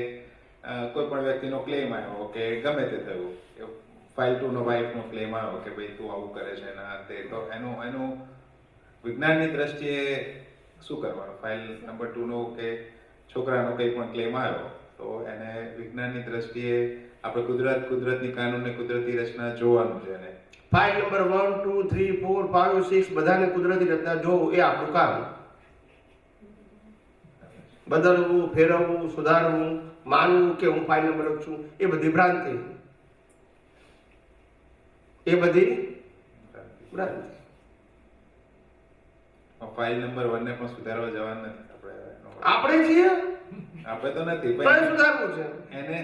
કોઈ પણ વ્યક્તિનો ક્લેમ આવ્યો કે ગમે તે થયું, ફાઇલ 2 નો વાઇફનો ક્લેમ આવ્યો કે ભાઈ તું આવું કરે છે ને તે, તો એનું વિજ્ઞાનની દ્રષ્ટિએ શું કરવાનું? ફાઇલ નંબર 2 નો કે છોકરાનો કંઈ પણ ક્લેમ આવ્યો તો એને વિજ્ઞાનની દ્રષ્ટિએ આપણે કુદરતની કાનૂન ને કુદરતી રચના જોવાનું છે. એને ફાઇલ નંબર 1, 2, 3, 4, 5, 6 બધાને કુદરતી રચના જોવું એ આપણું કામ. બદલવું, ફેરવવું, સુધારવું, માનવું કે હું ફાઇલ નંબર 1 છું એ બધી ભ્રાંતિ. એ બધી ભ્રાંતિ. ફાઇલ નંબર 1 ને પણ સુધારવા જવાનું નથી આપણે છીએ, આપણે તો નથી પણ સુધારવું છે એને.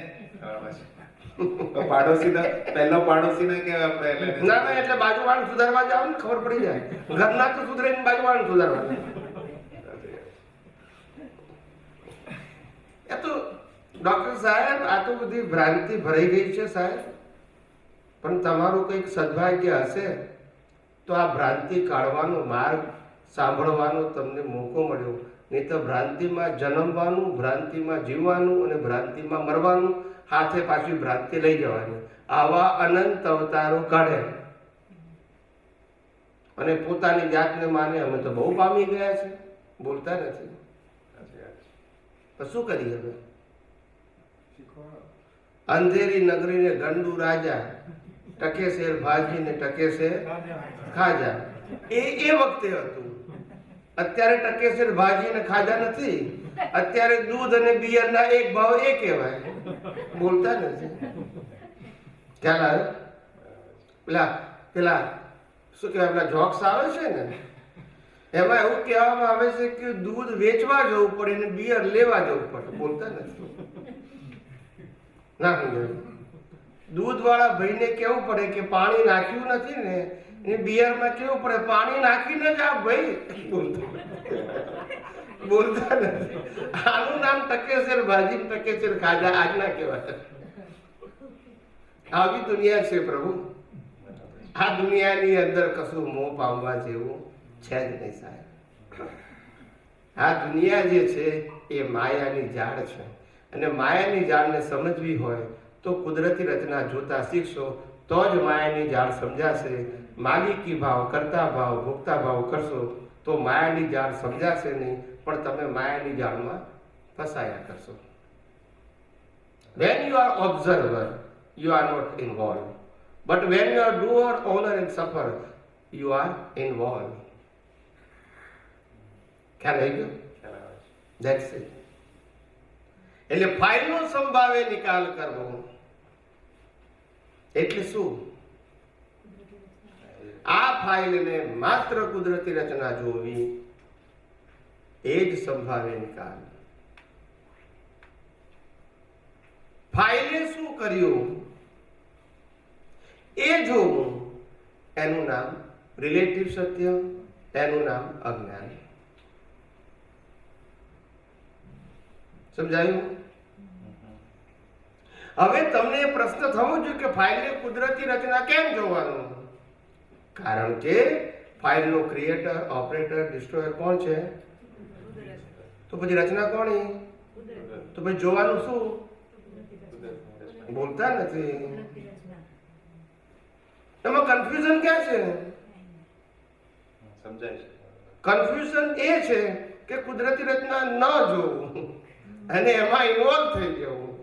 તો પાડોશી પહેલો પાડોશી ને કે આપણે ના એટલે બાજુવાળા સુધારવા જાવ ને ખબર પડી જાય. ઘરના તો સુધરે ને બાજુવાળા સુધારવા. એ તો ડોક્ટર સાહેબ આ તો બધી ભ્રાંતિ ભરાઈ ગઈ છે સાહેબ. પણ તમારું કંઈક સદભાગ્ય હશે તો આ ભ્રાંતિ કાઢવાનો માર્ગ સાંભળવાનો તમને મોકો મળ્યો. નહીં તો ભ્રાંતિમાં જન્મવાનું, ભ્રાંતિમાં જીવવાનું અને ભ્રાંતિમાં મરવાનું, હાથે પાછી ભ્રાંતિ લઈ જવાની. આવા અનંત અવતારો કાઢે અને પોતાની જાતને માને અમે તો બહુ પામી ગયા છે, બોલતા નથી. તો શું કરીએ હવે? અંધેરી નગરીને ગંડુ રાજા, ટકે શેર ભાજી ને ટકે શેર ખાજા. એ વખતે હતું. અત્યારે ટકે શેર ભાજી ને ખાજા નથી. અત્યારે દૂધ અને બિયરના એક ભાવ એ કહેવાય. બોલતા નથી. ખ્યાલ આવે? પેલા શું કહેવાય, પેલા જોક્સ આવે છે ને, એમાં એવું કહેવામાં આવે છે કે દૂધ વેચવા જવું પડે ને બિયર લેવા જવું પડે. બોલતા નથી. ના દૂધ વાળા ભાઈને કેવું પડે કે પાણી નાખ્યું નથી ને, એ બિયરમાં કેવું પડે પાણી નાખીને જ આ ભાઈ. બોલતા નથી. આનું નામ ટકેસર ભાજી, ટકેસર ખાજા આજના કહેવાય. આવી દુનિયા છે પ્રભુ. આ દુનિયાની અંદર કશું મોહ પામવા જેવું છે જ નહીં સાહેબ. આ દુનિયા જે છે એ માયાની ઝાડ છે, અને માયાની ઝાડને સમજવી હોય તો કુદરતી રચના જોતા શીખશો તો જ માયાની ઝાડ સમજાશે. માલિકી ભાવ, કરતા ભાવ, ભોગતા ભાવ કરશો તો માયાની ઝાડ સમજાશે નહીં, પણ તમે માયાની ઝાડમાં ફસાયા કરશો. When you are observer, you are not involved. But when you are doer, owner and suffer, you are involved. ખ્યાલ આવી ગયો? That's it. એટલે ફાઇલનો સંભાવે નિકાલ કરવો એટલે શું? આ ફાઇલને માત્ર કુદરતી રચના જોવી એ જ સંભાવે નિકાલ. ફાઇલે શું કર્યું એ જોવું, એનું નામ રિલેટિવ સત્ય, એનું નામ અજ્ઞાન. સમજાયું? હવે તમને પ્રશ્ન થવો જોઈએ કે ફાઇલને કુદરતી રચના કેમ જોવાનું? કારણ કે ફાઇલનો ક્રિએટર, ઓપરેટર, ડિસ્ટ્રોયર કોણ છે? તો પછી રચના કોણ? તો પછી જોવાનું શું? બોલતા નથી. એમાં કન્ફ્યુઝન ક્યાં છે? સમજાય છે. કન્ફ્યુઝન એ છે કે કુદરતી રચના ન જોવું અને એમાં ઇન્વોલ્વ થઈ જવું.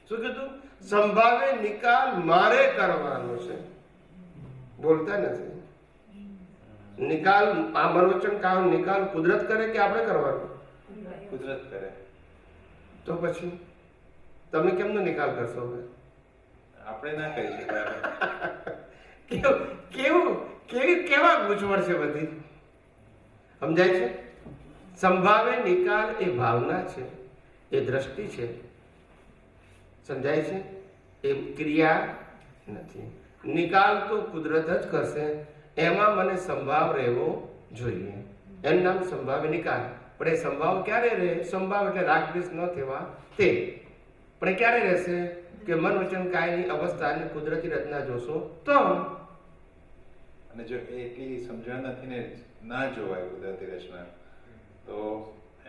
શું કીધું? સંભાવે નિકાલ મારે કરવાનો છે. બોલતા નથી. નિકાલ આ મનોવચન કામ નિકાલ કુદરત કરે કે આપણે કરવાનો? કુદરત કરે. તો પછી તમે કેમનો નિકાલ કરશો? આપણે ના કરી શકાય. કેવા ગૂંચવણ છે બધી. સમજાય છે? સંભાવે નિકાલ એ ભાવના છે, એ દ્રષ્ટિ છે. સમજાય છે? એ ક્રિયા નથી. નિકાલ તો કુદરત જ કરશે. એમાં મને સંભાવ રહેવો જોઈએ. એનું નામ સંભાવે નિકાલ. પણ એ સંભાવ ક્યારે રહે? સંભાવ એટલે રાગદ્વેષ ન થવા તે. પણ એ ક્યારે રહેશે? કે મન વચન કાયની અવસ્થાને કુદરતી રચના જોશો તો. અને જો એટલી સમજણ નથી ને ના જોવાય કુદરતી રચના, તો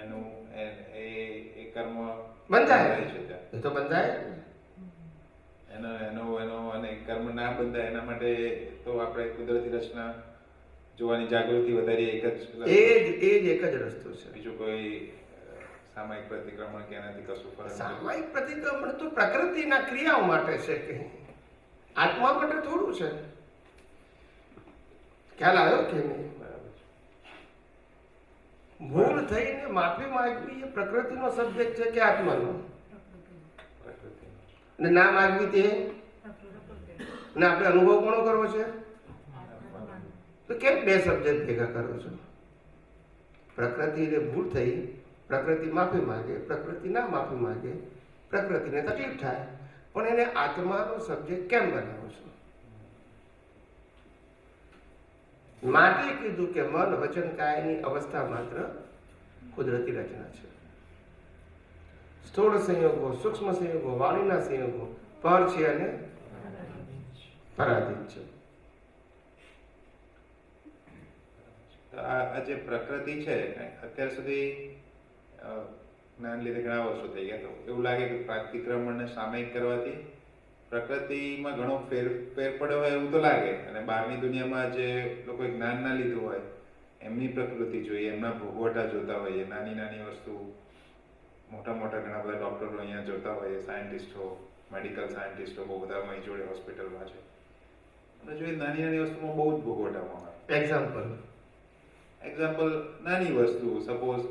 એનું એ કર્મ બંધાય છે. એ તો બંધાય. એનો અને કર્મ ના બંધાય એના માટે તો આપણે કુદરતી રચના જોવાની જાગૃતિ વધારી એક જ એક જ રસ્તો છે. બીજું કોઈ સામાયિક પ્રતિક્રમણ કે એનાથી કશું ફરક? સામાયિક પ્રતિક્રમણ તો પ્રકૃતિના ક્રિયાઓ માટે છે, કે આત્મા માટે થોડું છે. ખ્યાલ આવ્યો કે નહીં? ભૂલ થઈને માફી માંગવી એ પ્રકૃતિનો સબ્જેક્ટ છે કે આત્માનો? અને ના માંગવી તે ને આપણે અનુભવ કોનો કરવો છે? તો કેમ બે સબ્જેક્ટ ભેગા કરો છો? પ્રકૃતિને ભૂલ થઈ, પ્રકૃતિ માફી માંગે, પ્રકૃતિ ના માફી માંગે, પ્રકૃતિને તકલીફ થાય, પણ એને આત્માનો સબ્જેક્ટ કેમ બનાવો છો? માટે કીધું કે મન વચન કાયની અવસ્થા માત્ર કુદરતી રચના છે. સ્થૂળ સંયોગો, સૂક્ષ્મ સંયોગો, વાણીના સંયોગો પર છે અને પરાધીન છે. આ જે પ્રકૃતિ છે અત્યાર સુધી જ્ઞાન લીધે ઘણા વર્ષો થઈ ગયા, તો એવું લાગે કે પ્રતિક્રમણને સામાયિક કરવાથી પ્રકૃતિમાં ઘણો ફેર પડ્યો હોય એવું તો લાગે. અને બહારની દુનિયામાં જે લોકોએ જ્ઞાન ના લીધું હોય એમની પ્રકૃતિ જોઈએ, એમના ભોગવટા જોતા હોઈએ, નાની નાની વસ્તુ મોટા મોટા ઘણા બધા ડૉક્ટરો અહીંયા જોતા હોય, સાયન્ટિસ્ટો, મેડિકલ સાયન્ટિસ્ટો બહુ બધા અમારી જોડે હોસ્પિટલમાં છે. અને જો એ નાની નાની વસ્તુમાં બહુ જ ભોગવટામાં આવે. એક્ઝામ્પલ નાની વસ્તુ, સપોઝ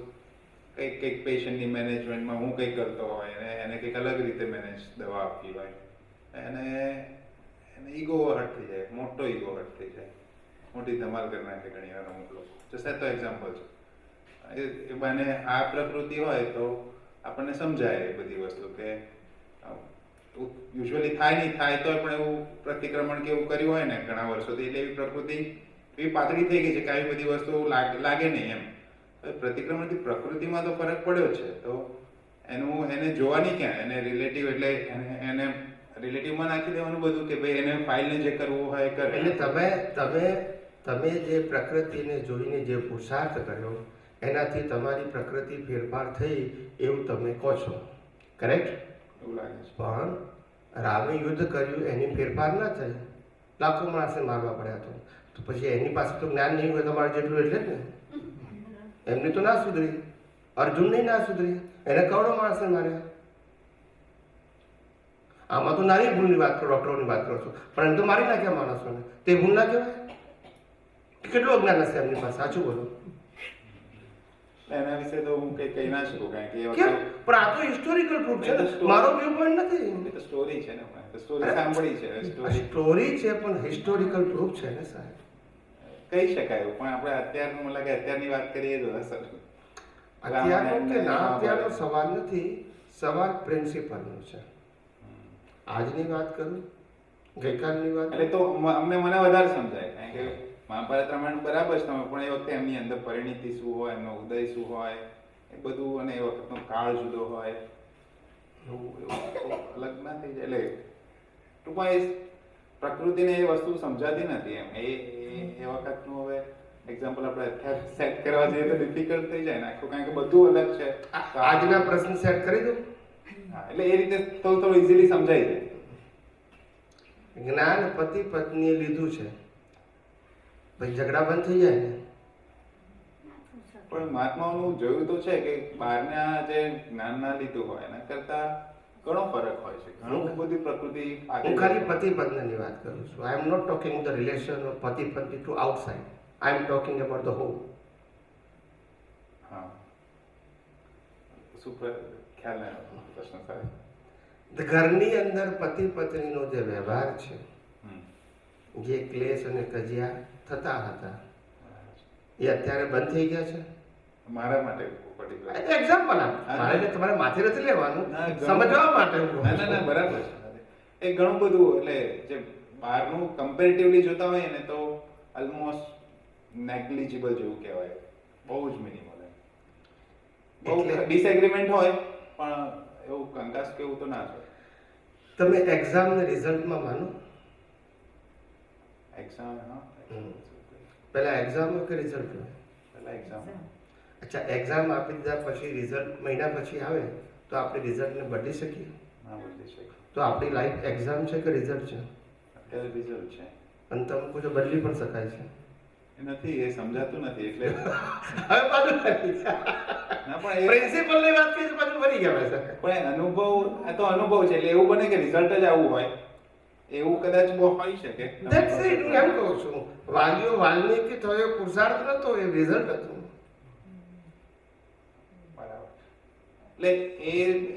કંઈક પેશન્ટની મેનેજમેન્ટમાં હું કંઈક કરતો હોય અને એને કંઈક અલગ રીતે મેનેજ દવા આપવી હોય, એને ઈગો હર્ટ થઈ જાય, મોટો ઈગો હર્ટ થઈ જાય, મોટી ધમાલ કરી નાખે ઘણી વાર અમુક લોકો. જસ્ટ તો એક્ઝામ્પલ છે. એ બને આ પ્રકૃતિ હોય તો આપણને સમજાય એ બધી વસ્તુ કે યુઝ્યુઅલી થાય નહીં, થાય તો પણ એવું પ્રતિક્રમણ કે એવું કર્યું હોય ને ઘણા વર્ષોથી, એટલે એવી પ્રકૃતિ એવી પાતળી થઈ ગઈ છે કે આવી બધી વસ્તુ લાગે નહીં એમ. પ્રતિક્રમણથી પ્રકૃતિમાં તો ફરક પડ્યો છે, તો એને જોવાની ક્યાં, એને રિલેટિવ, એટલે એને રિલેટિવમાં નાખી દેવાનું બધું કે ભાઈ એને ફાઇલને જે કરવું હોય કરે. એટલે તમે જે પ્રકૃતિને જોઈને જે પુરુષાર્થ કર્યો એનાથી તમારી પ્રકૃતિ ફેરફાર થઈ એવું તમે કહો છો, કરેક્ટ? એવું લાગે છે. પણ રામે યુદ્ધ કર્યું એની ફેરફાર ના થઈ, લાખો માણસને મારવા પડ્યા તો પછી એની પાસે તો જ્ઞાન નહીં હોય તમારે જેટલું, એટલે જ ને. એમની તો ના સુધરી, અર્જુનની ના સુધરી, એને કરોડો માણસને માર્યા. આમાં તો નાની ભૂલની વાત કરો, ડૉક્ટરોની વાત કરો છો, પણ એમ તો મારી નાખ્યા માણસોને. તે ભૂલ ના કહેવાય? કેટલું અજ્ઞાન હશે એમની પાસે, સાચું બોલો. એના વિશે તો હું કંઈ કહી ના શકું, કારણ કે કેમ? પણ આ તો હિસ્ટોરિકલ પ્રૂફ છે, મારો વ્યૂ પોઈન્ટ નથી. એ તો સ્ટોરી છે ને, સ્ટોરી સાંભળી છે, સ્ટોરી છે પણ હિસ્ટોરિકલ પ્રૂફ છે ને સાહેબ. કહી શકાય, પણ આપણે અત્યારનું મને લાગે અત્યારની વાત કરીએ તો અસર અત્યારનો કે ના અત્યારનો સવાલ નથી, સવાલ પ્રિન્સિપલનો છે. આજની વાત કરું, ગઈકાલની વાત, એટલે તો મને વધારે સમજાય, કારણ કે મહાભારત રામાયણ બરાબર છે તમે, પણ એ વખતે એમની અંદર પરિણીતિ શું હોય, એમનો ઉદય શું હોય, એ બધું, અને એ વખતનો કાળ જુદો હોય, એવું અલગ ના થઈ જાય. એટલે ટૂંકમાં એ પ્રકૃતિને એ વસ્તુ સમજાતી નથી એમ. એ વખતનું હવે એક્ઝામ્પલ આપણે અત્યારે સેટ કરવા જઈએ તો ડિફિકલ્ટ થઈ જાય ને આખું, કારણ કે બધું અલગ છે. આજના પ્રશ્ન સેટ કરી દો. હા, એટલે એ રીતે થોડું ઇઝીલી સમજાઈ જાય. જ્ઞાન પતિ પત્નીએ લીધું છે, પછી ઝઘડા બંધ થઈ જાય ને. પણ મહાત્માઓનું જોયું તો છે કે બહારના જે જ્ઞાન ના લીધું હોય એના કરતા ઘણો ફરક હોય છે, ઘણું બધી પ્રકૃતિ. હું ખાલી પતિ પત્નીની વાત કરું છું. I am not talking the relation of પતિ પત્ની to outside, I am talking about the home. હા, સુપર ખ્યાલ આવ્યો પ્રશ્ન સાહેબ. ઘરની અંદર પતિ પત્નીનો જે વ્યવહાર છે, જે ક્લેશ અને કજિયા થતા હતા, એ અત્યારે બંધ થઈ ગયા છે. મારા માટે પર્ટિક્યુલર એક્ઝામ્પલ આપું, મારે તમારે માથે નથી લેવાનું, સમજવા માટે હું કહું છું. ના બરાબર છે. એ ઘણું બધું, એટલે જે બહારનું કમ્પેરેટિવલી જોતા હોય ને તો ઓલમોસ્ટ નેગ્લિજિબલ જેવું કહેવાય, બહુ જ મિનિમલ. બહુ ડિસએગ્રીમેન્ટ હોય પણ એવું કંકાસ કે એવું તો ના હોય. તમે એક્ઝામને રિઝલ્ટમાં માનો? એક્ઝામ, હા, પહેલા એક્ઝામ કે રિઝલ્ટ? પહેલા એક્ઝામ. અચ્છા, એક્ઝામ આપી દીધા પછી રિઝલ્ટ મહિના પછી આવે તો આપણે રિઝલ્ટને બદલી શકીએ? ના બદલી શકીએ. તો આપણી લાઈફ એક્ઝામ છે કે રિઝલ્ટ છે? અત્યારે રિઝલ્ટ છે. અને તમે પૂછો બદલી પણ શકાય છે? એ નથી, એ સમજાતું નથી એટલે હવે પાછું ના, પણ એ પ્રિન્સિપલની વાત કરી પાછું ફરી ગયા છે. પણ અનુભવ, આ તો અનુભવ છે, એટલે એવું બને કે રિઝલ્ટ જ આવું હોય, એવું કદાચ બહુ હોઈ શકે. That's it. હું એમ કહું છું, વાલ્મીકી થયો પુરુષાર્થ નતો, એ રિઝલ્ટ હતું. એટલે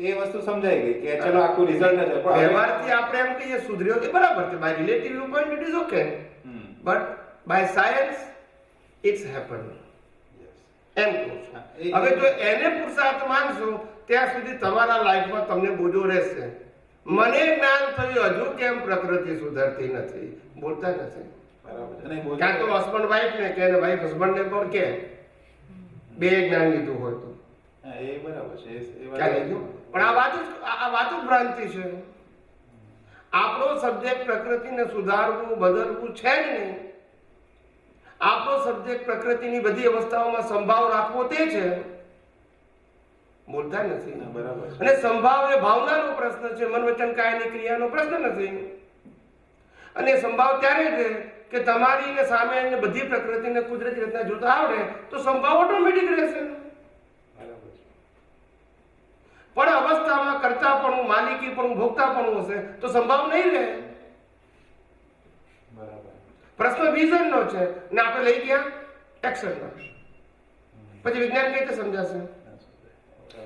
એ વસ્તુ સમજાઈ ગઈ કે ચલો આખું રિઝલ્ટ જ હોય. વ્યવહારથી આપણે એમ કહીએ સુધર્યો કે બરાબર છે, by relative view point it is okay, but by science it's happen. એમ કહું છું. હવે જો એને પુરુષાર્થ માનશો ત્યાં સુધી તમારા લાઈફમાં તમને બોજો રહેશે. મને જ્ઞાન થયું હજુ કેમ પ્રકૃતિ સુધરતી નથી, બોલતા નથી. બરાબર. ક્યાં તો હસબન્ડ વાઈફ ને કે વાઈફ હસબન્ડ ને પણ કે બે જ્ઞાન લીધું હોય તો એ બરાબર છે, ક્યાં લીધું? પણ આ વાત જ ભ્રાંતિ છે. આપણો સબ્જેક્ટ પ્રકૃતિને સુધારવું બદલવું છે જ નહીં. આપણો સબ્જેક્ટ પ્રકૃતિની બધી અવસ્થાઓમાં સંભાવ રાખવો તે છે. બોલતા નથી. બરાબર. અને સંભાવ એ ભાવનાનો પ્રશ્ન છે, મન વચન કાયની ક્રિયાનો પ્રશ્ન નથી. અને સંભાવ ત્યારે છે કે તમારી ને સામે બધી પ્રકૃતિને કુદરતી રીતના જોતા આવડે તો સંભાવ ઓટોમેટિક રહેશે. પણ અવસ્થામાં કર્તાપણું, માલિકીપણું, ભોગતાપણું હશે તો સંભાવ નહીં રહે. બરાબર. પ્રશ્ન વિઝનનો છે ને આપણે લઈ ગયા એક્શનમાં. પછી વિજ્ઞાન કઈ રીતે સમજાશે?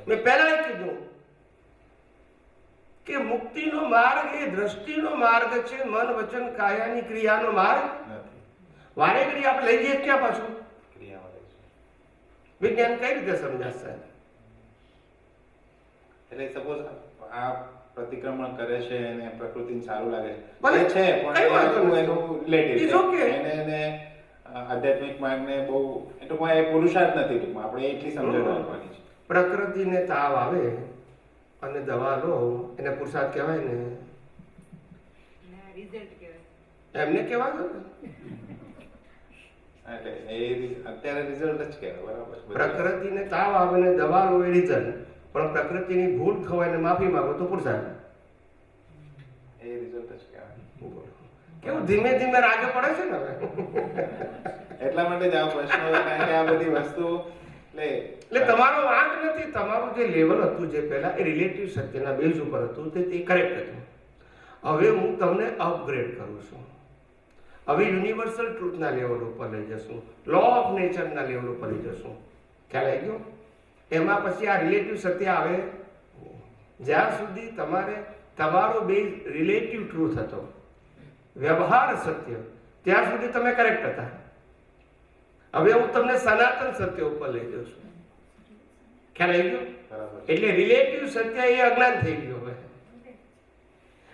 મેં પહેલા એ કીધું કે મુક્તિનો માર્ગ એ દ્રષ્ટિનો માર્ગ છે, મન વચન કાયાની ક્રિયાનો માર્ગ નથી. વારે ઘડી આપણે લઈ જઈએ ક્યાં પાછું? ક્રિયામાં રહે છે. વિજ્ઞાન કઈ રીતે સમજાશે? એટલે સપોઝ આ પ્રતિક્રમણ કરે છે અને પ્રકૃતિને સારું લાગે ભલે, છે કઈ વાંધો પણ નથી. એનું રિલેટિવ It's okay. એને આધ્યાત્મિક માર્ગને બહુ એ ટૂંકમાં એ પુરુષાર્થ નથી. ટૂંકમાં આપણે એટલી સમજણ રાખવાની છે. પ્રકૃતિને તાવ આવે અને દવા લો એને પુરુષાર્થ કહેવાય ને? રિઝલ્ટ કહેવાય. એમને કહેવાય ને? એટલે એ અત્યારે રિઝલ્ટ જ કહેવાય. બરાબર છે. પ્રકૃતિને તાવ આવે ને દવા લો એ રિઝલ્ટ, પણ પ્રકૃતિની ભૂલ ખવાય ને માફી માંગો તો પુરુષાર્થ. એ રિઝલ્ટ જ કહેવાય. કેવું ધીમે ધીમે રાગે પડે છે ને હવે. એટલા માટે જ આ પ્રશ્નો, કારણ કે આ બધી વસ્તુ એટલે તમારો વાંક નથી, તમારું જે લેવલ હતું જે પહેલા એ રિલેટિવ સત્યના બેઝ ઉપર હતું તે કરેક્ટ હતું. હવે હું તમને અપગ્રેડ કરું છું. હવે યુનિવર્સલ ટ્રુથના લેવલ ઉપર લઈ જશું, લો ઓફ નેચરના લેવલ ઉપર લઈ જશું. ખ્યાલ આવી ગયો? એમાં પછી આ રિલેટિવ સત્ય આવે. જ્યાં સુધી તમારો બેઝ રિલેટિવ ટ્રુથ હતો, વ્યવહાર સત્ય, ત્યાં સુધી તમે કરેક્ટ હતા. હવે હું તમને સનાતન સત્ય ઉપર લઈ જઉં છું. ખ્યાલ આવી ગયો? બરાબર. એટલે રિલેટિવ સત્ય એ અજ્ઞાન થઈ ગયું હવે,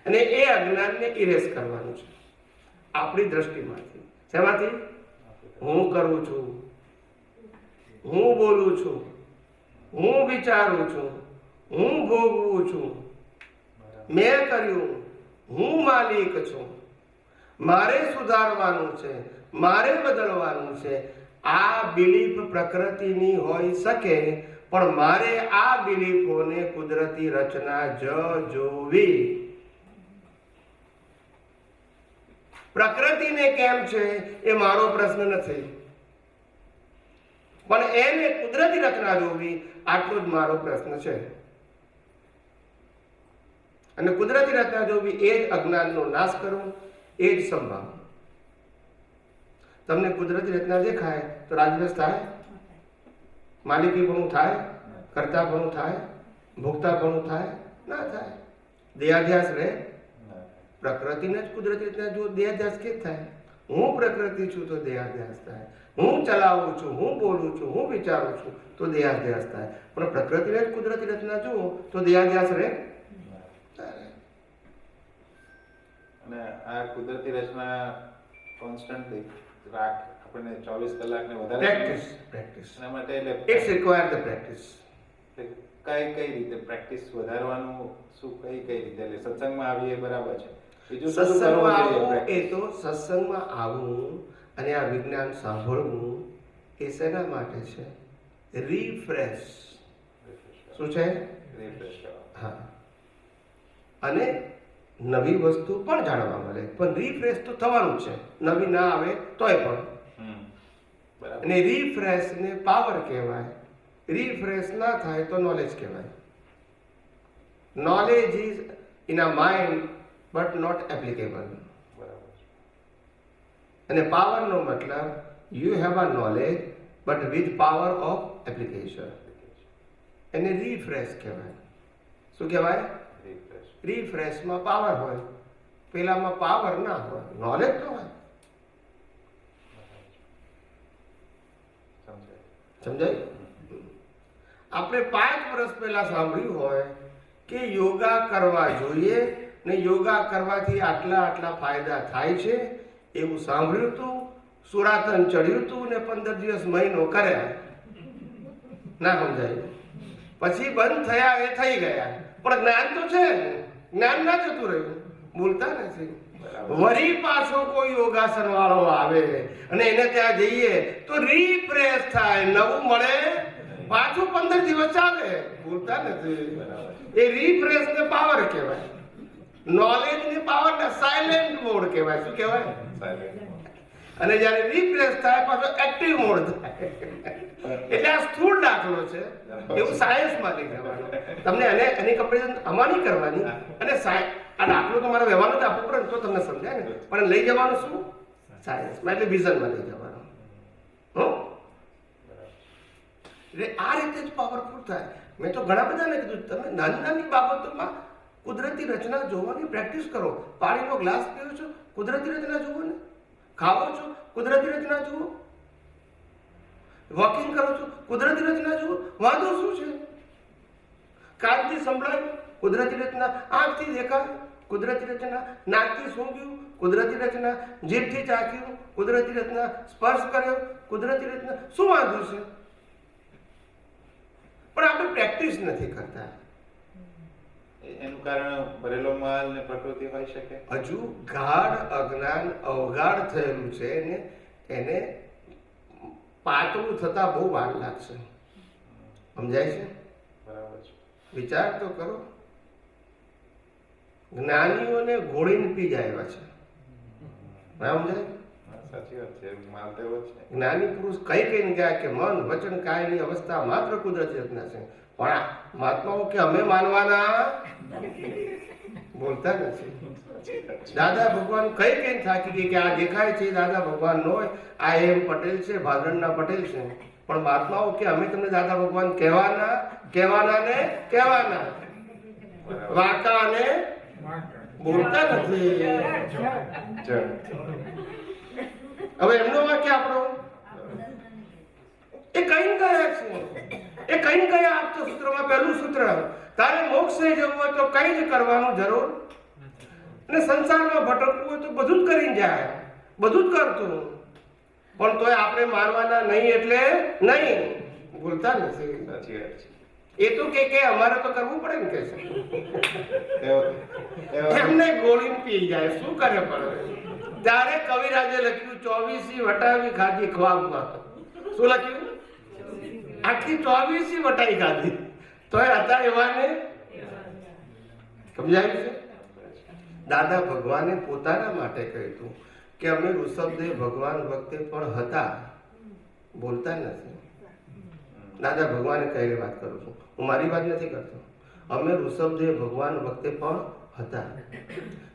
અને એ અજ્ઞાનને ઇરેઝ કરવાનું છે આપણી દ્રષ્ટિમાંથી. શેમાંથી? હું કરું છું, હું બોલું છું, હું વિચારું છું, હું ભોગવું છું, મેં કર્યું, હું માલિક છું, મારે સુધારવાનું છે, મારે બદલવાનું છે. આ બિલીફ પ્રકૃતિની હોઈ શકે, પણ મારે આ બિલીફોને કુદરતી રચના જોવી. પ્રકૃતિને કેમ છે એ મારો પ્રશ્ન નથી, પણ એને કુદરતી રચના જોવી આટલો જ મારો પ્રશ્ન છે. અને કુદરતી રચના જોવી એ જ અજ્ઞાનનો નાશ કરવો, એ જ સંભાવ. તમને કુદરતી રચના દેખાય તો રાગદ્વેષ થાય, માલિકીપણું થાય, કર્તાપણું થાય, ભોગતાપણું થાય? ના થાય. દેહાધ્યાસ રહે. પ્રકૃતિને જ કુદરતી રચના જો દેહાધ્યાસ કે થાય? હું પ્રકૃતિ છું તો દેહાધ્યાસ થાય, હું ચલાવું છું, હું બોલું છું, હું વિચારું છું તો દેહાધ્યાસ થાય. પણ પ્રકૃતિને જ કુદરતી રચના જુઓ તો દેહાધ્યાસ રહે. અને આ કુદરતી રચના કોન્સ્ટન્ટલી રાખ આપણને 24 કલાકને વધારે પ્રેક્ટિસ એના માટે એટલે ઇટ્સ રિક્વાયર ધ પ્રેક્ટિસ. કઈ રીતે પ્રેક્ટિસ વધારવાનું, શું કઈ રીતે? એટલે સત્સંગમાં આવીએ બરાબર છે, બીજું શું કરવું સત્સંગમાં જોઈએ? આવવું એ practice? તો સત્સંગમાં આવવું અને આ વિજ્ઞાન સાંભળવું એ શેના માટે છે? રિફ્રેશ. શું છે? Refresh કરવા. હા. અને નવી વસ્તુ પણ જાણવા મળે, પણ રિફ્રેશ તો થવાનું જ છે, નવી ના આવે તોય પણ. બરાબર. અને રિફ્રેશને પાવર કહેવાય. રિફ્રેશ ના થાય તો નોલેજ કહેવાય. Knowledge is in a mind but not applicable. બરાબર. અને પાવરનો મતલબ you have a knowledge but with power of application. એને રિફ્રેશ કહેવાય. શું કહેવાય? Refresh. રિફ્રેશમાં પાવર હોય, પેલામાં પાવર ના હોય, નોલેજ તો હોય. સમજાય? આપણે 5 વર્ષ પહેલા સાંભળ્યું હોય કે યોગા કરવા જોઈએ ને યોગા કરવાથી આટલા આટલા ફાયદા થાય છે, એવું સાંભળ્યું હતું, સુરાતન ચડ્યું હતું ને 15 દિવસ મહિનો કર્યા, ના સમજાયું. પછી બંધ થયા એ થઈ ગયા, પણ જ્ઞાન તો છે, જ્ઞાન ના જતું રહ્યું, બોલતા નથી. વળી પાછો કોઈ યોગાસન વાળો આવે અને એને ત્યાં જઈએ તો રિફ્રેશ થાય, નવું મળે, પાછું 15 દિવસ ચાલે, બોલતા નથી. એ રિફ્રેશ ને પાવર કહેવાય. નોલેજ ની પાવર ને સાયલેન્ટ મોડ કહેવાય. શું કહેવાય? Silent. અને જ્યારે રિપ્લેસ થાય પાછો એક્ટિવ મોડ થાય. એટલે આ સ્થૂળ દાખલો છે, એવું સાયન્સમાં લઈ જવાનું. તમને એની કમ્પેરિઝન આમાં નહીં કરવાની. અને આ દાખલો તમારે વ્યવહારનો જ આપવો પડે તો તમને સમજાય ને, પણ લઈ જવાનું શું સાયન્સમાં, એટલે વિઝનમાં લઈ જવાનું. એટલે આ રીતે જ પાવરફુલ થાય. મેં તો ઘણા બધાને કીધું તમે નાની નાની બાબતોમાં કુદરતી રચના જોવાની પ્રેક્ટિસ કરો. પાણીનો ગ્લાસ પીવો છો, કુદરતી રચના જુઓ ને. ખાવો છો, કુદરતી રચના જુઓ. વોકિંગ કરો છો, કુદરતી રચના જુઓ. વાંધો શું છે? કાનથી સંભળાય, કુદરતી રચના. આંખથી દેખાય, કુદરતી રચના. નાકથી સૂંઘ્યું, કુદરતી રચના. જીભથી ચાખ્યું, કુદરતી રચના. સ્પર્શ કર્યો, કુદરતી રચના. શું વાંધો છે? પણ આપણે પ્રેક્ટિસ નથી કરતા. એનું કારણ ભરેલો માલ ને પ્રકૃતિ હોઈ શકે. હજુ ગાઢ અજ્ઞાન અવગાઢ થયેલું છે ને, એને પાતળું થતા બહુ વાર લાગશે. સમજાય છે? બરાબર છે. વિચાર તો કરો. જ્ઞાનીઓને ઘોળીને પી જાય એવા છે. સમજાય? સાચી વાત છે. માલ તો એવો જ છે. જ્ઞાની પુરુષ કઈ કઈને ગયા કે મન વચન કાયની અવસ્થા માત્ર કુદરતી રચના છે. પણ આ મહાત્માઓ કે અમે માનવાના બોલતા નથી. દાદા ભગવાન કઈ કઈને થાકી ગઈ કે આ દેખાય છે દાદા ભગવાન નો હોય, આ એમ પટેલ છે, ભાદરણના પટેલ છે. પણ મહાત્માઓ કે અમે તમને દાદા ભગવાન કહેવાના ને કહેવાના, વાંકા ને બોલતા નથી. હવે એમનો વાક્ય આપણો એ કઈ ગયા છે, એ કઈ ગયા. આપતો સૂત્રમાં પહેલું સૂત્ર, તારે મોક્ષે જવું હોય તો કઈ જ કરવાનું જરૂર અને સંસારમાં ભટકવું હોય તો બધું જ કરીને જાય, બધું જ કરતું. પણ તોય આપણે માનવાના નહીં એટલે નહીં. ભૂલતા નથી. સાચી વાત છે. એ તો કે અમારે તો કરવું પડે ને કે છે. એમને ગોળીને પી જાય, શું કરે પડે. ત્યારે કવિરાજે લખ્યું 24 વટાવી ખાધી ખ્વાબમાં. શું લખ્યું? આખી 24 વટાઈ ખાધી તોય હતા એવાને. સમજાયું છે? દાદા ભગવાને પોતાના માટે કહ્યું હતું કે અમે ઋષભદેવ ભગવાન વખતે પણ હતા. બોલતા નથી. દાદા ભગવાને કહેલી વાત કરું છું, હું મારી વાત નથી કરતો. અમે ઋષભદેવ ભગવાન વખતે પણ હતા.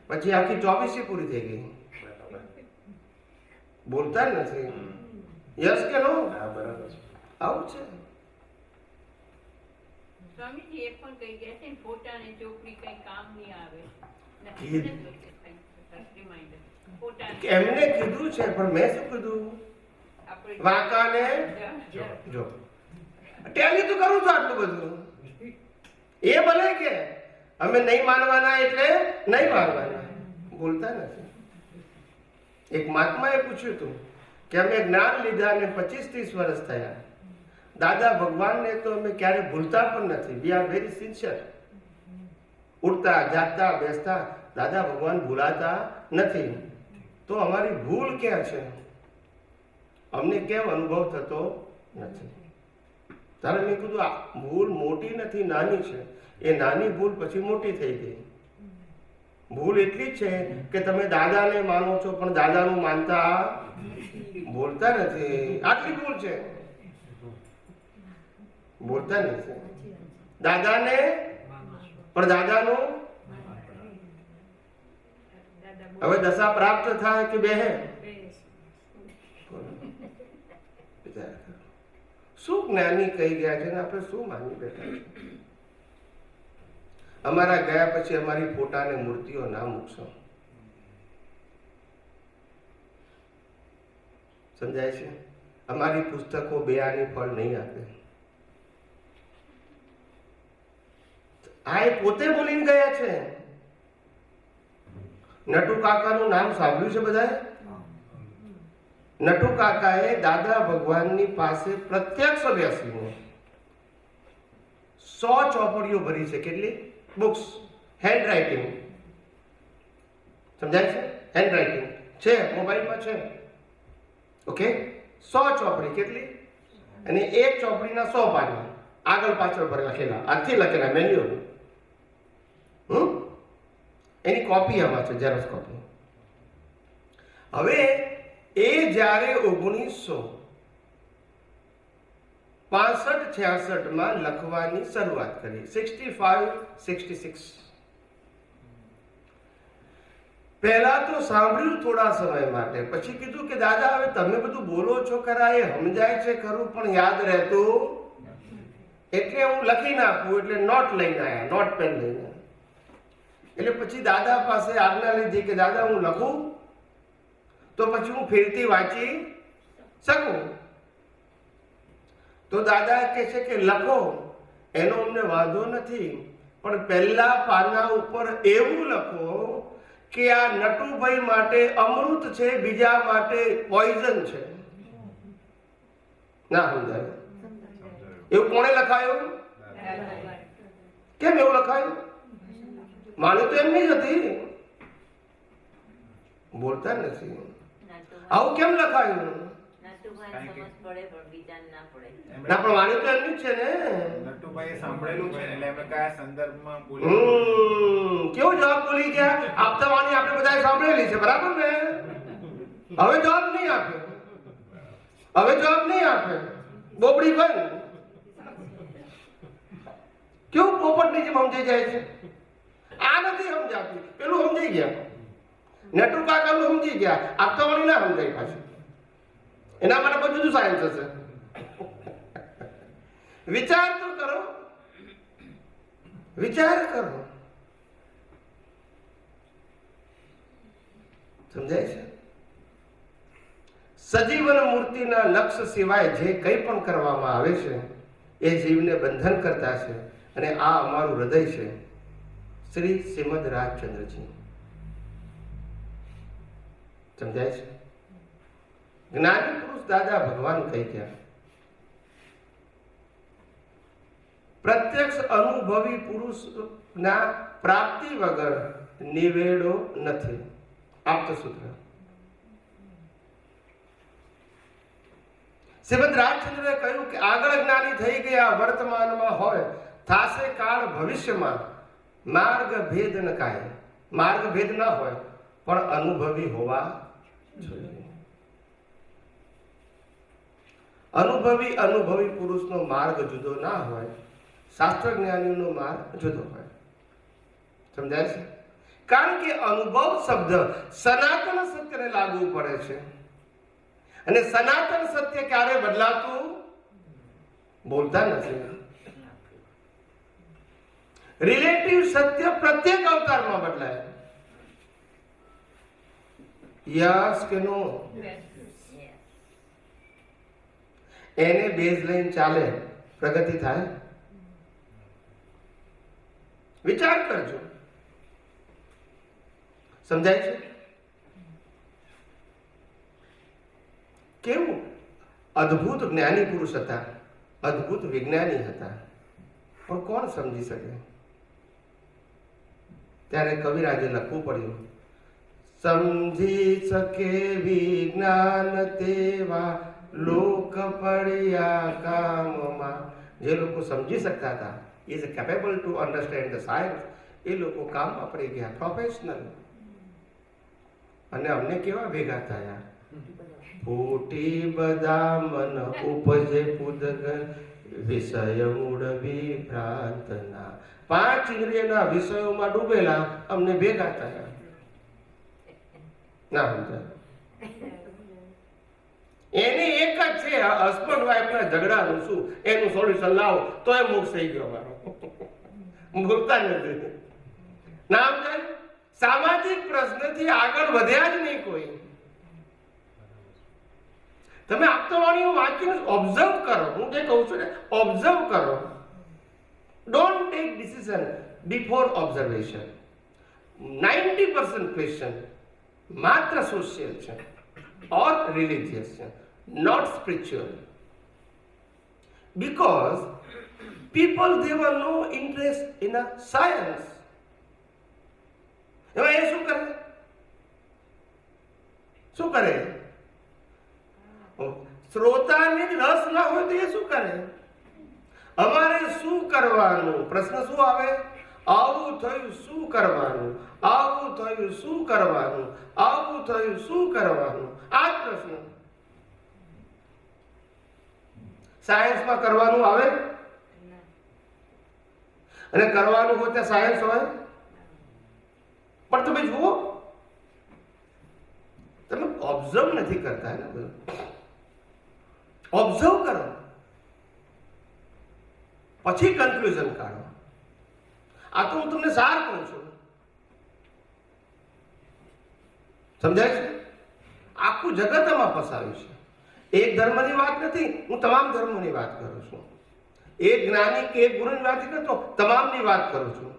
પછી આખી 24 પૂરી થઈ ગઈ. બોલતા નથી. યસ કે નો? બરાબર છે. આવું છે. સ્વામીજી એ પણ કહી ગયા છે ને, ફોટા ને ચોપડી કઈ કામ નહીં આવે. એમને કીધું છે, પણ મેં શું કીધું? વાંકાને જો ટેલી તો કરું છું આટલું બધું. એ ભલે કે અમે નહીં માનવાના એટલે નહીં માનવાના. બોલતા નથી. એક મહાત્માએ પૂછ્યું હતું કે અમે જ્ઞાન લીધા ને 25-30 વર્ષ થયા. દાદા ભગવાનને તો અમે ક્યારે ભૂલતા પણ નથી. We are very sincere. ઉઠતા જાગતા બેસતા દાદા ભગવાન ભૂલાતા નથી. તો અમારી ભૂલ ક્યાં છે? અમને કેમ અનુભવ થતો નથી? તારે મેં કીધું આ ભૂલ મોટી નથી, નાની છે. એ નાની ભૂલ પછી મોટી થઈ ગઈ. ભૂલ એટલી જ છે કે તમે દાદાને માનો છો પણ દાદાનું માનતા બોલતા નથી. આટલી ભૂલ છે. બોલતા નથી. દાદાને પણ દાદાનું. હવે દશા પ્રાપ્ત થાય કે બેહે? શું જ્ઞાની કહી ગયા છે ને આપણે શું માની બેઠા છે? અમારા ગયા પછી અમારી ફોટા ને મૂર્તિઓ ના મૂકશો. સમજાય છે? અમારી પુસ્તકો બે આની ફળ નહીં આપે. આ એ પોતે બોલીને ગયા છે. નટુ કાકાનું નામ સાંભળ્યું છે બધાએ? નટુ કાકાએ દાદા ભગવાનની પાસે પ્રત્યક્ષ બેસીને 100 ચોપડીઓ ભરી છે. કેટલી બુક્સ? Hand writing. સમજાય છે? હેન્ડ રાઇટિંગ છે, મોબાઈલમાં છે. ઓકે, 100 ચોપડી. કેટલી? અને એક ચોપડીના 100 પાન આગળ પાછળ પર લખેલા, આજથી લખેલા મેન્યુઅલ. એની કોપી આમાં છે, ઝેરોક્સ કોપી. હવે એ જ્યારે 1965-66 લખવાની શરૂઆત કરી, 65-66. પહેલા તો સાંભળ્યું થોડા સમય માટે, પછી કીધું કે દાદા હવે તમે બધું બોલો છો ખરા, એ સમજાય છે ખરું પણ યાદ રહેતું, એટલે હું લખી નાખું. એટલે નોટ લઈને આવ્યા, નોટ પેન લઈને. એટલે પછી દાદા પાસે આજ્ઞા લીધી કે દાદા હું લખું તો પછી હું ફેરથી વાંચી શકું. તો દાદા કહે છે કે લખો, એનો અમને વાંધો નથી, પણ પહેલા પાના ઉપર એવું લખો કે આ નટુભાઈ માટે અમૃત છે, બીજા માટે પોઈઝન છે. ના સમજાય? એવું કોણે લખાયું? કેમ એવું લખાયું? માની તો એમની જ હતી, બોલતા નથી. આવું કેમ લખાયું? ના પણ વાણી તો એમની જ છે ને. નટુભાઈએ સાંભળેલું છે એટલે એમણે કયા સંદર્ભમાં બોલ્યું. કેવો જવાબ બોલી ગયા? આપતા વાણી આપણે બધાએ સાંભળેલી છે, બરાબર ને? હવે જવાબ નહીં આપે, હવે જવાબ નહીં આપે. બોબડી બંધ. કેવું પોપટની જેમ સમજાઈ જાય છે. આ નથી સમજાતું, પેલું સમજાઈ ગયા. નટુ કાકાનું સમજી ગયા, આપતા વાણી ના સમજાય પાછું. એના માટે બધું જુદું સાયન્સ હશે. વિચાર તો કરો, વિચાર કરો. સમજાય છે? સજીવન મૂર્તિના લક્ષ્ય સિવાય જે કંઈ પણ કરવામાં આવે છે એ જીવને બંધન કરતા છે, અને આ અમારું હૃદય છે. શ્રી શ્રીમદ રાજચંદ્રજી. સમજાય છે? જ્ઞાની પુરુષ દાદા ભગવાન કહી ગયા, પ્રત્યક્ષ અનુભવી પુરુષના પ્રાપ્તિ વગર નિવેડો નથી. આપતસૂત્ર. શ્રીમદ રાજચંદ્રએ કહ્યું કે આગળ જ્ઞાની થઈ ગયા, વર્તમાનમાં હોય, થાશે કાળ ભવિષ્યમાં. માર્ગ ભેદ ન કાય, માર્ગ ભેદ ના હોય પણ અનુભવી હોવા જોઈએ. અનુભવી પુરુષનો માર્ગ જુદો ના હોય, શાસ્ત્ર જ્ઞાનીનો માર્ગ જુદો હોય. સમજાય છે? કારણ કે અનુભવ શબ્દ સનાતન સત્યને લાગુ પડે છે, અને સનાતન સત્ય ક્યારે બદલાતું? બોલતા નથી. રિલેટિવ સત્ય પ્રત્યેક અવતારમાં બદલાય. યસ કે નો? એને બેઝ લઈને ચાલે, પ્રગતિ થાય. વિચાર કરજો. સમજાય છે? કેવું અદ્ભુત જ્ઞાની પુરુષ હતા, અદ્ભુત વિજ્ઞાની હતા, પણ કોણ સમજી શકે? ત્યારે કવિરાજે લખવું પડ્યું, સમજી શકે વિજ્ઞાન તેવા લોક પડ્યા કામમાં. જે લોકો સમજી શકતા હતા, is capable to understand the science, એ લોકો કામમાં પડી ગયા, પ્રોફેશનલ. અને અમને કેવા ભેગા થયા? ફૂટી બદામન ઉપજે પૂદગલ, વિષય મૂળ વિભ્રાંતના. 5 ઇન્દ્રિયના વિષયોમાં ડૂબેલા અમને ભેગા થયા. ના સમજાય? એની એક જ છે, હસબન્ડ વાઈફના ઝઘડાનું શું, એનું સોલ્યુશન લાવો તો એ મોક્ષ થઈ ગયો અમારો. ભૂલતા નથી. ના સમજાય? સામાજિક પ્રશ્નથી આગળ વધ્યા જ નહીં કોઈ. તમે આપતાવાણીઓ વાંચીને ઓબ્ઝર્વ કરો. હું જે કહું છું ને, ઓબ્ઝર્વ કરો. Don't take decision before observation. 90% question માત્ર સોશિયલ છે or religious છે, not spiritual. Because people, they have no interest in a science. એમાં એ શું કરે? શું કરે? શ્રોતાને જ રસ ના હોય તો એ શું કરે? અમારે શું કરવાનું? પ્રશ્ન શું આવે? આવું થયું શું કરવાનું, આવું થયું શું કરવાનું, આવું થયું શું કરવાનું, આ જ પ્રશ્ન. સાયન્સમાં કરવાનું આવે અને કરવાનું હોય ત્યાં સાયન્સ હોય. પણ તમે જુઓ, તમે ઓબ્ઝર્વ નથી કરતા ને બધું. ઓબ્ઝર્વ કરો પછી કન્ક્લુઝન કાઢો. આ તો હું તમને સાર કહું છું, સમજાય છે? આખું જગત આમાં ફસાયું છે. એક ધર્મની વાત નથી, હું તમામ ધર્મોની વાત કરું છું. એક જ્ઞાની કે એક ગુરુની વાત નથી કરતો, તમામની વાત કરું છું.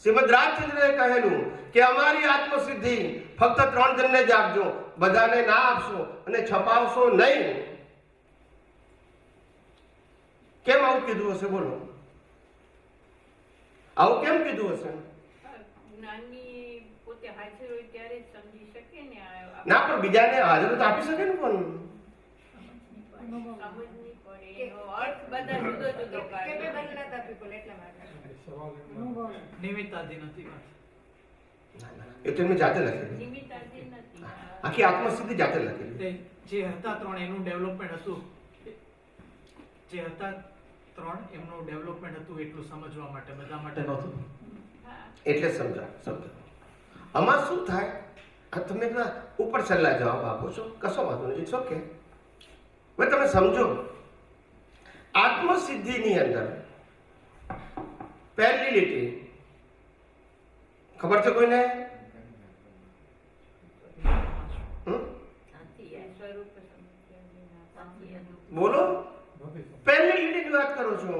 શ્રીમદ રાજચંદ્રએ કહેલું કે અમારી આત્મસિદ્ધિ ફક્ત 3 જણને જ આપજો, બધાને ના આપશો અને છપાવશો નહીં. કેમ આવું કીધું હશે? બોલો, આવું કેમ કીધું હશે? જ્ઞાની પોતે હાજર હોય ત્યારે જ સમજી શકે ને. ના, પણ બીજાને હાજર તો આપી શકે ને. પણ સમજની પડે, એનો અર્થ બધા જુદો જુદો કાઢે. કેપેબલ નતા people એટલા માટે. નિમિત્તાધીન હતી વાત. એ તો એમને જાતે લખેલી, નિમિત્તાધીન નથી. આખી આત્મસિદ્ધિ જાતે લખેલી. તે જે હતા 3 એનું ડેવલપમેન્ટ હતું, જે હતા 3 એમનું ડેવલપમેન્ટ હતું એટલું સમજવા માટે, બધા માટે નહોતું. એટલે સમજાવો. આમાં શું થાય? આ તમે ઉપર છેલ્લા જવાબ આપો છો, કશો વાંધો નહીં, ઇટ્સ ઓકે. હવે તમે સમજો, આત્મસિદ્ધિની અંદર પહેલી લીટી ખબર છે કોઈને? સ્વરૂપ સમજ્યા બોલો, પહેલી લીટીની વાત કરું છું.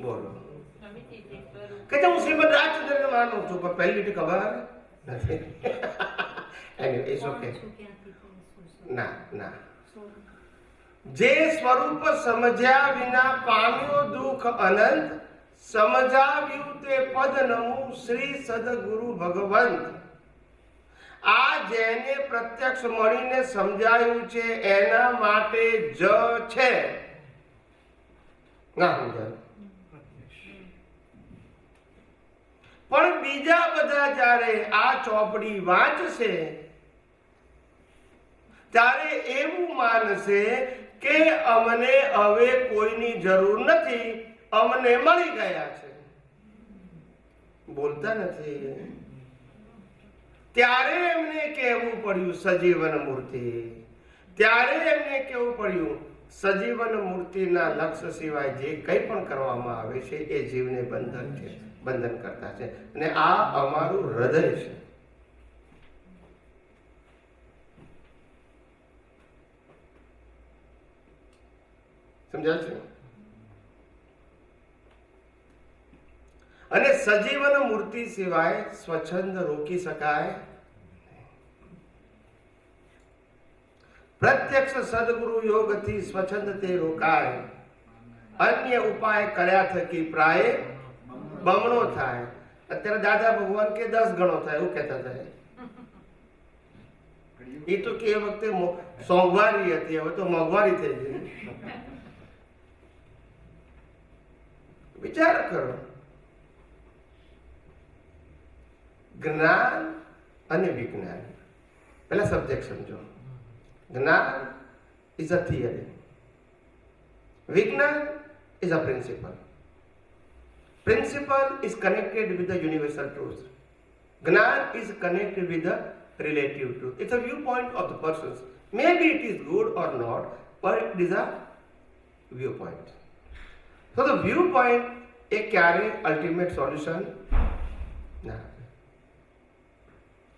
બોલો સમિતિ છે સ્વરૂપ. કે હું શ્રીમદ રાજચંદ્રને માનું છું, પણ પહેલી લીટી ખબર નથી. Anyway, it's okay. ના, જે સ્વરૂપ સમજ્યા વિના પામ્યો દુઃખ અનંત, સમજાવ્યું તે પદ નમું શ્રી સદગુરુ ભગવંત. આ જેને પ્રત્યક્ષ મળીને સમજાયું છે એના માટે જ છે. ના સમજાયું? પણ બીજા બધા જ્યારે આ ચોપડી વાંચશે ત્યારે એવું માનશે કે અમને હવે કોઈની જરૂર નથી, અમને મળી ગયા છે. બોલતા નથી. ત્યારે એમને કહેવું પડ્યું સજીવન મૂર્તિ. ત્યારે એમને કહેવું પડ્યું સજીવન મૂર્તિના લક્ષ્ય સિવાય જે કંઈ પણ કરવામાં આવે છે એ જીવને બંધન કરતા છે. અને આ અમારું હૃદય છે. સમજાય છે? અને સજીવન મૂર્તિ સિવાય સ્વચ્છંદ રોકી શકાય. પ્રત્યક્ષ સદગુરુ યોગથી સ્વચ્છંદ તે રોકાય, અન્ય ઉપાય કર્યા થકી પ્રાય બમણો થાય. અત્યારે દાદા ભગવાન કે 10 ગણો થાય એવું કહેતા હતા. એ તો કે એ વખતે સોંગવારી હતી, હવે તો મોંઘવારી થઈ ગઈ. વિચાર કરો, જ્ઞાન અને વિજ્ઞાન. પહેલા સબ્જેક્ટ સમજો. જ્ઞાન is a theory, વિજ્ઞાન is a principle. Principle is connected with the universal truth. Gnan is connected with the relative truth. It's a viewpoint of the persons. Maybe it is good or not, but it is a viewpoint. So the viewpoint એ ક્યારે અલ્ટિમેટ સોલ્યુશન ના.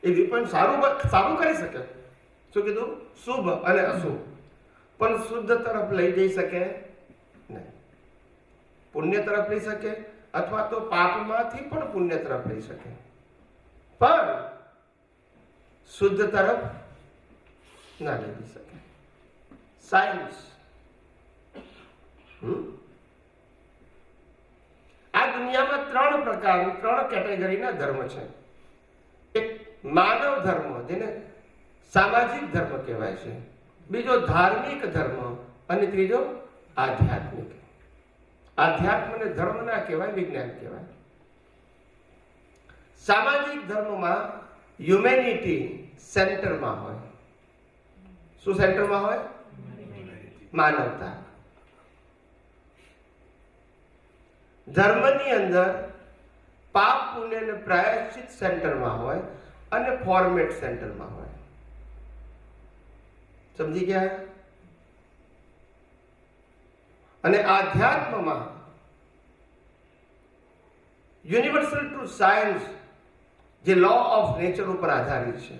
એ viewpoint સારું કરી શકે. શું કીધું? શુભ અને અશુભ, પણ શુદ્ધ તરફ લઈ જઈ શકે નહીં. પુણ્ય તરફ લઈ શકે અથવા તો પાપમાંથી પણ પુણ્ય તરફ લઈ શકે, પણ શુદ્ધ તરફ ના લઈ જઈ શકે. સાયન્સ આ દુનિયામાં 3 કેટેગરીના ધર્મ છે. એક માનવ ધર્મ, જેને સામાજિક ધર્મ કહેવાય છે, બીજો ધાર્મિક ધર્મ અને ત્રીજો આધ્યાત્મિક. આધ્યાત્મને ધર્મ ના કહેવાય, વિજ્ઞાન કહેવાય. સામાજિક ધર્મમાં હ્યુમેનિટી સેન્ટરમાં હોય. શું સેન્ટરમાં હોય? માનવતા. ધર્મની અંદર પાપ પુણ્ય અને પ્રાયશ્ચિત સેન્ટરમાં હોય અને ફોર્મેટ સેન્ટરમાં હોય. સમજી ગયા? અને આધ્યાત્મમાં યુનિવર્સલ ટ્રુથ સાયન્સ જે લો ઓફ નેચર ઉપર આધારિત છે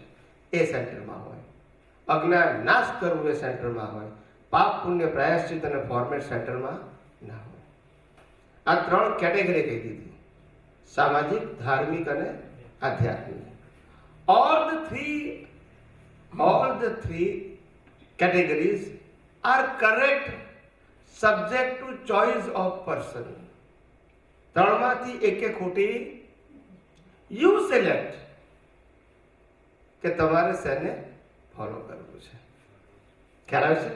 એ સેન્ટરમાં હોય. અજ્ઞાન નાશ કરવું એ સેન્ટરમાં હોય. પાપ પુણ્ય પ્રાયશ્ચિત અને ફોર્મેટ સેન્ટરમાં ના હોય. આ 3 કેટેગરી કહી દીધી: સામાજિક, ધાર્મિક અને આધ્યાત્મિક. all the three categories are correct subject to choice of person. 3માંથી એકે ખોટી યુ સિલેક્ટ કે તમારે શેને ફોલો કરવું છે. ખ્યાલ આવે છે?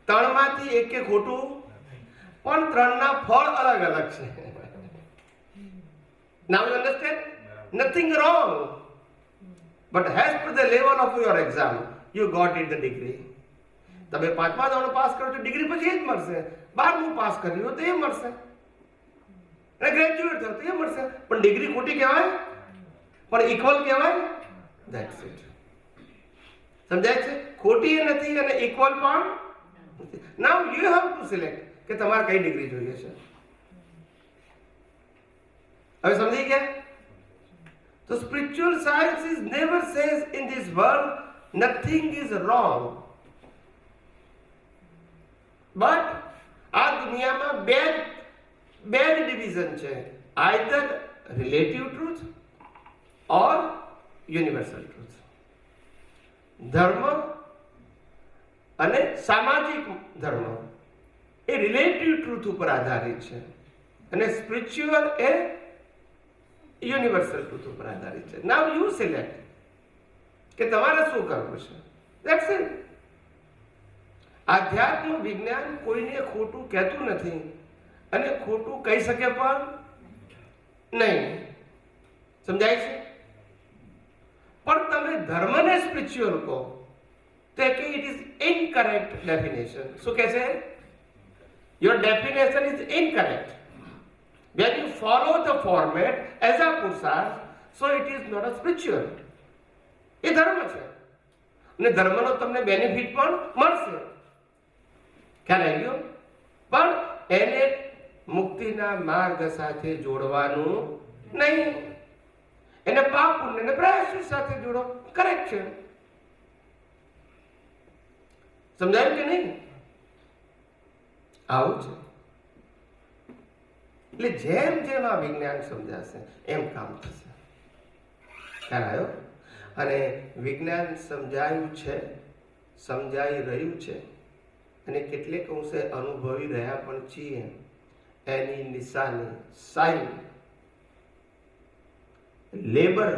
3માંથી એકે ખોટું, પણ 3ના ફળ અલગ અલગ છે. Now you understand? Nothing wrong. But as per the level of your exam, you got it the degree. તમે 5મા ધોરણ પાસ કરો તો ડિગ્રી પછી એ જ મળશે. 12મું પાસ કર્યું તો એ મળશે, અને ગ્રેજ્યુએટ થયો તો એ મળશે. પણ ડિગ્રી ખોટી કહેવાય, પણ ઇક્વલ કહેવાય. That's it. સમજાય છે? ખોટી એ નથી અને ઇક્વલ પણ નથી. નાઉ યુ હેવ ટુ સિલેક્ટ કે તમારે કઈ ડિગ્રી જોઈએ છે. હવે સમજી ગયા? તો spiritual science is never says in this world nothing is wrong. But આ દુનિયામાં બે જ ડિવિઝન છે: આઈધર રિલેટિવ ટ્રુથ ઓર યુનિવર્સલ ટ્રુથ. ધર્મ અને સામાજિક ધર્મ એ રિલેટિવ ટ્રુથ ઉપર આધારિત છે, અને સ્પિરિચ્યુઅલ એ યુનિવર્સલ ટ્રુથ ઉપર આધારિત છે. નાઉ યુ સિલેક્ટ કે તમારે શું કરવું છે. That's it. આધ્યાત્મ વિજ્ઞાન કોઈને ખોટું કહેતું નથી અને ખોટું કહી શકે પણ નહીં. સમજાય છે? પણ તમે ધર્મને સ્પિરિચ્યુઅલ કહો તો કે ઇટ ઇઝ ઇનકરેક્ટ ડેફિનેશન. શું કહે છે? Your definition is incorrect. When you follow the format as a purusharth, so it is not a spiritual. એ ધર્મ છે અને ધર્મનો તમને બેનિફિટ પણ મળશે. ખ્યાલ આવી ગયો? પણ એને મુક્તિના માર્ગ સાથે જોડવાનું નહીં. એને પાપ પુણ્ય અને પ્રાયશ્ચિત સાથે જોડો. કરેક્ટ છે. સમજાયું કે નહીં? આવું છે. એટલે જેમ જેમ આ વિજ્ઞાન સમજાશે એમ કામ થશે. ખ્યાલ આવ્યો? અને વિજ્ઞાન સમજાયું છે, સમજાઈ રહ્યું છે, અને કેટલેક અંશે અનુભવી રહ્યા પણ છીએ. એની નિશાની સાઇન લેબર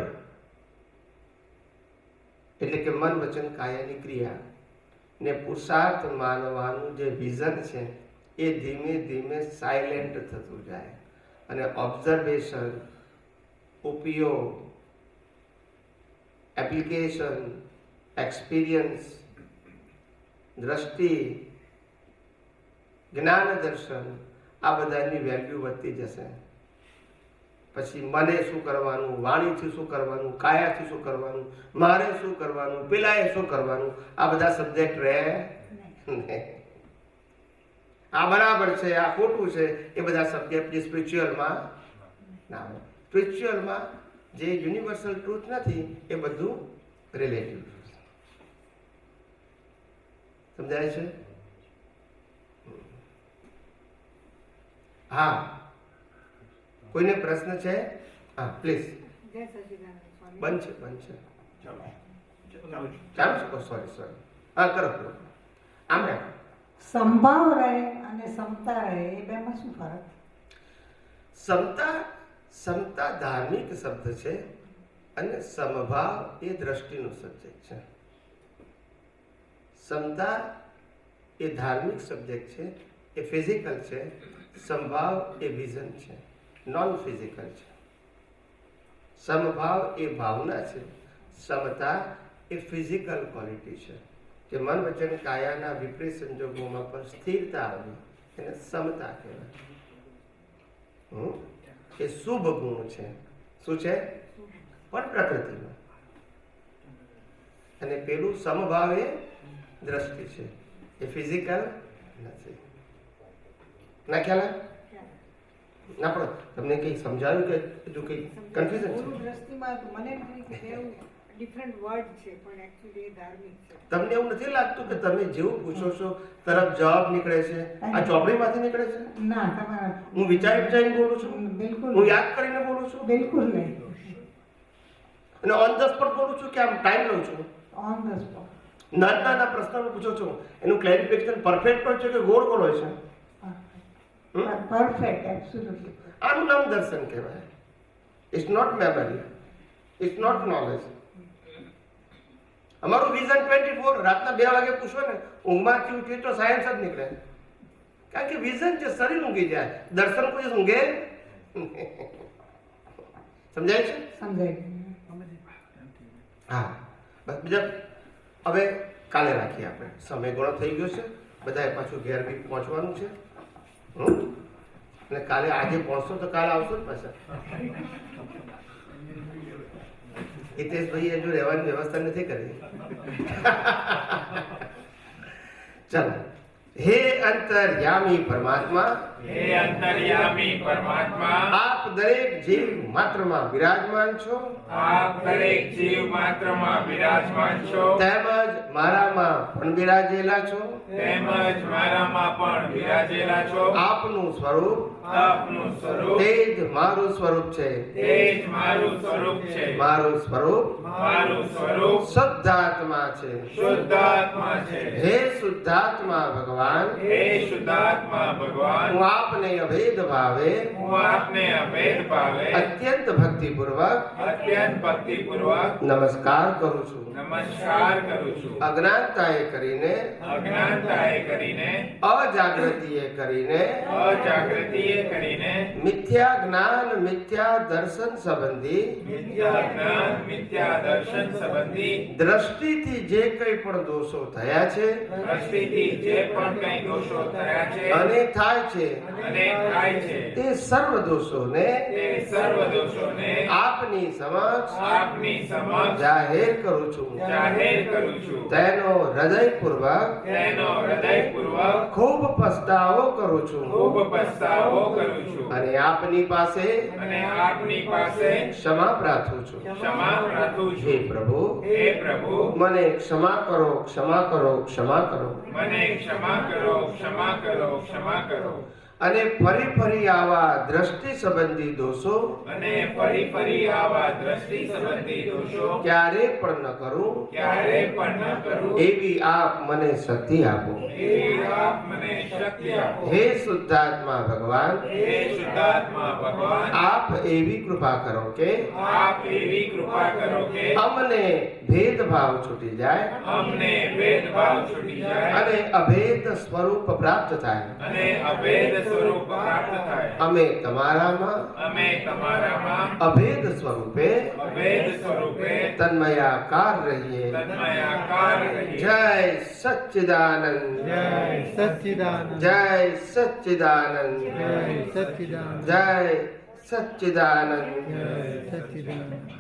એટલે કે મન વચન કાયાની ક્રિયા ને પુરુષાર્થ માનવાનું જે વિઝન છે એ ધીમે ધીમે સાયલેન્ટ થતું જાય, અને ઓબ્ઝર્વેશન, ઉપયોગ, એપ્લિકેશન, એક્સપિરિયન્સ, દ્રષ્ટિ, જ્ઞાન દર્શન, આ બધાની વેલ્યુ વધતી જશે. પછી મને શું કરવાનું, વાણીથી શું કરવાનું, કાયાથી શું કરવાનું, મારે શું કરવાનું, પેલાએ શું કરવાનું, આ બધા સબ્જેક્ટ રહે નહીં. આ બરાબર છે, આ ખોટું છે, એ બધા સબ્જેક્ટ સ્પિરિચ્યુઅલમાં ના હોય. સ્પિરિચ્યુઅલમાં જે યુનિવર્સલ ટ્રુથ નથી એ બધું રિલેટિવ ટ્રુથ. સમજાય છે? હા, કોઈને પ્રશ્ન છે? હા પ્લીઝ. જય સચિદાનંદ સ્વામી. બંધ છે. ચાલુ છે. સોરી. હા કરો. આમ સંભાવ રહે અને ક્ષમતા રહે, એ બેમાં શું ફરક? સમતા ધાર્મિક શબ્દ છે અને સમભાવ એ દ્રષ્ટિનો સબ્જેક્ટ છે. સમતા એ ધાર્મિક સબ્જેક્ટ છે એ ફિઝિકલ છે, સમભાવ એ વિઝન છે, નોન ફિઝિકલ છે. સમભાવ એ ભાવના છે, સમતા એ ફિઝિકલ ક્વોલિટી છે. કે મન વચન કાયાના વિપરીત સંજોગોમાં પણ સ્થિરતા આવી એને સમતા કહેવાય. એ શુભ ગુણ છે. શું છે? પણ પ્રકૃતિમાં. અને પેલું સમભાવ એ દ્રષ્ટિ છે, એ ફિઝિકલ નથી. ના ખ્યાલ આવે? ના પણ તમને કઈ સમજાવ્યું કે હજુ કઈ કન્ફ્યુઝન છે? દ્રષ્ટિમાં તો મને એમ થયું કે બેઉ ડિફરન્ટ વર્ડ છે પણ એકચ્યુઅલી એ ધાર્મિક છે. તમને એવું નથી લાગતું કે તમે જેવું પૂછો છો તરફ જવાબ નીકળે છે? આ ચોપડીમાંથી નીકળે છે? ના, તમારા હું વિચારીને બોલું છું? બિલકુલ હું યાદ કરીને બોલું છું? બિલકુલ નહીં. અને ઓન ધ સ્પોટ બોલું છું કે આમ ટાઈમ લઉં છું? On the spot. નાના પ્રશ્નો પૂછો છો એનું ક્લેરિફિકેશન પરફેક્ટ હોય છે કે ગોળ ગોળ હોય છે? Perfect, absolutely. આનું નામ દર્શન કહેવાય. It's not memory, it's not knowledge. અમારું વિઝન 24 રાતના 2 વાગે પૂછો ને ઊંઘમાંથી ઉઠીએ તો સાયન્સ જ નીકળે. કારણ કે વિઝન છે, શરીર ઊંઘી જાય, દર્શન કોઈ ઊંઘે. સમજાય છે? સમજાય. હા, બસ બીજા હવે કાલે રાખીએ આપણે. સમય ઘણો થઈ ગયો છે, બધાએ પાછું ઘેર બી પહોંચવાનું છે. અને કાલે આજે પહોંચશો તો કાલે આવશો જ પાછા. હિતેશભાઈ હજુ રહેવાની વ્યવસ્થા નથી કરી. ચાલો. હે અંતર્યામી પરમાત્મા, હે અંતર્યામી પરમાત્મા, આપ દરેક જીવ માત્રમાં બિરાજમાન છો. આપ દરેક જીવ માત્રમાં બિરાજમાન છો, તેમજ મારામાં પણ બિરાજેલા છો. તેમજ મારામાં પણ બિરાજેલા છો. આપનું સ્વરૂપ આપનું સ્વરૂપ તે જ મારું સ્વરૂપ છે. તે જ મારું સ્વરૂપ છે. મારું સ્વરૂપ મારું સ્વરૂપ શુદ્ધાત્મા છે. શુદ્ધાત્મા છે. હે શુદ્ધાત્મા ભગવાન, હે શુદ્ધાત્મા ભગવાન, હું આપને અભેદ ભાવે હું આપને અભેદ ભાવે અત્યંત ભક્તિપૂર્વક અત્યંત ભક્તિપૂર્વક નમસ્કાર કરું છું. નમસ્કાર કરું છું. અજ્ઞાનતાએ કરીને, અજ્ઞાનતાએ કરીને, અજાગૃતિએ કરીને, અજાગૃતિએ કરીને, મિથ્યા જ્ઞાન મિથ્યા દર્શન સંબંધી મિથ્યા જ્ઞાન મિથ્યા દર્શન સંબંધી દ્રષ્ટિથી જે કંઈ પણ દોષો થયા છે દ્રષ્ટિથી જે પણ કંઈ દોષો થયા છે અને થાય છે અને થાય છે તે સર્વ દોષોને તે સર્વ દોષોને આપની સમક્ષ આપની સમક્ષ જાહેર કરું છું. જાહેર કરું છું. તેનો હૃદયપૂર્વક તેનો હૃદયપૂર્વક ખૂબ પસ્તાવો કરું છું. ખૂબ પસ્તાવો કરું છું અને આપની પાસે અને આપની પાસે ક્ષમા પ્રાર્થું છું. ક્ષમા પ્રાર્થું હે છું. પ્રભુ, હે પ્રભુ, મને ક્ષમા કરો, ક્ષમા કરો, ક્ષમા કરો. મને ક્ષમા કરો, ક્ષમા કરો, ક્ષમા કરો. અને ફરી ફરી આવા દ્રષ્ટિ સંબંધી દોષો અને ફરી ફરી આવા દ્રષ્ટિ સંબંધી દોષો ક્યારે પણ ન કરું ક્યારે પણ ન કરું એવી આપ મને શક્તિ આપો. એવી આપ મને શક્તિ આપો. હે શુદ્ધાત્મા ભગવાન, હે શુદ્ધાત્મા ભગવાન, આપ એવી કૃપા કરો કે આપ એવી કૃપા કરો કે અમને ભેદભાવ છૂટી જાય અમને ભેદભાવ છૂટી જાય અને અભેદ સ્વરૂપ પ્રાપ્ત થાય. અને અભેદ સ્વરૂપ પ્રાપ્ત થાય. અમે તમારામાં અમે તમારામાં અભેદ સ્વરૂપે અભેદ સ્વરૂપે તન્મયાકાર રહીએ. તન્મયાકાર રહીએ. જય સચ્ચિદાનંદ, જય સચ્ચિદાનંદ, જય સચ્ચિદાનંદ, જય સચ્ચિદાનંદ, જય સચ્ચિદાનંદ. જય સચ્ચિદાનંદ.